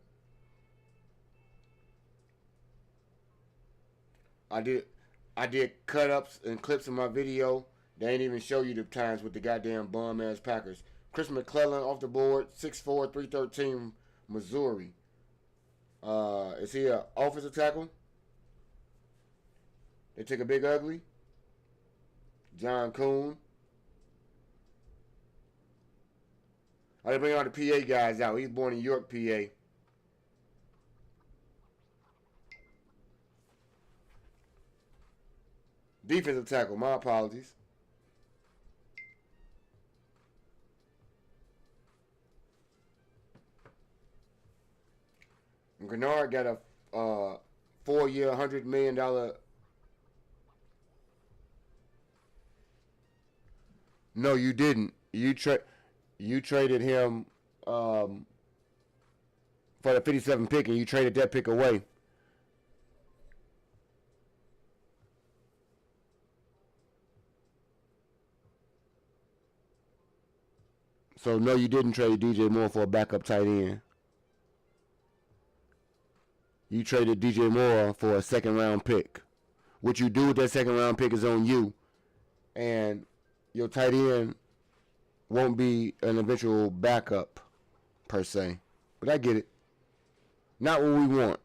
I did cut ups and clips in my video. They ain't even show you the times with the goddamn bum ass Packers. Chris McClellan off the board, 6'4", 313, Missouri. Is he an offensive tackle? They take a big ugly. John Kuhn. I didn't bring all the PA guys out. He's born in York, PA. Defensive tackle. My apologies. And Grenard got a 4-year, $100 million. No, you didn't. You traded him for the 57 pick, and you traded that pick away. So, no, you didn't trade DJ Moore for a backup tight end. You traded DJ Moore for a second-round pick. What you do with that second-round pick is on you. And your tight end won't be an eventual backup, per se. But I get it. Not what we want.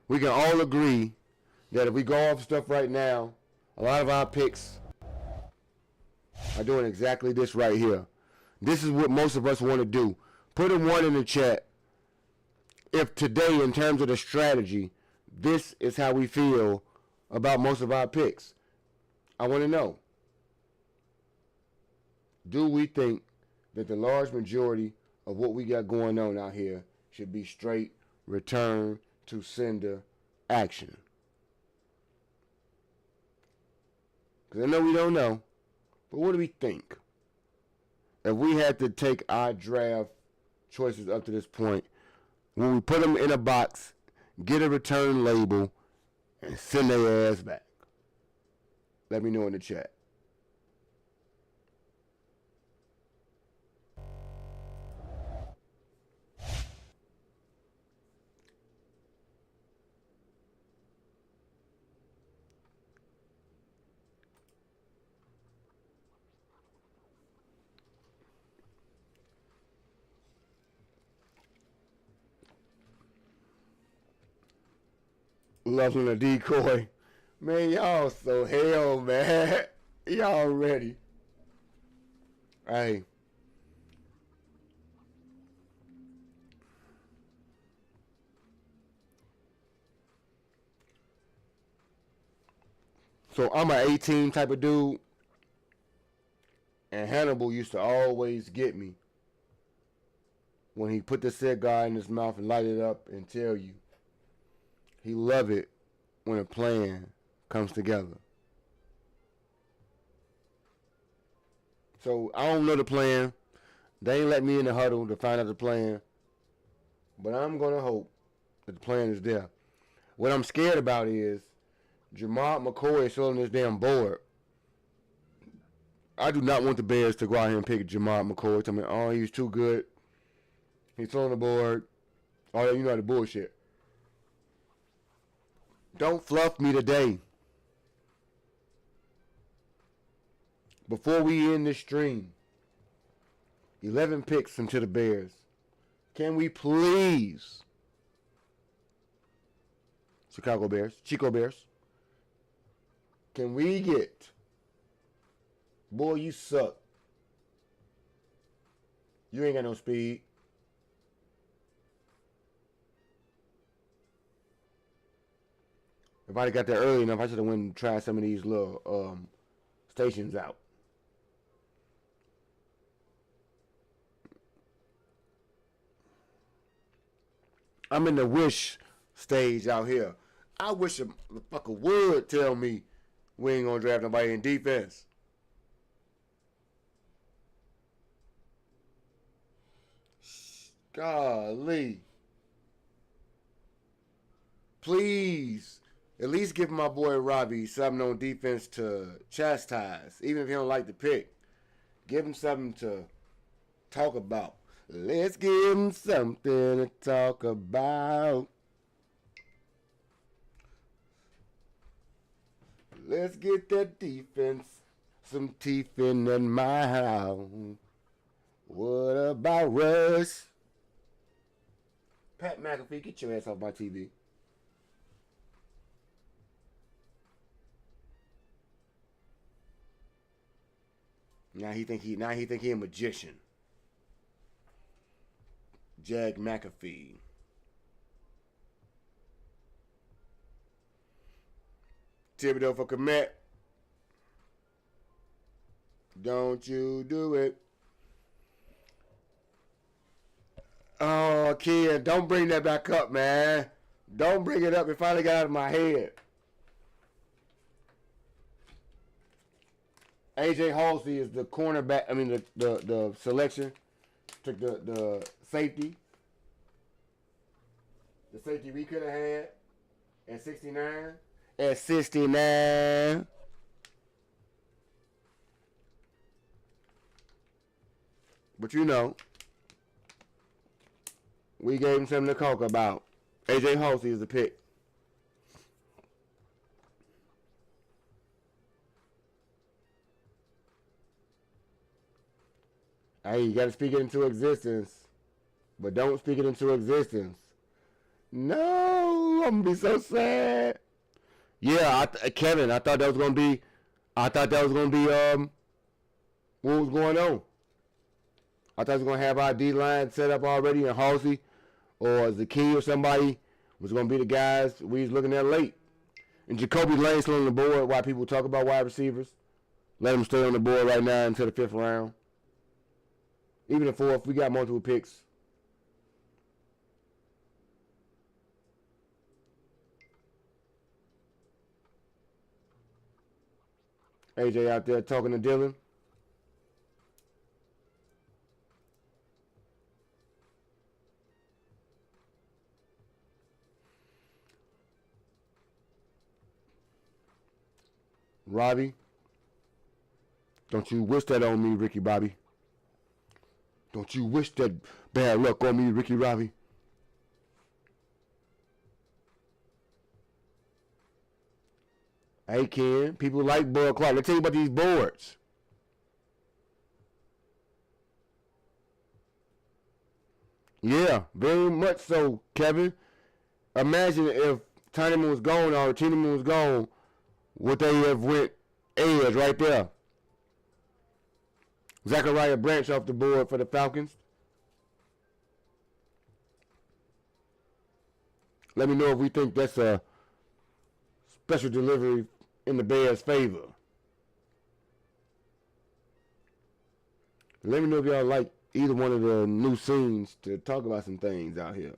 We can all agree that if we go off stuff right now, a lot of our picks are doing exactly this right here. This is what most of us want to do. Put a 1 in the chat. If today, in terms of the strategy, this is how we feel about most of our picks. I want to know. Do we think that the large majority of what we got going on out here should be straight return to sender action? Because I know we don't know, but what do we think? If we had to take our draft choices up to this point, when we put them in a box, get a return label, and send their ass back? Let me know in the chat. Loving a decoy. Man, y'all so hell, man. Y'all ready. Hey. So I'm an 18 type of dude. And Hannibal used to always get me when he put the cigar in his mouth and light it up and tell you he love it when a plan comes together. So I don't know the plan. They ain't let me in the huddle to find out the plan. But I'm going to hope that the plan is there. What I'm scared about is Jamar McCoy is still on this damn board. I do not want the Bears to go out here and pick Jamar McCoy. Tell me, oh, he's too good. He's still on the board. Oh, you know the bullshit. Don't fluff me today. Before we end this stream, 11 picks into the Bears. Can we please, Chico Bears, can we get, boy, you suck. You ain't got no speed. If I'd have got there early enough, I should have went and tried some of these little stations out. I'm in the wish stage out here. I wish a motherfucker would tell me we ain't gonna draft nobody in defense. Golly. Please, at least give my boy Robbie something on defense to chastise, even if he don't like the pick. Give him something to talk about. Let's give him something to talk about. Let's get that defense some teeth in that mouth. What about Russ? Pat McAfee, get your ass off my TV. Now he think he a magician. Jag McAfee. Thibodeau for Komet. Don't you do it. Oh, kid, don't bring that back up, man. Don't bring it up. It finally got out of my head. AJ Halsey is the cornerback. I mean, the selection. Took the safety. The safety we could have had at 69. At 69. But you know, we gave him something to talk about. AJ Halsey is the pick. Hey, you gotta speak it into existence. But don't speak it into existence. No, I'm gonna be so sad. Yeah, Kevin, I thought that was gonna be what was going on. I thought we was gonna have our D line set up already, and Halsey or Zaki or somebody was gonna be the guys we was looking at late. And Jacoby Lane still on the board while people talk about wide receivers. Let him stay on the board right now until the 5th round. Even the 4th, we got multiple picks. AJ out there talking to Dylan. Robbie, don't you wish that on me, Ricky Bobby. Don't you wish that bad luck on me, Ricky Robbie. Hey, Ken, people like Bud Clark. Let's tell you about these boards. Yeah, very much so, Kevin. Imagine if Tinyman was gone or Tinyman was gone, would they have went edge right there? Zachariah Branch off the board for the Falcons. Let me know if we think that's a special delivery in the Bears' favor. Let me know if y'all like either one of the new scenes to talk about some things out here.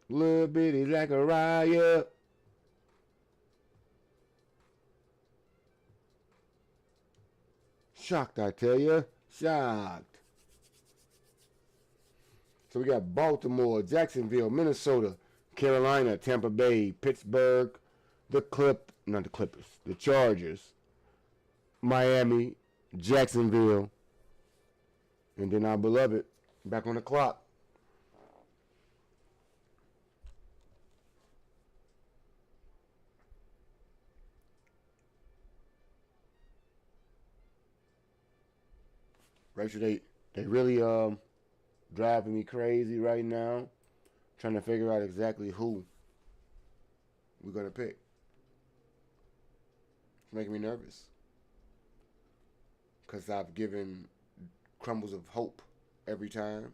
Little bitty Zachariah. Shocked, I tell you. Shocked. So we got Baltimore, Jacksonville, Minnesota, Carolina, Tampa Bay, Pittsburgh, the Chargers, Miami, Jacksonville, and then our beloved back on the clock. Rachel, they really driving me crazy right now, trying to figure out exactly who we're gonna pick. It's making me nervous because I've given crumbles of hope every time.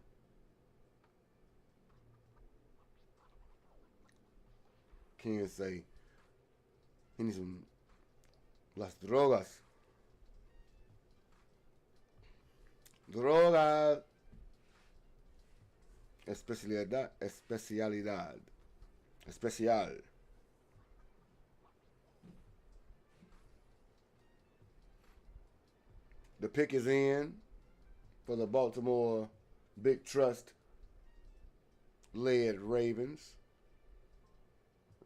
King say he needs some las drogas. Droga. Especial. The pick is in for the Baltimore Big Trust led Ravens.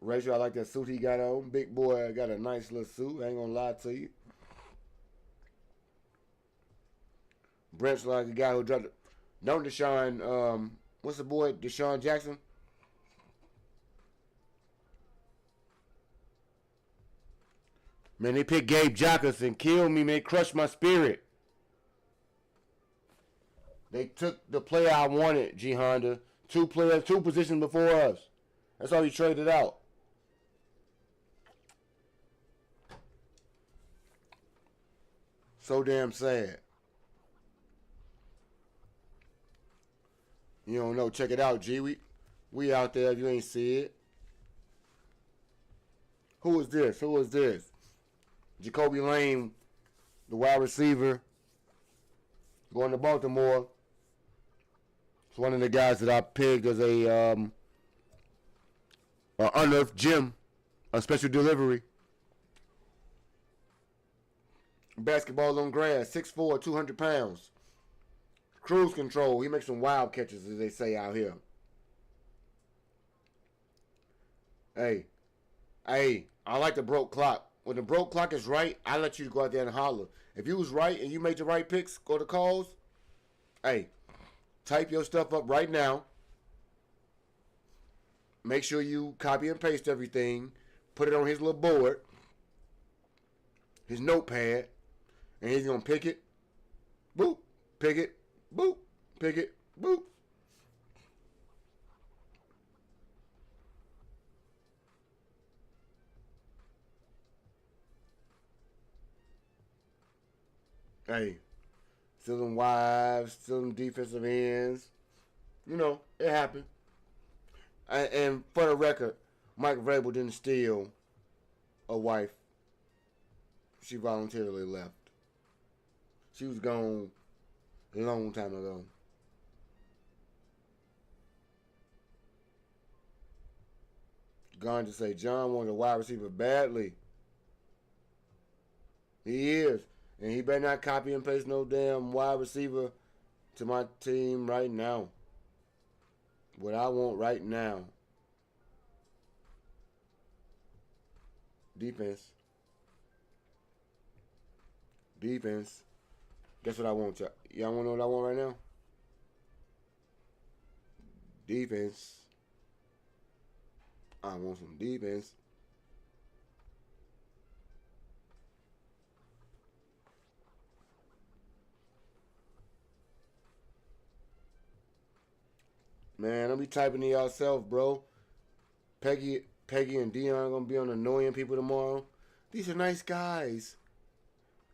Rachel, I like that suit he got on. Big boy got a nice little suit. I ain't gonna lie to you. Brent's like the guy who dropped it. Don't Deshaun, what's the boy, Deshaun Jackson? Man, they picked Gabe Jacobs and killed me, man. Crushed my spirit. They took the player I wanted, G Honda. Two positions before us. That's all he traded out. So damn sad. You don't know. Check it out, G. We out there if you ain't see it. Who is this? Jacoby Lane, the wide receiver, going to Baltimore. It's one of the guys that I picked as a unearthed gem, a special delivery. Basketball on grass, 6'4", 200 pounds. Cruise control. He makes some wild catches, as they say out here. Hey, I like the broke clock. When the broke clock is right, I let you go out there and holler. If you was right and you made the right picks, go to calls, hey, type your stuff up right now. Make sure you copy and paste everything. Put it on his little board, his notepad, and he's going to pick it. Boop. Pick it. Boop. Pick it. Boop. Hey, still them wives, still them defensive ends. You know, it happened. And for the record, Mike Vrabel didn't steal a wife. She voluntarily left. She was gone a long time ago. Gone to say John wanted a wide receiver badly. He is. And he better not copy and paste no damn wide receiver to my team right now. What I want right now. Defense. Guess what I want, y'all? Y'all want to know what I want right now? Defense. I want some defense. Man, don't be typing to yourself, bro. Peggy and Dion gonna be on annoying people tomorrow. These are nice guys.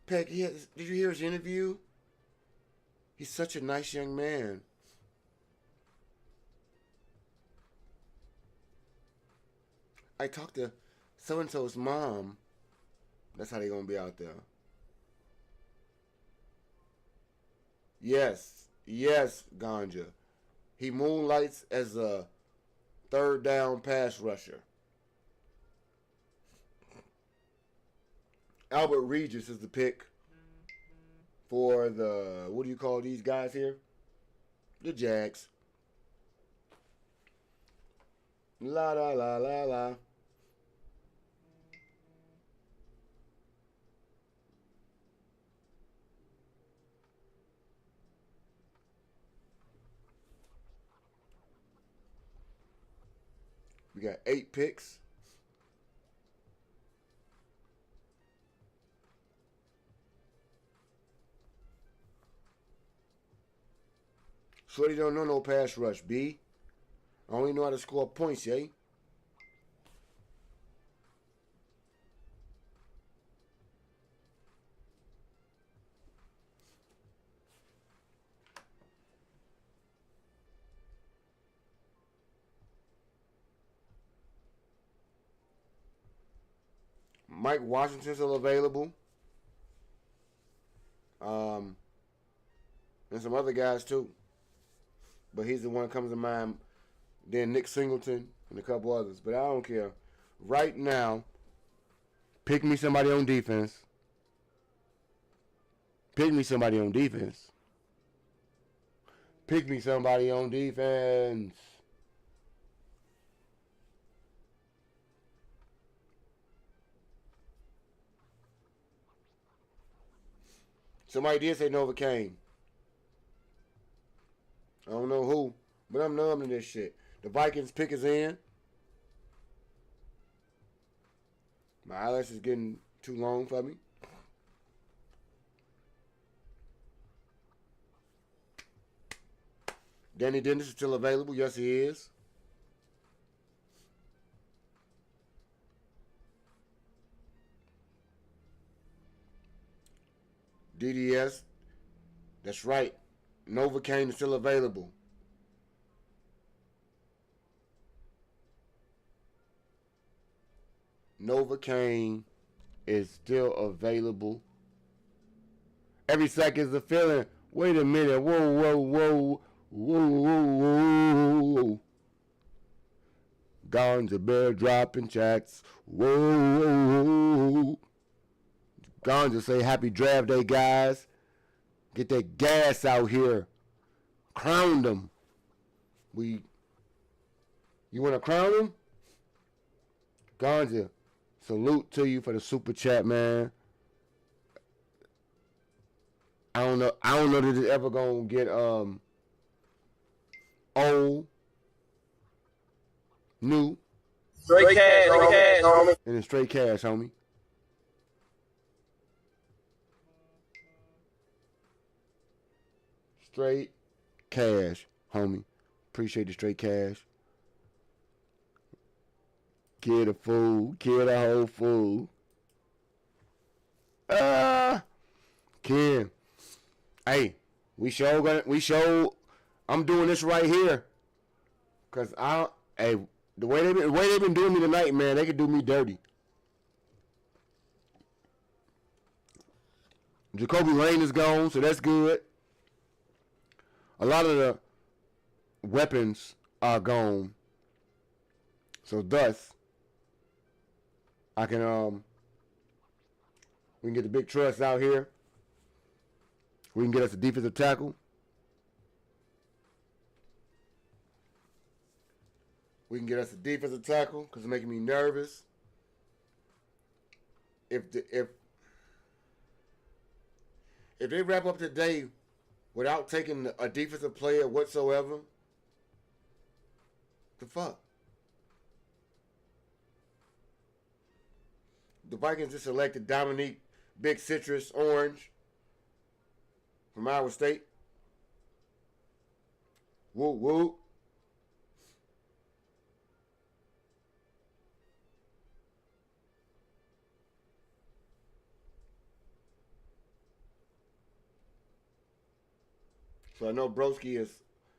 Peggy, did you hear his interview? He's such a nice young man. I talked to so-and-so's mom. That's how they gonna be out there. Yes, Ganja. He moonlights as a third down pass rusher. Albert Regis is the pick for the, what do you call these guys here? The Jags. La la la la la. We got 8 picks. Shorty don't know no pass rush, B. I only know how to score points, eh? Mike Washington's still available. And some other guys too. But he's the one that comes to mind. Then Nick Singleton and a couple others. But I don't care. Right now, pick me somebody on defense. Pick me somebody on defense. Pick me somebody on defense. Somebody did say Novocaine. I don't know who, but I'm numb to this shit. The Vikings pick is in. My eyelash is getting too long for me. Danny Dennis is still available. Yes, he is. DDS. That's right. Novocaine is still available. Novocaine is still available. Every second's a feeling. Wait a minute. Whoa, whoa, whoa. Whoa, whoa, whoa. Ganja Bear dropping checks. Whoa, whoa, whoa. Ganja say happy draft day, guys. Get that gas out here. Crown them. You want to crown them? Ganja, salute to you for the super chat, man. I don't know that it's ever gonna get old, new, Straight cash, homie. and it's straight cash, homie. Straight cash, homie. Appreciate the straight cash. Kill the fool. Kill the whole fool. Ken. Hey, I'm doing this right here. Cause the way they've been doing me tonight, man, they could do me dirty. Jacoby Lane is gone, so that's good. A lot of the weapons are gone. So thus, we can get the big trust out here. We can get us a defensive tackle. We can get us a defensive tackle because it's making me nervous. If they wrap up today without taking a defensive player whatsoever, the fuck? The Vikings just selected Dominique Big Citrus Orange from Iowa State. Woo woo. So I know Broski is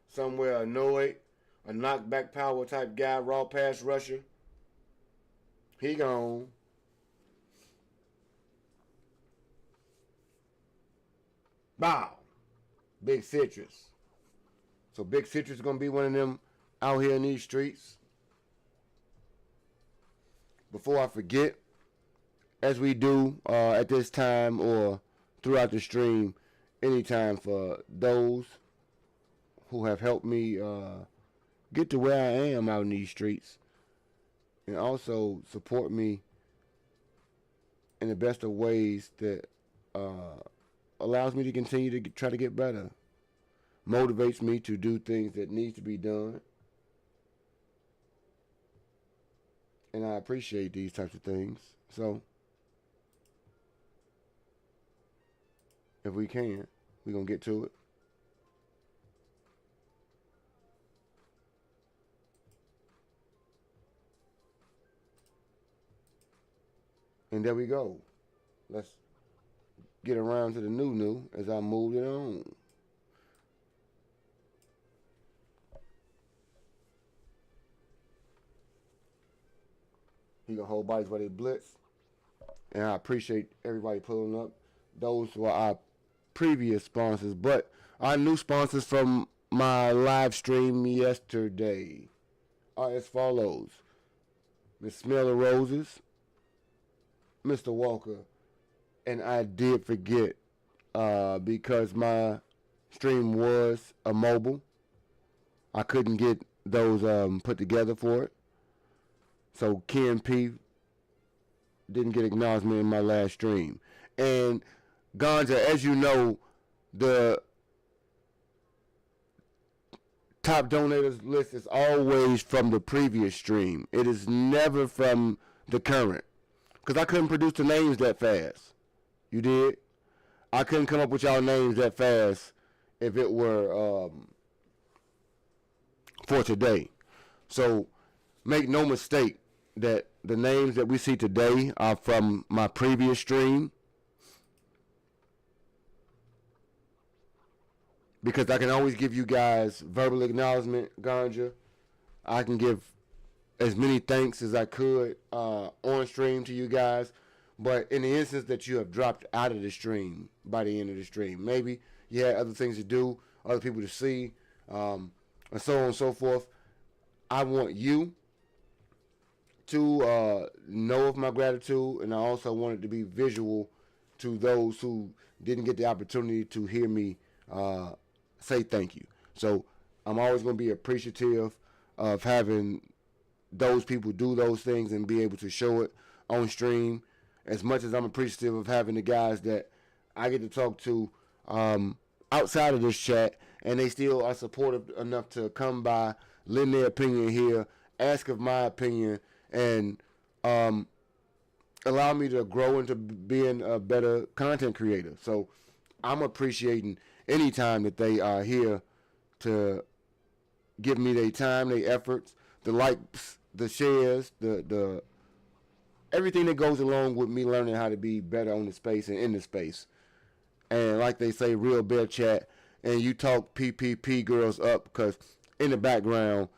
somewhere annoyed, a knockback power type guy, raw pass rusher. He gone. Bow. Big Citrus. So Big Citrus is going to be one of them out here in these streets. Before I forget, as we do at this time or throughout the stream, anytime for those who have helped me get to where I am out in these streets and also support me in the best of ways that allows me to continue to try to get better, motivates me to do things that need to be done. And I appreciate these types of things. So, if we can, we're going to get to it. And there we go. Let's get around to the new as I move it on. He gonna hold bodies while they blitz. And I appreciate everybody pulling up. Those were our previous sponsors, but our new sponsors from my live stream yesterday are as follows. Miss Smell of Roses, Mr. Walker, and I did forget because my stream was a mobile. I couldn't get those put together for it. So Ken P didn't get acknowledgement in my last stream. And Ganja, as you know, the top donators list is always from the previous stream. It is never from the current. Because I couldn't produce the names that fast. You did? I couldn't come up with y'all names that fast if it were for today. So make no mistake that the names that we see today are from my previous stream. Because I can always give you guys verbal acknowledgement, Ganja. I can give as many thanks as I could on stream to you guys. But in the instance that you have dropped out of the stream by the end of the stream, maybe you had other things to do, other people to see, and so on and so forth, I want you to know of my gratitude, and I also want it to be visual to those who didn't get the opportunity to hear me say thank you. So I'm always going to be appreciative of having those people do those things and be able to show it on stream, as much as I'm appreciative of having the guys that I get to talk to outside of this chat, and they still are supportive enough to come by, lend their opinion here, ask of my opinion, and allow me to grow into being a better content creator. So I'm appreciating any time that they are here to give me their time, their efforts, the likes, the shares, the everything that goes along with me learning how to be better on the space and in the space. And like they say, real bear chat, and you talk PPP girls up, because in the background,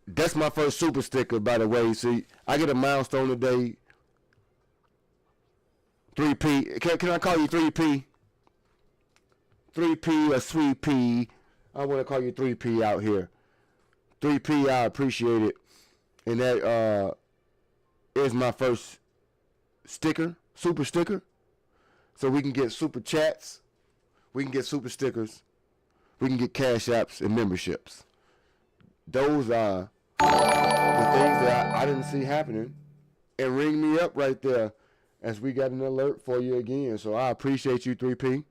that's my first super sticker, by the way. See, I get a milestone today. 3P. Can I call you 3P? 3P or Sweet P. I want to call you 3P out here. 3P, I appreciate it. And that is my first sticker, super sticker. So we can get super chats. We can get super stickers. We can get cash apps and memberships. Those are the things that I didn't see happening. And ring me up right there as we got an alert for you again. So I appreciate you, 3P.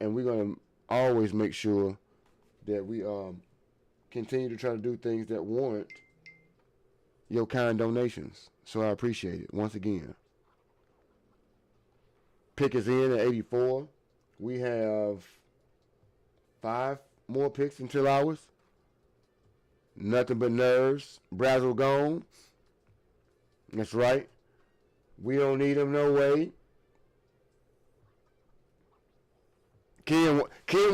And we're going to always make sure that we continue to try to do things that warrant your kind donations. So I appreciate it once again. Pick is in at 84. We have 5 more picks until ours. Nothing but nerves. Brazzle gone. That's right. We don't need him no way. Ken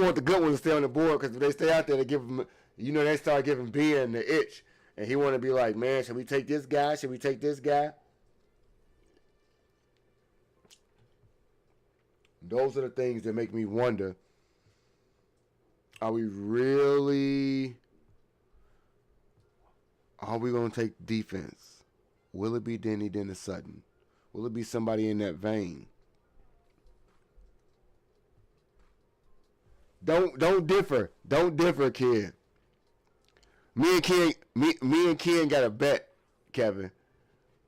want the good ones to stay on the board because if they stay out there, they give him, they start giving Ben the itch, and he want to be like, man, should we take this guy? Should we take this guy? Those are the things that make me wonder: are we going to take defense? Will it be Denny Dennis Sutton? Will it be somebody in that vein? Don't differ. Don't differ, kid. Me and Ken got a bet, Kevin.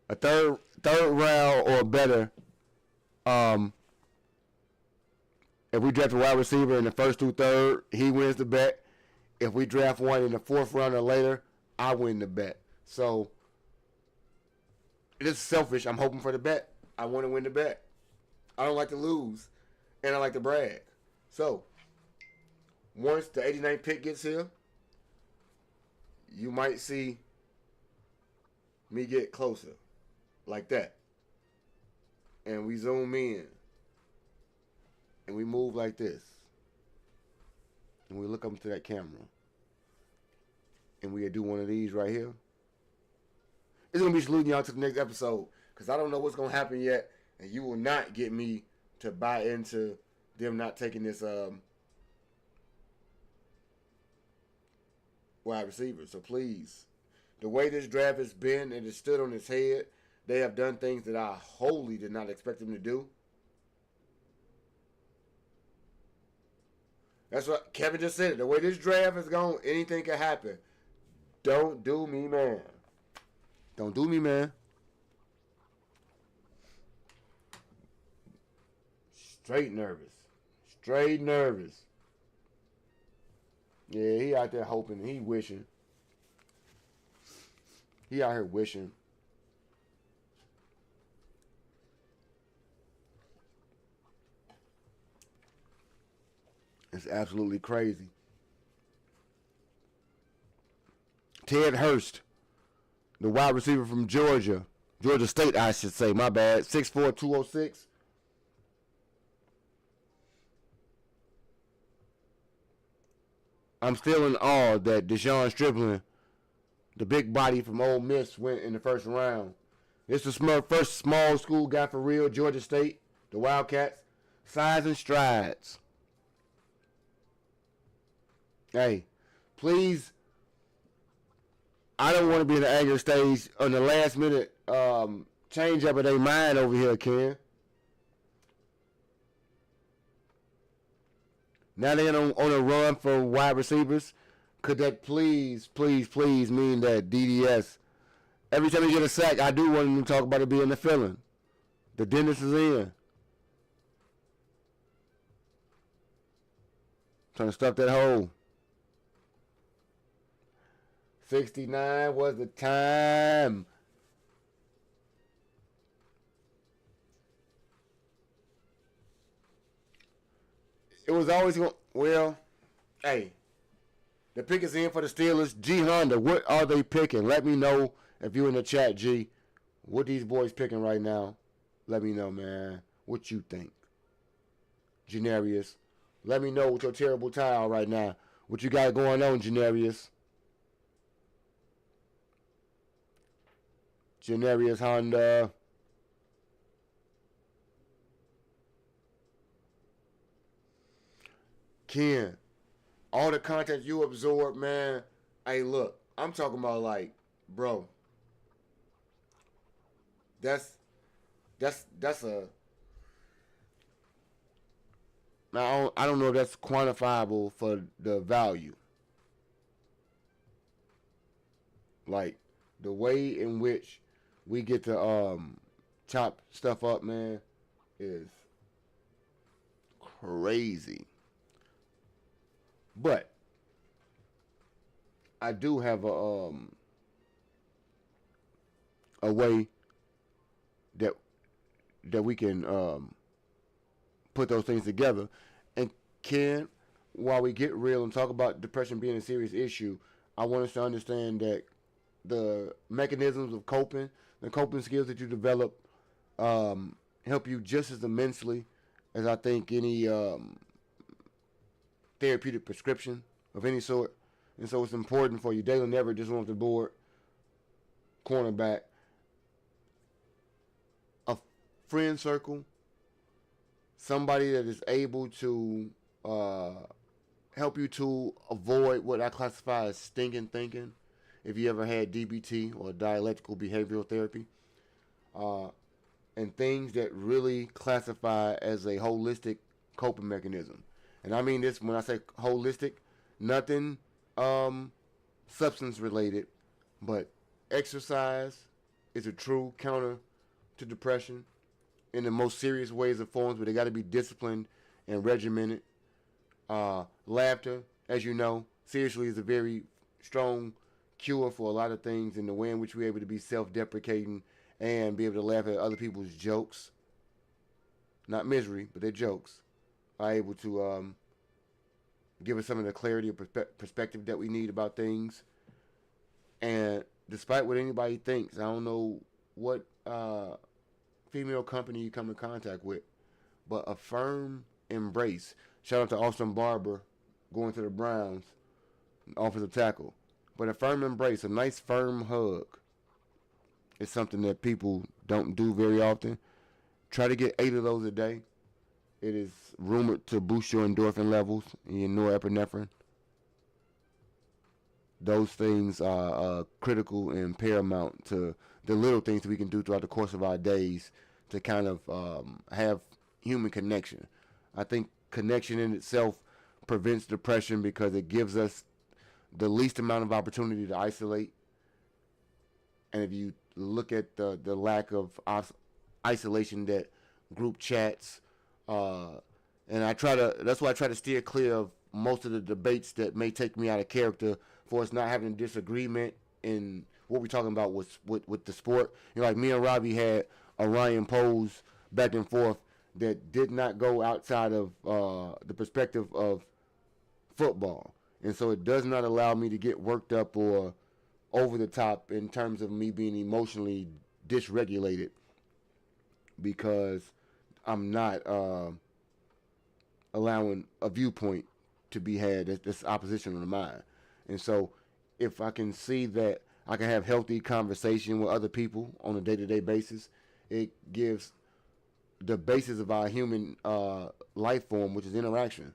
A third round or better. If we draft a wide receiver in the first 2/3, he wins the bet. If we draft one in the 4th round or later, I win the bet. So it is selfish. I'm hoping for the bet. I want to win the bet. I don't like to lose, and I like to brag. So once the 89th pick gets here, you might see me get closer, like that, and we zoom in, and we move like this, and we look up into that camera, and we do one of these right here. It's going to be saluting y'all to the next episode, because I don't know what's going to happen yet, and you will not get me to buy into them not taking this wide receiver. So please, the way this draft has been and it stood on its head, they have done things that I wholly did not expect them to do. That's what Kevin just said. The way this draft has gone, anything can happen. Don't do me, man. Don't do me, man. Straight nervous. Straight nervous. Yeah, he out there hoping. He wishing. He out here wishing. It's absolutely crazy. Ted Hurst, the wide receiver from Georgia State, I should say, my bad, 6'4", 206. I'm still in awe that Deshaun Stripling, the big body from Ole Miss, went in the first round. This is the first small school guy for real, Georgia State, the Wildcats. Size and strides. Hey, please, I don't want to be in the anger stage on the last minute change up of their mind over here, Ken. Now they're on a run for wide receivers. Could that please mean that DDS, every time he get a sack, I do want him to talk about it being the feeling. The dentist is in. Trying to stuff that hole. 69 was the time. It was always going, well, hey, the pick is in for the Steelers. G Honda, what are they picking? Let me know if you're in the chat, G. What these boys picking right now? Let me know, man. What you think? Janarius. Let me know with your terrible tile right now. What you got going on, Janarius? Janarius Honda. Ken, all the content you absorb, man. Hey, look, I'm talking about like, bro. That's a. Now I don't know if that's quantifiable for the value. Like the way in which we get to chop stuff up, man, is crazy. But I do have a way that we can put those things together. And Ken, while we get real and talk about depression being a serious issue, I want us to understand that the mechanisms of coping, the coping skills that you develop, help you just as immensely as I think any therapeutic prescription of any sort. And so it's important for you. Dalen Everett just went off the board, cornerback. A friend circle, somebody that is able to help you to avoid what I classify as stinking thinking. If you ever had DBT or dialectical behavioral therapy, and things that really classify as a holistic coping mechanism. And I mean this when I say holistic, nothing substance related, but exercise is a true counter to depression in the most serious ways and forms, but they got to be disciplined and regimented. Laughter, as you know, seriously is a very strong cure for a lot of things, in the way in which we're able to be self-deprecating and be able to laugh at other people's jokes. Not misery, but their jokes are able to give us some of the clarity or perspective that we need about things. And despite what anybody thinks, I don't know what female company you come in contact with, but a firm embrace. Shout out to Austin Barber going to the Browns, offensive tackle. But a firm embrace, a nice firm hug, is something that people don't do very often. Try to get 8 of those a day. It is rumored to boost your endorphin levels and your norepinephrine. Those things are critical and paramount to the little things that we can do throughout the course of our days to kind of have human connection. I think connection in itself prevents depression because it gives us the least amount of opportunity to isolate. And if you look at the lack of isolation that group chats, and that's why I try to steer clear of most of the debates that may take me out of character for us not having a disagreement in what we're talking about with the sport. You know, like me and Robbie had a Ryan Pose back and forth that did not go outside of the perspective of football. And so it does not allow me to get worked up or over the top in terms of me being emotionally dysregulated, because I'm not allowing a viewpoint to be had that's oppositional to mine. And so if I can see that I can have healthy conversation with other people on a day-to-day basis, it gives the basis of our human life form, which is interaction.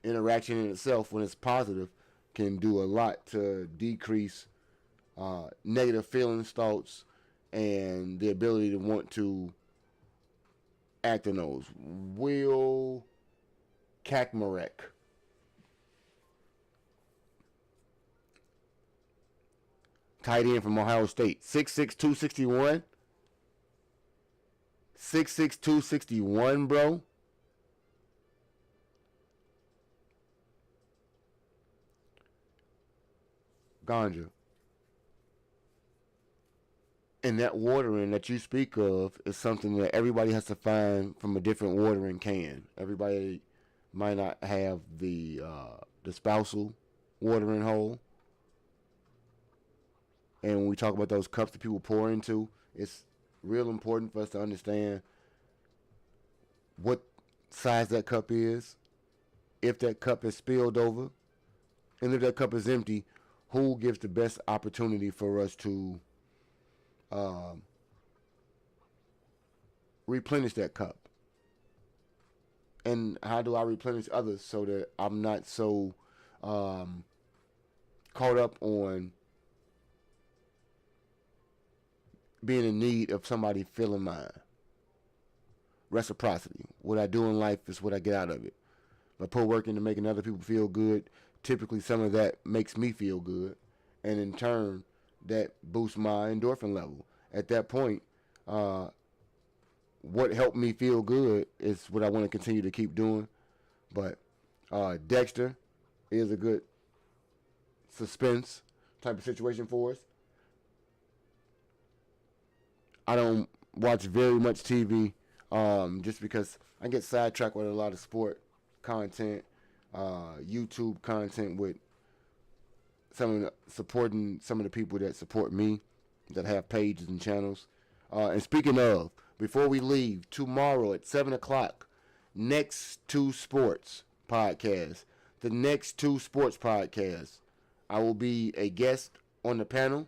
Interaction in itself, when it's positive, can do a lot to decrease negative feelings, thoughts, and the ability to want to act on those. Will Kakmarek. Tight end from Ohio State. 6'6", 261. 6'6", 261, bro. Ganja. And that watering that you speak of is something that everybody has to find from a different watering can. Everybody might not have the spousal watering hole. And when we talk about those cups that people pour into, it's real important for us to understand what size that cup is, if that cup is spilled over, and if that cup is empty, who gives the best opportunity for us to replenish that cup. And how do I replenish others so that I'm not so caught up on being in need of somebody filling mine. Reciprocity. What I do in life is what I get out of it. If I put work into making other people feel good, typically some of that makes me feel good. And in turn, that boosts my endorphin level. At that point, what helped me feel good is what I want to continue to keep doing. But Dexter is a good suspense type of situation for us. I don't watch very much TV just because I get sidetracked with a lot of sport content, YouTube content with supporting some of the people that support me, that have pages and channels. And speaking of, before we leave, tomorrow at 7 o'clock, Next to Sports podcast. the next 2 sports podcasts. I will be a guest on the panel.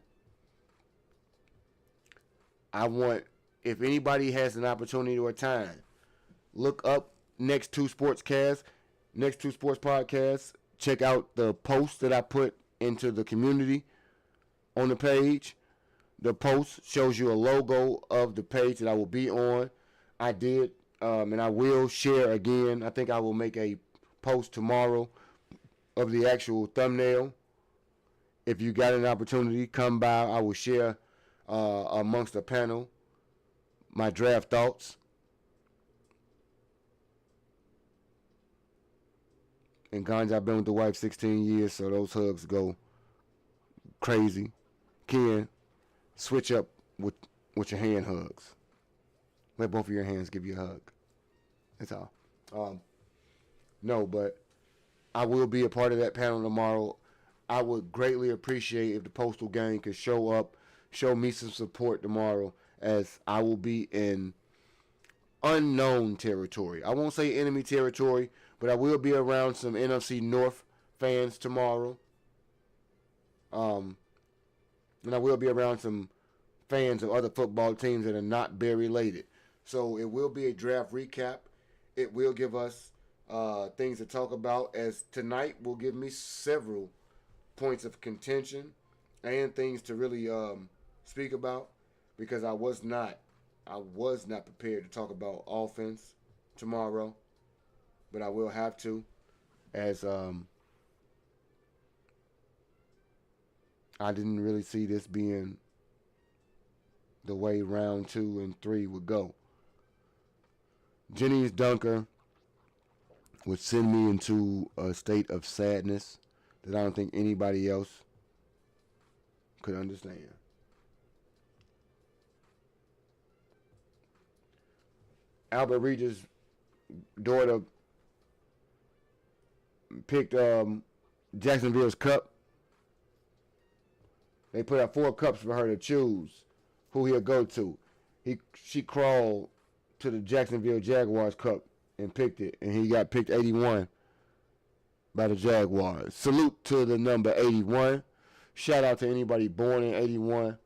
I want, if anybody has an opportunity or time, look up next 2 sportscasts, next 2 sports podcasts. Check out the post that I put into the community on the page. The post shows you a logo of the page that I will be on. I did, and I will share again. I think I will make a post tomorrow of the actual thumbnail. If you got an opportunity, come by. I will share amongst the panel my draft thoughts. And Ganja, I've been with the wife 16 years, so those hugs go crazy. Ken, switch up with your hand hugs. Let both of your hands give you a hug. That's all. No, but I will be a part of that panel tomorrow. I would greatly appreciate if the Postal Gang could show up, show me some support tomorrow, as I will be in unknown territory. I won't say enemy territory, but I will be around some NFC North fans tomorrow. And I will be around some fans of other football teams that are not Bear related. So it will be a draft recap. It will give us things to talk about, as tonight will give me several points of contention and things to really speak about, because I was not prepared to talk about offense tomorrow, but I will have to, as I didn't really see this being the way round 2 and 3 would go. Jenny's dunker would send me into a state of sadness that I don't think anybody else could understand. Albert Regis' daughter picked Jacksonville's cup. They put out 4 cups for her to choose who he'll go to. She crawled to the Jacksonville Jaguars cup and picked it, and he got picked 81 by the Jaguars. Salute to the number 81. Shout out to anybody born in 81.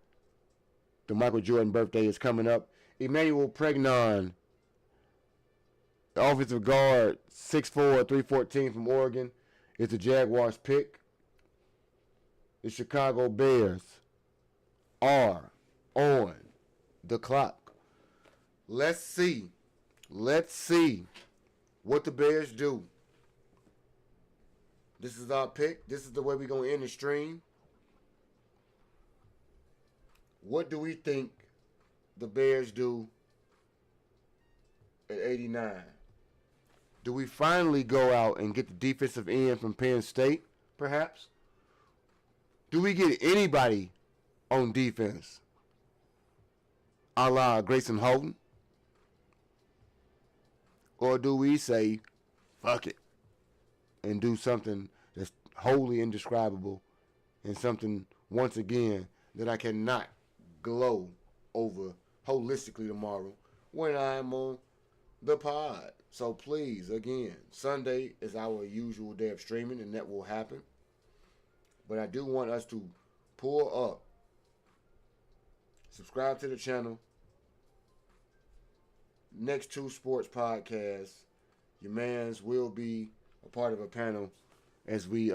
The Michael Jordan birthday is coming up. Emmanuel Pregnon, the offensive guard, 6'4", 314 from Oregon, is the Jaguars pick. The Chicago Bears are on the clock. Let's see what the Bears do. This is our pick. This is the way we're going to end the stream. What do we think the Bears do at 89? Do we finally go out and get the defensive end from Penn State, perhaps? Do we get anybody on defense, a la Grayson Holden? Or do we say, fuck it, and do something that's wholly indescribable, and something, once again, that I cannot glow over holistically tomorrow when I'm on the pod? So please, again, Sunday is our usual day of streaming, and that will happen. But I do want us to pull up, subscribe to the channel, next 2 sports podcasts. Your mans will be a part of a panel as we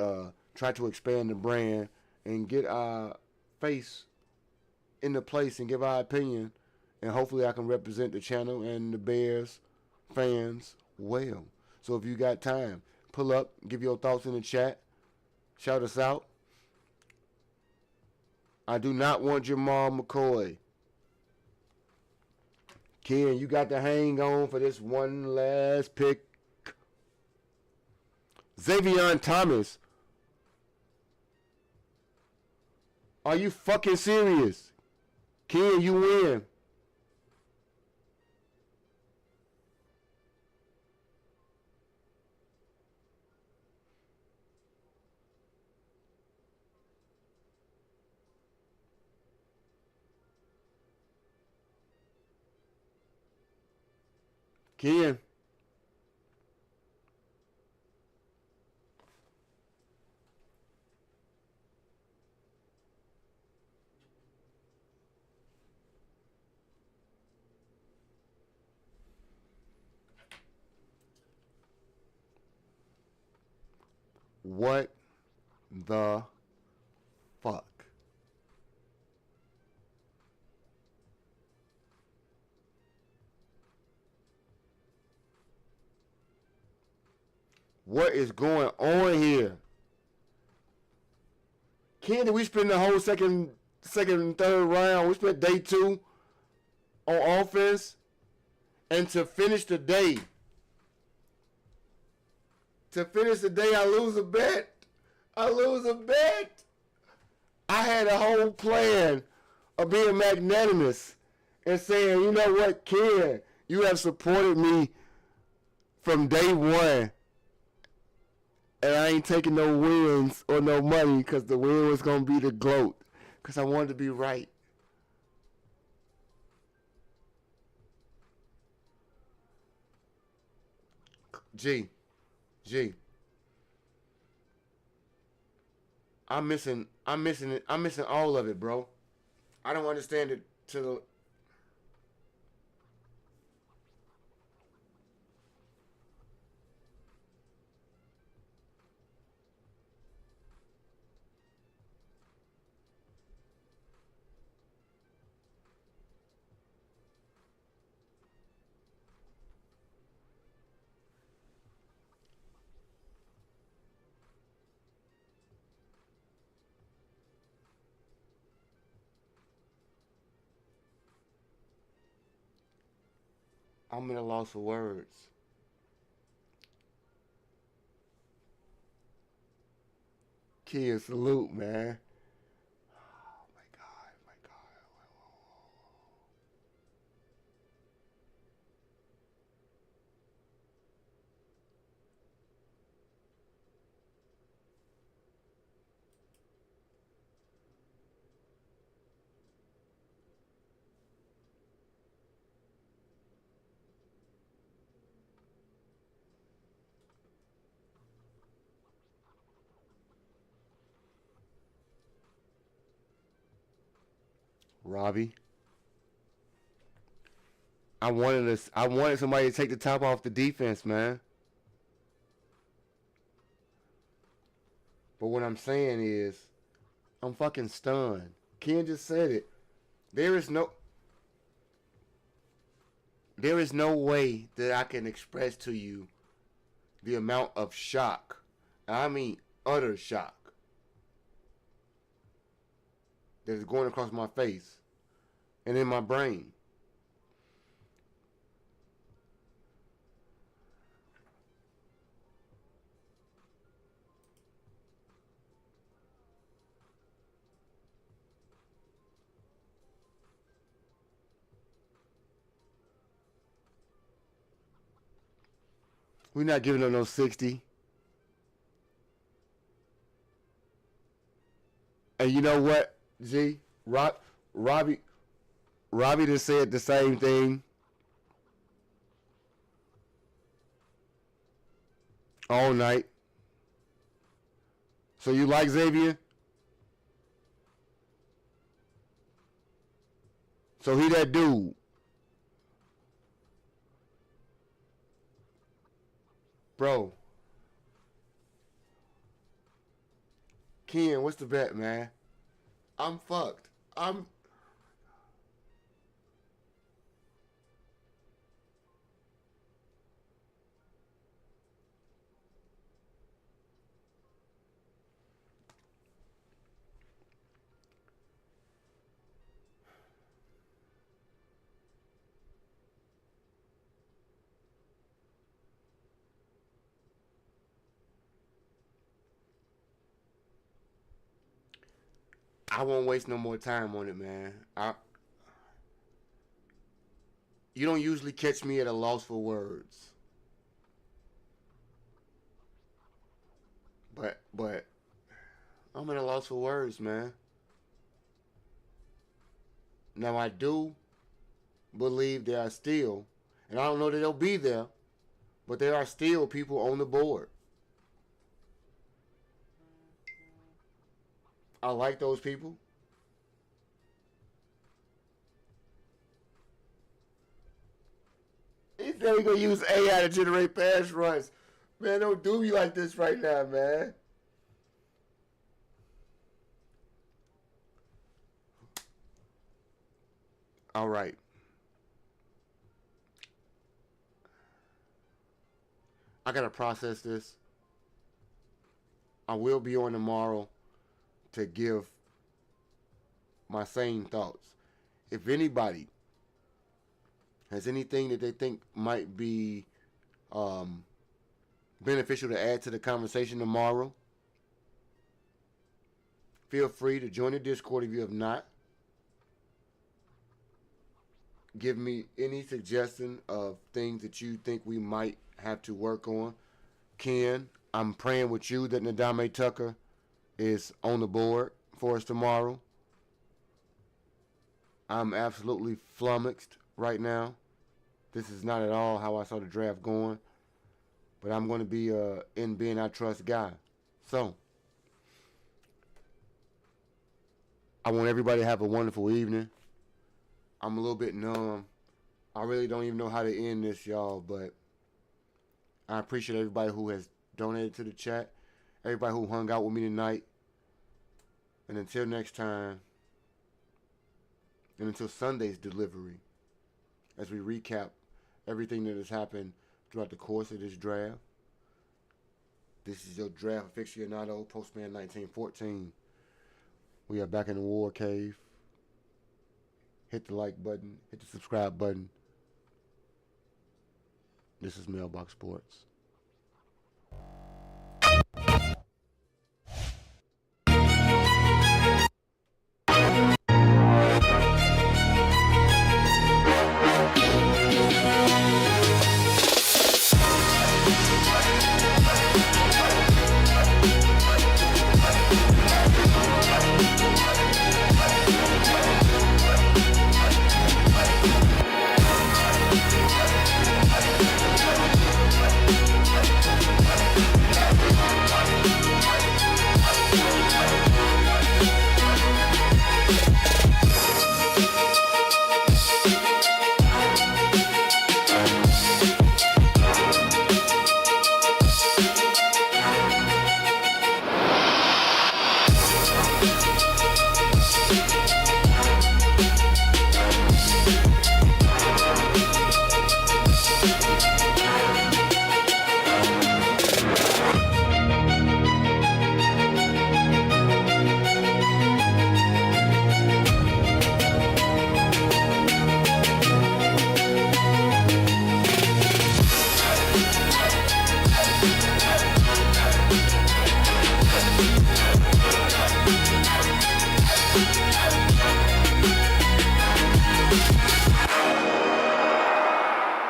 try to expand the brand and get our face in the place and give our opinion. And hopefully I can represent the channel and the Bears fans well. So if you got time, pull up, give your thoughts in the chat, shout us out. I do not want Jamal McCoy. Ken, you got to hang on for this one last pick. Xavier Thomas. Are you fucking serious? Ken, you win. Ken. What the fuck? What is going on here? Ken, did we spend the whole second and third round? We spent day 2 on offense. And to finish the day, I lose a bet. I had a whole plan of being magnanimous and saying, you know what, Ken, you have supported me from day 1. And I ain't taking no wins or no money because the win was going to be the GOAT. Because I wanted to be right. G. I'm missing it. I'm missing all of it, bro. I don't understand it to the... I'm in a loss for words. Kid, salute, man. Oh, my God. Robbie. I wanted somebody to take the top off the defense, man. But what I'm saying is, I'm fucking stunned. Ken just said it. There is no way that I can express to you the amount of shock. I mean utter shock that is going across my face and in my brain. We're not giving them no 60. And you know what, G? Robbie just said the same thing all night. So you like Xavier? So he that dude. Bro. Ken, what's the bet, man? I'm fucked. I won't waste no more time on it, man. You don't usually catch me at a loss for words. But I'm at a loss for words, man. Now I do believe there are still, and I don't know that they'll be there, but there are still people on the board. I like those people. He said he's gonna use AI to generate pass runs. Man, don't do me like this right now, man. All right. I got to process this. I will be on tomorrow to give my same thoughts. If anybody has anything that they think might be beneficial to add to the conversation tomorrow, feel free to join the Discord if you have not. Give me any suggestion of things that you think we might have to work on. Ken, I'm praying with you that Nadame Tucker is on the board for us tomorrow. I'm absolutely flummoxed right now. This is not at all how I saw the draft going. But I'm going to be in being I trust guy. So, I want everybody to have a wonderful evening. I'm a little bit numb. I really don't even know how to end this, y'all, but I appreciate everybody who has donated to the chat, everybody who hung out with me tonight. And until next time, and until Sunday's delivery, as we recap everything that has happened throughout the course of this draft. This is your draft aficionado, Postman 1914. We are back in the war cave. Hit the like button, hit the subscribe button. This is Mailbox Sports.